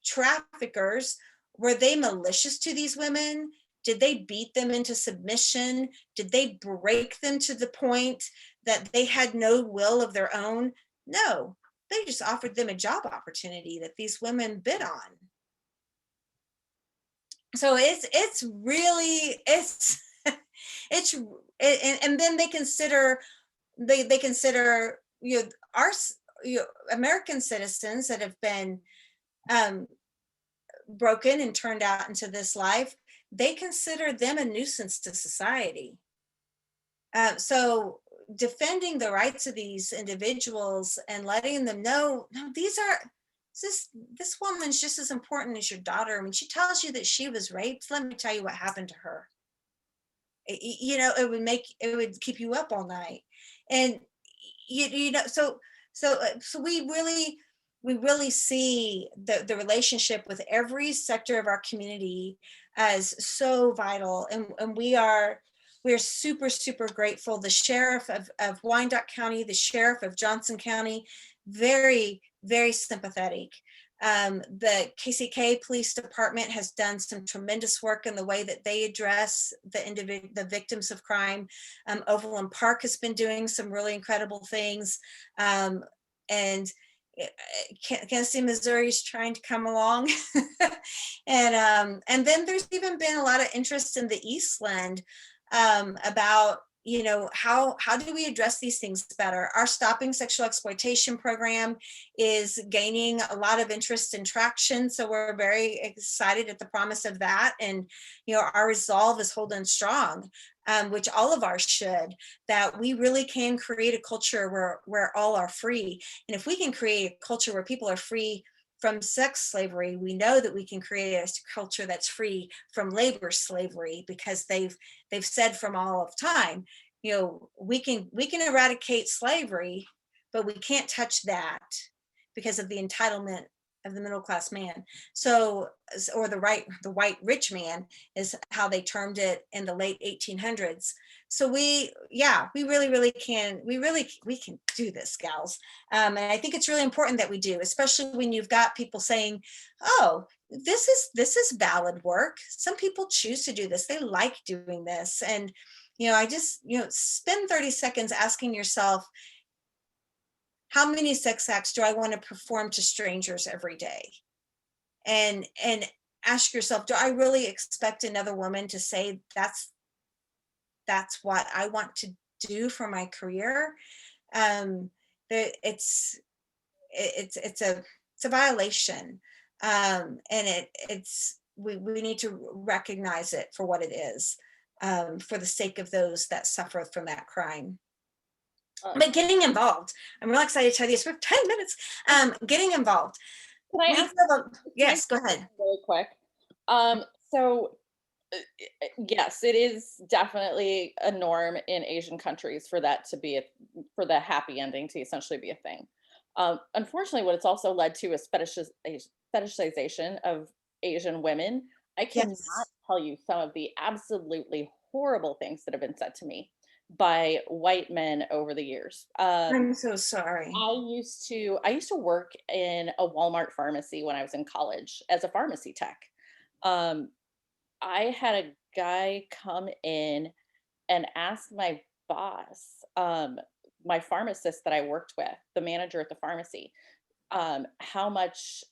traffickers, were they malicious to these women? Did they beat them into submission? Did they break them to the point that they had no will of their own? No, they just offered them a job opportunity that these women bid on. So it's really and then they consider our American citizens that have been broken and turned out into this life. They consider them a nuisance to society. So defending the rights of these individuals and letting them know, no, this woman's just as important as your daughter. When she tells you that she was raped, let me tell you what happened to her. It would keep you up all night. And so we really see the relationship with every sector of our community as so vital, and we're super, super grateful. The sheriff of Wyandotte County, the sheriff of Johnson County, very, very sympathetic. The KCK Police Department has done some tremendous work in the way that they address the victims of crime. Overland Park has been doing some really incredible things. And Kansas City, Missouri is trying to come along. And then there's even been a lot of interest in the Eastland about, how do we address these things better? Our Stopping Sexual Exploitation program is gaining a lot of interest and traction. So we're very excited at the promise of that. And, our resolve is holding strong, which all of ours should, that we really can create a culture where all are free. And if we can create a culture where people are free from sex slavery, we know that we can create a culture that's free from labor slavery, because they've said from all of time, we can eradicate slavery, but we can't touch that because of the entitlement of the middle class man. So, or the white rich man is how they termed it in the late 1800s. So we really can do this, gals. And I think it's really important that we do, especially when you've got people saying, oh, this is valid work. Some people choose to do this. They like doing this. And, I just, spend 30 seconds asking yourself, how many sex acts do I want to perform to strangers every day? And ask yourself, do I really expect another woman to say that's what I want to do for my career? It's a violation, and we need to recognize it for what it is, for the sake of those that suffer from that crime. But getting involved, I'm really excited to tell you this. We have 10 minutes. Getting involved. Can I ask? Yes, go ahead. Really quick. So yes, it is definitely a norm in Asian countries for that to be for the happy ending to essentially be a thing. Unfortunately, what it's also led to is fetishization of Asian women. I cannot tell you some of the absolutely horrible things that have been said to me by white men over the years. I'm so sorry. I used to work in a Walmart pharmacy when I was in college as a pharmacy tech. I had a guy come in and ask my boss, my pharmacist that I worked with, the manager at the pharmacy, how much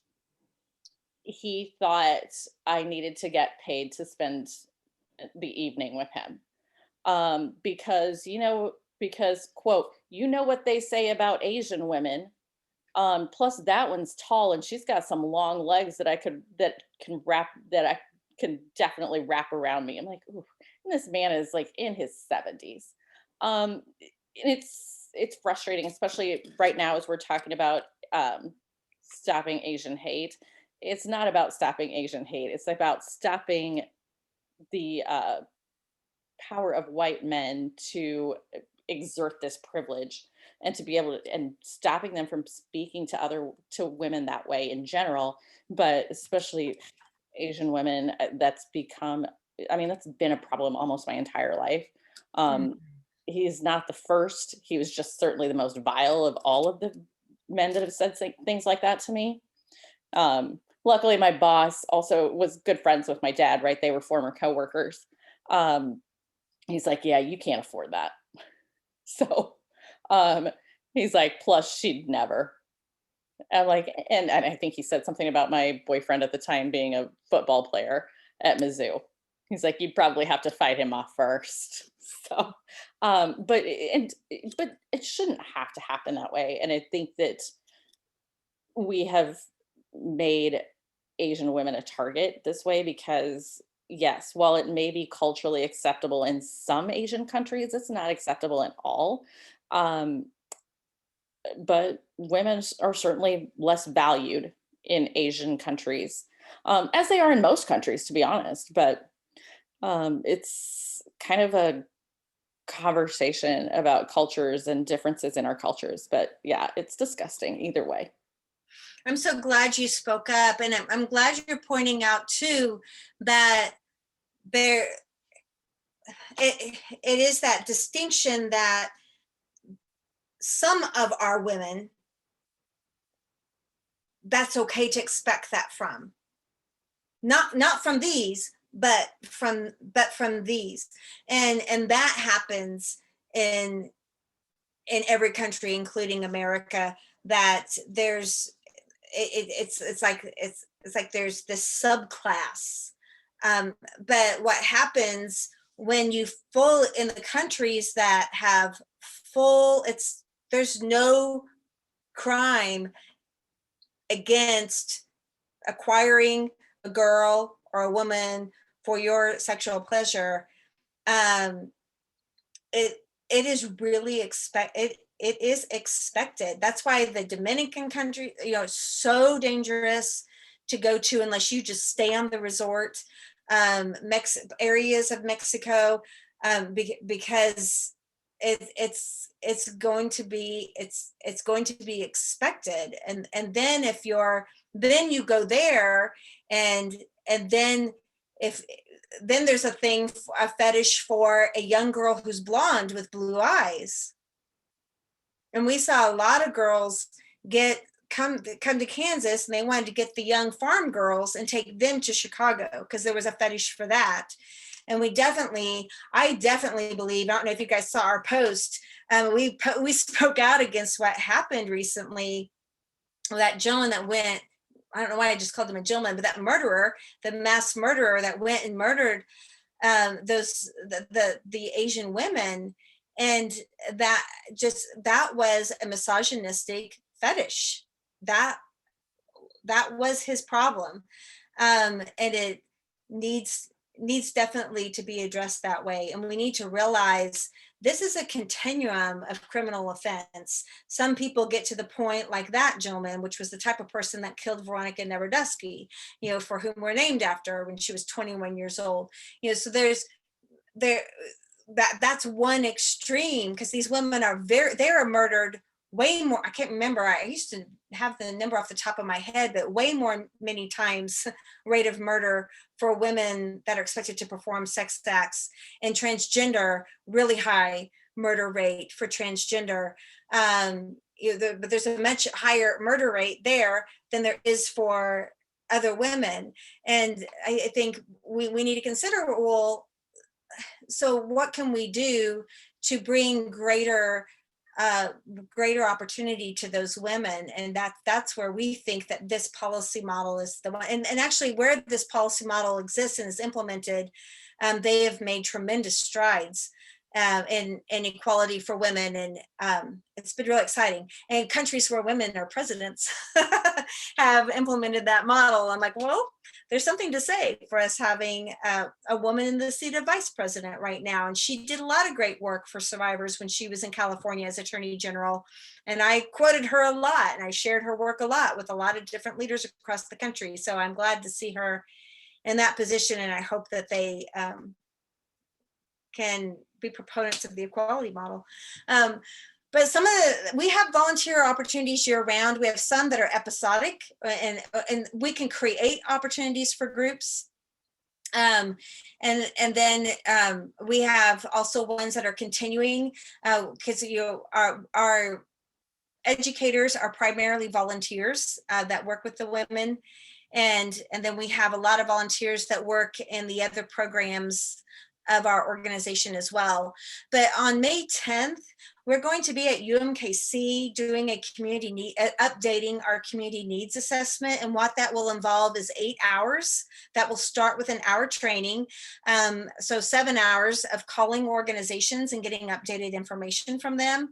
he thought I needed to get paid to spend the evening with him. Because quote, you know what they say about Asian women. Plus that one's tall and she's got some long legs that I can definitely wrap around me. I'm like, ooh, and this man is like in his 70s. And it's frustrating, especially right now as we're talking about stopping Asian hate. It's not about stopping Asian hate. It's about stopping the power of white men to exert this privilege and to be able to, and stopping them from speaking to women that way in general, but especially Asian women. That's been a problem almost my entire life. He's not the first. He was just certainly the most vile of all of the men that have said things like that to me. Luckily, my boss also was good friends with my dad, right? They were former coworkers. He's like, yeah, you can't afford that. So he's like, plus she'd never. I'm like, and I think he said something about my boyfriend at the time being a football player at Mizzou. He's like, you'd probably have to fight him off first. So, but it shouldn't have to happen that way. And I think that we have made Asian women a target this way because, yes, while it may be culturally acceptable in some Asian countries, it's not acceptable in all. But women are certainly less valued in Asian countries, as they are in most countries, to be honest. But it's kind of a conversation about cultures and differences in our cultures. But yeah, it's disgusting either way. I'm so glad you spoke up, and I'm glad you're pointing out too that it is that distinction that some of our women, that's okay to expect that from. Not from these, but from these. And that happens in every country, including America, that there's it's like there's this subclass. But what happens when you in the countries that have there's no crime against acquiring a girl or a woman for your sexual pleasure. It is really expected. It is expected. That's why the Dominican country, it's so dangerous to go to unless you just stay on the resort areas of Mexico, because it's going to be expected. And then then you go there, and then then there's a fetish for a young girl who's blonde with blue eyes. And we saw a lot of girls come to Kansas, and they wanted to get the young farm girls and take them to Chicago because there was a fetish for that. And I definitely believe, I don't know if you guys saw our post, we spoke out against what happened recently. That gentleman that went I don't know why I just called him a gentleman, but that murderer, the mass murderer that went and murdered the Asian women, and that was a misogynistic fetish. That was his problem, and it needs definitely to be addressed that way. And we need to realize this is a continuum of criminal offense. Some people get to the point like that gentleman, which was the type of person that killed Veronica Neverdusky, for whom we're named after, when she was 21 years old. So that's one extreme, because these women they are murdered way more. I can't remember. I used to have the number off the top of my head, but way more, many times rate of murder for women that are expected to perform sex acts, and transgender, really high murder rate for transgender. But there's a much higher murder rate there than there is for other women. And I think we need to consider, well, so what can we do to bring greater opportunity to those women? And that's where we think that this policy model is the one. And actually, where this policy model exists and is implemented, they have made tremendous strides in equality for women, and it's been really exciting. And countries where women are presidents have implemented that model. I'm like, well, there's something to say for us having a woman in the seat of vice president right now. And she did a lot of great work for survivors when she was in California as Attorney General. And I quoted her a lot, and I shared her work a lot with a lot of different leaders across the country. So I'm glad to see her in that position, and I hope that they can be proponents of the equality model. But we have volunteer opportunities year round. We have some that are episodic, and we can create opportunities for groups. And then we have also ones that are continuing, because our educators are primarily volunteers that work with the women. And then we have a lot of volunteers that work in the other programs of our organization as well. But on May 10th, we're going to be at UMKC doing updating our community needs assessment. And what that will involve is 8 hours. That will start with an hour training. So 7 hours of calling organizations and getting updated information from them.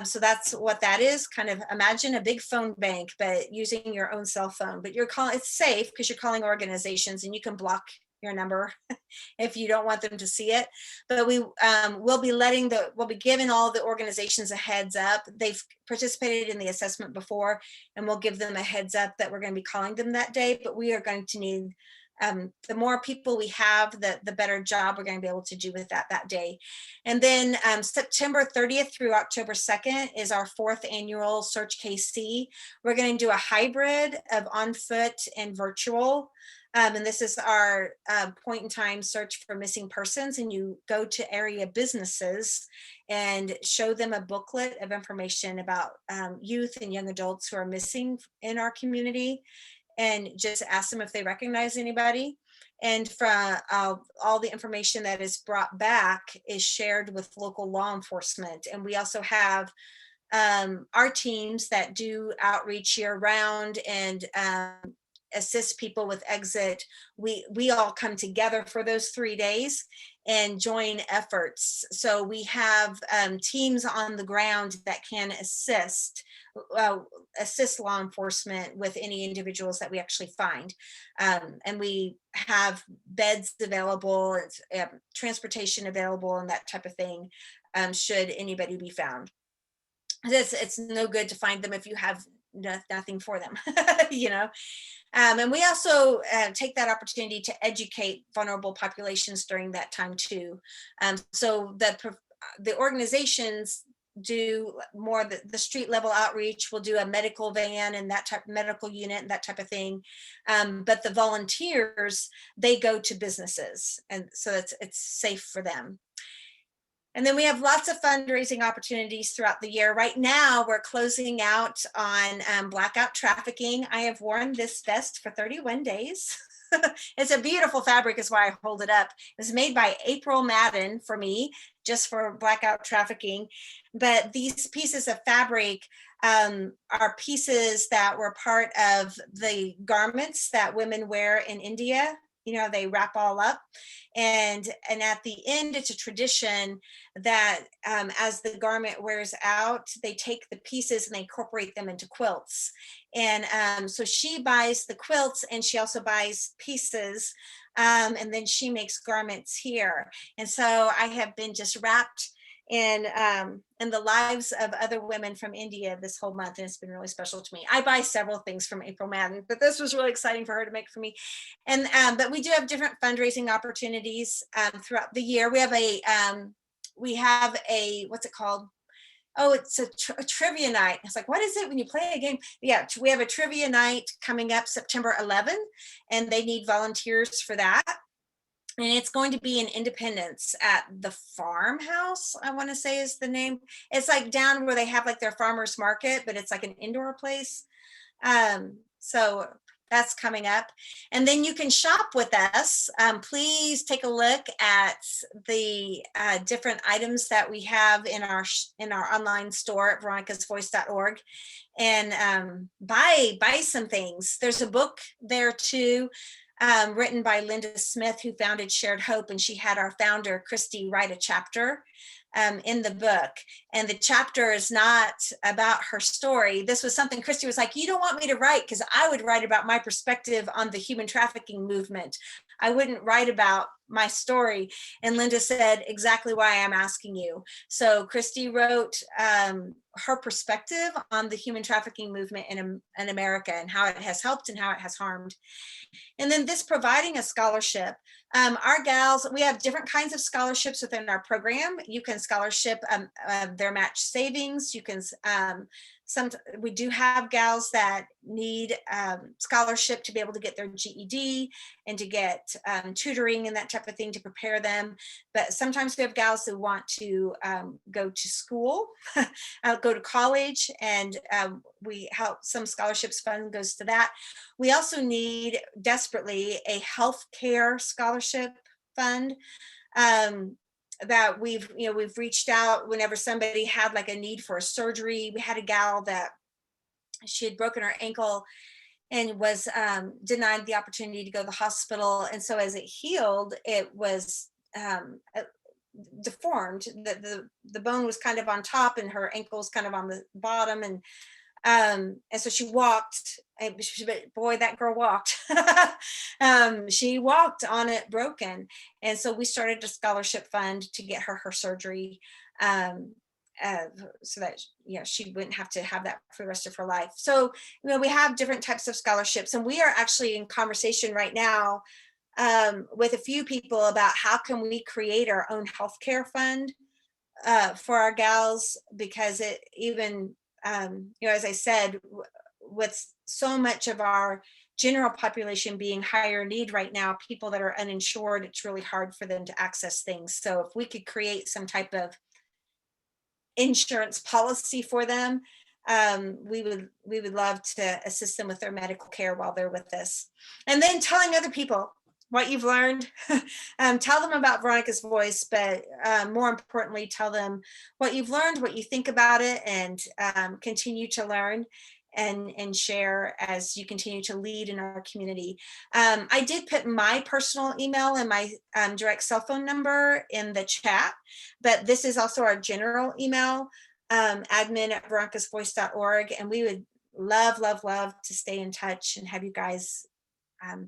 So that's what that is. Kind of imagine a big phone bank, but using your own cell phone. But it's safe because you're calling organizations, and you can block your number if you don't want them to see it. But we'll be giving all the organizations a heads up. They've participated in the assessment before, and we'll give them a heads up that we're going to be calling them that day. But we are going to need, the more people we have, the better job we're going to be able to do with that day. And then September 30th through October 2nd is our 4th annual Search KC. We're going to do a hybrid of on foot and virtual. And this is our point in time search for missing persons. And you go to area businesses and show them a booklet of information about youth and young adults who are missing in our community, and just ask them if they recognize anybody. And from all the information that is brought back is shared with local law enforcement. And we also have our teams that do outreach year round and assist people with exit. We all come together for those 3 days and join efforts. So we have teams on the ground that can assist law enforcement with any individuals that we actually find. And we have beds available, transportation available, and that type of thing, should anybody be found. It's no good to find them if you have nothing for them, And we also take that opportunity to educate vulnerable populations during that time too. So the organizations do more the street level outreach. We'll do a medical van and that type, medical unit and that type of thing. But the volunteers, they go to businesses, and so it's safe for them. And then we have lots of fundraising opportunities throughout the year. Right now, we're closing out on Blackout Trafficking. I have worn this vest for 31 days. It's a beautiful fabric is why I hold it up. It was made by April Madden for me, just for Blackout Trafficking. But these pieces of fabric are pieces that were part of the garments that women wear in India. You know, they wrap all up. And at the end, it's a tradition that as the garment wears out, they take the pieces and they incorporate them into quilts. And so she buys the quilts and she also buys pieces. And then she makes garments here. And so I have been just wrapped in the lives of other women from India this whole month, and it's been really special to me. I buy several things from April Madden, but this was really exciting for her to make for me. And but we do have different fundraising opportunities throughout the year. We have a what's it called? Oh, it's a trivia night. It's like, what is it when you play a game? Yeah, we have a trivia night coming up September 11th, and they need volunteers for that. And it's going to be in Independence at the Farmhouse, I want to say is the name. It's like down where they have like their farmers market, but it's like an indoor place. So that's coming up. And then you can shop with us. Please take a look at the different items that we have in our online store at veronicasvoice.org, and buy some things. There's a book there too, written by Linda Smith, who founded Shared Hope, and she had our founder, Christy, write a chapter in the book. And the chapter is not about her story. This was something Christy was like, you don't want me to write, because I would write about my perspective on the human trafficking movement. I wouldn't write about my story. And Linda said, exactly why I'm asking you. So Christy wrote her perspective on the human trafficking movement in America and how it has helped and how it has harmed. And then this providing a scholarship. Our gals, we have different kinds of scholarships within our program. You can scholarship their match savings. You can, we do have gals that need scholarship to be able to get their GED and to get tutoring and that type of thing to prepare them. But sometimes we have gals who want to go to school, go to college, and we help. Some scholarships fund goes to that. We also need desperately a healthcare scholarship fund that we've reached out whenever somebody had like a need for a surgery. We had a gal that she had broken her ankle and was denied the opportunity to go to the hospital. And so as it healed, it was deformed. The bone was kind of on top and her ankle was kind of on the bottom. And so she walked, boy, that girl walked. She walked on it broken. And so we started a scholarship fund to get her surgery, so that she wouldn't have to have that for the rest of her life. So we have different types of scholarships, and we are actually in conversation right now with a few people about how can we create our own healthcare fund for our gals, because it even as I said, with so much of our general population being higher need right now, people that are uninsured, it's really hard for them to access things. So if we could create some type of insurance policy for them, we would love to assist them with their medical care while they're with us. And then telling other people what you've learned, tell them about Veronica's Voice, but more importantly, tell them what you've learned, what you think about it, and continue to learn and share as you continue to lead in our community. I did put my personal email and my direct cell phone number in the chat, but this is also our general email, admin@veronicasvoice.org, and we would love to stay in touch and have you guys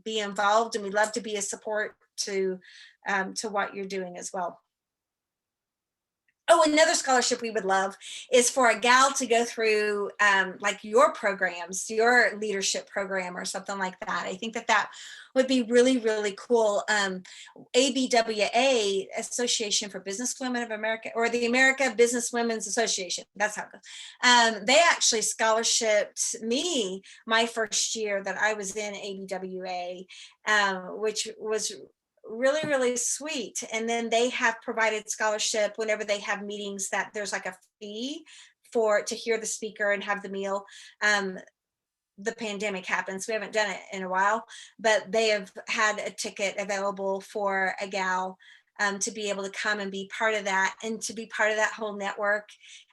be involved, and we'd love to be a support to what you're doing as well. Oh, another scholarship we would love is for a gal to go through like your programs, your leadership program or something like that. I think that would be really, really cool. ABWA, Association for Business Women of America, or the America Business Women's Association, that's how it goes. They actually scholarshiped me my first year that I was in ABWA, which was really, really sweet. And then they have provided scholarship whenever they have meetings that there's like a fee to hear the speaker and have the meal. the pandemic happened. So we haven't done it in a while, but they have had a ticket available for a gal to be able to come and be part of that and to be part of that whole network.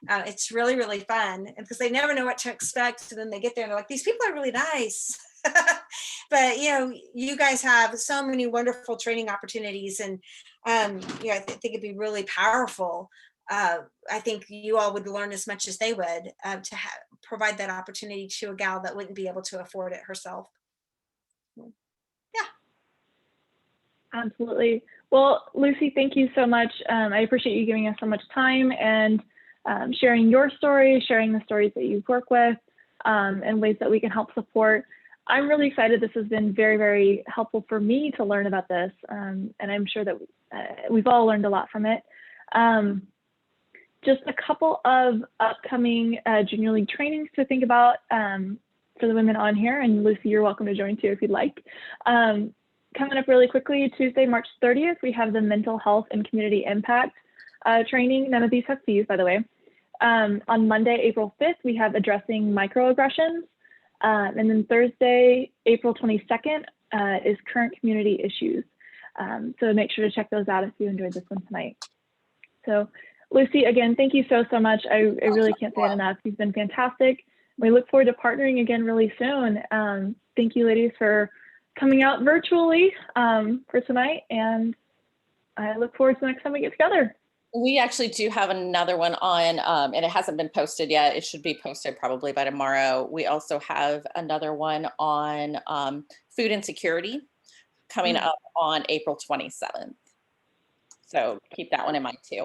It's really, really fun because they never know what to expect. And then they get there and they're like, these people are really nice. But, you know, you guys have so many wonderful training opportunities, and, you know, I think it'd be really powerful. I think you all would learn as much as they would to provide that opportunity to a gal that wouldn't be able to afford it herself. Yeah. Absolutely. Well, Lucy, thank you so much. I appreciate you giving us so much time and sharing your story, sharing the stories that you work with, and ways that we can help support. I'm really excited. This has been very, very helpful for me to learn about this, and I'm sure that we've all learned a lot from it. Just a couple of upcoming Junior League trainings to think about for the women on here, and Lucy, you're welcome to join too if you'd like. Coming up really quickly, Tuesday, March 30th, we have the Mental Health and Community Impact training. None of these have fees, by the way. On Monday, April 5th, we have Addressing Microaggressions. And then Thursday, April 22nd, is Current Community Issues. So make sure to check those out if you enjoyed this one tonight. So Lucy, again, thank you so much. I really can't say it enough. You've been fantastic. We look forward to partnering again really soon. Thank you, ladies, for coming out virtually for tonight. And I look forward to the next time we get together. We actually do have another one on, and it hasn't been posted yet. It should be posted probably by tomorrow. We also have another one on food insecurity coming up on April 27th. So keep that one in mind too.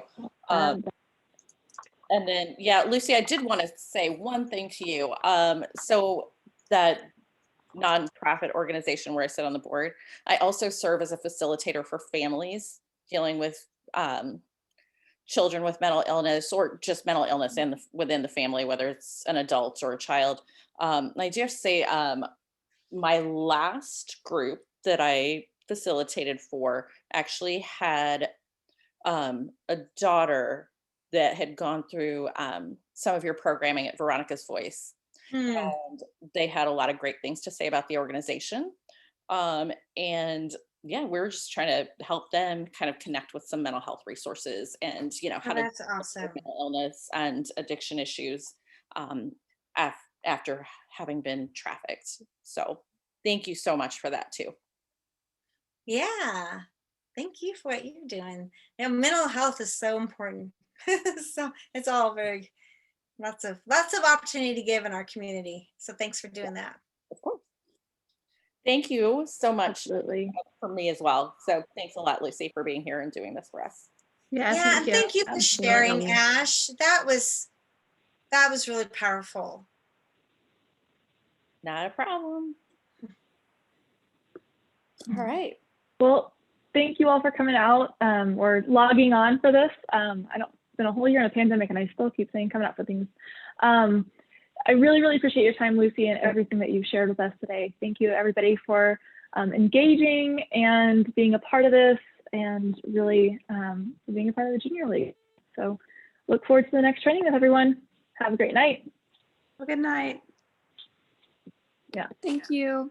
And then, yeah, Lucy, I did want to say one thing to you. So that nonprofit organization where I sit on the board, I also serve as a facilitator for families dealing with children with mental illness or just mental illness within the family, whether it's an adult or a child. I do have to say, my last group that I facilitated for actually had a daughter that had gone through some of your programming at Veronica's Voice. And they had a lot of great things to say about the organization. And yeah, we're just trying to help them kind of connect with some mental health resources and, you know, how to deal with mental illness and addiction issues after having been trafficked. So thank you so much for that too. Yeah, thank you for what you're doing. Now, mental health is so important. So it's all very, lots of opportunity to give in our community. So thanks for doing that. Of course. Thank you so much. Absolutely. For me as well. So thanks a lot, Lucy, for being here and doing this for us. Yeah, and thank you for sharing, Ash. That was really powerful. Not a problem. All right. Well, thank you all for coming out or logging on for this. It's been a whole year in a pandemic and I still keep saying coming out for things. I really, really appreciate your time, Lucy, and everything that you've shared with us today. Thank you, everybody, for engaging and being a part of this and really being a part of the Junior League. So look forward to the next training with everyone. Have a great night. Well, good night. Yeah. Thank you.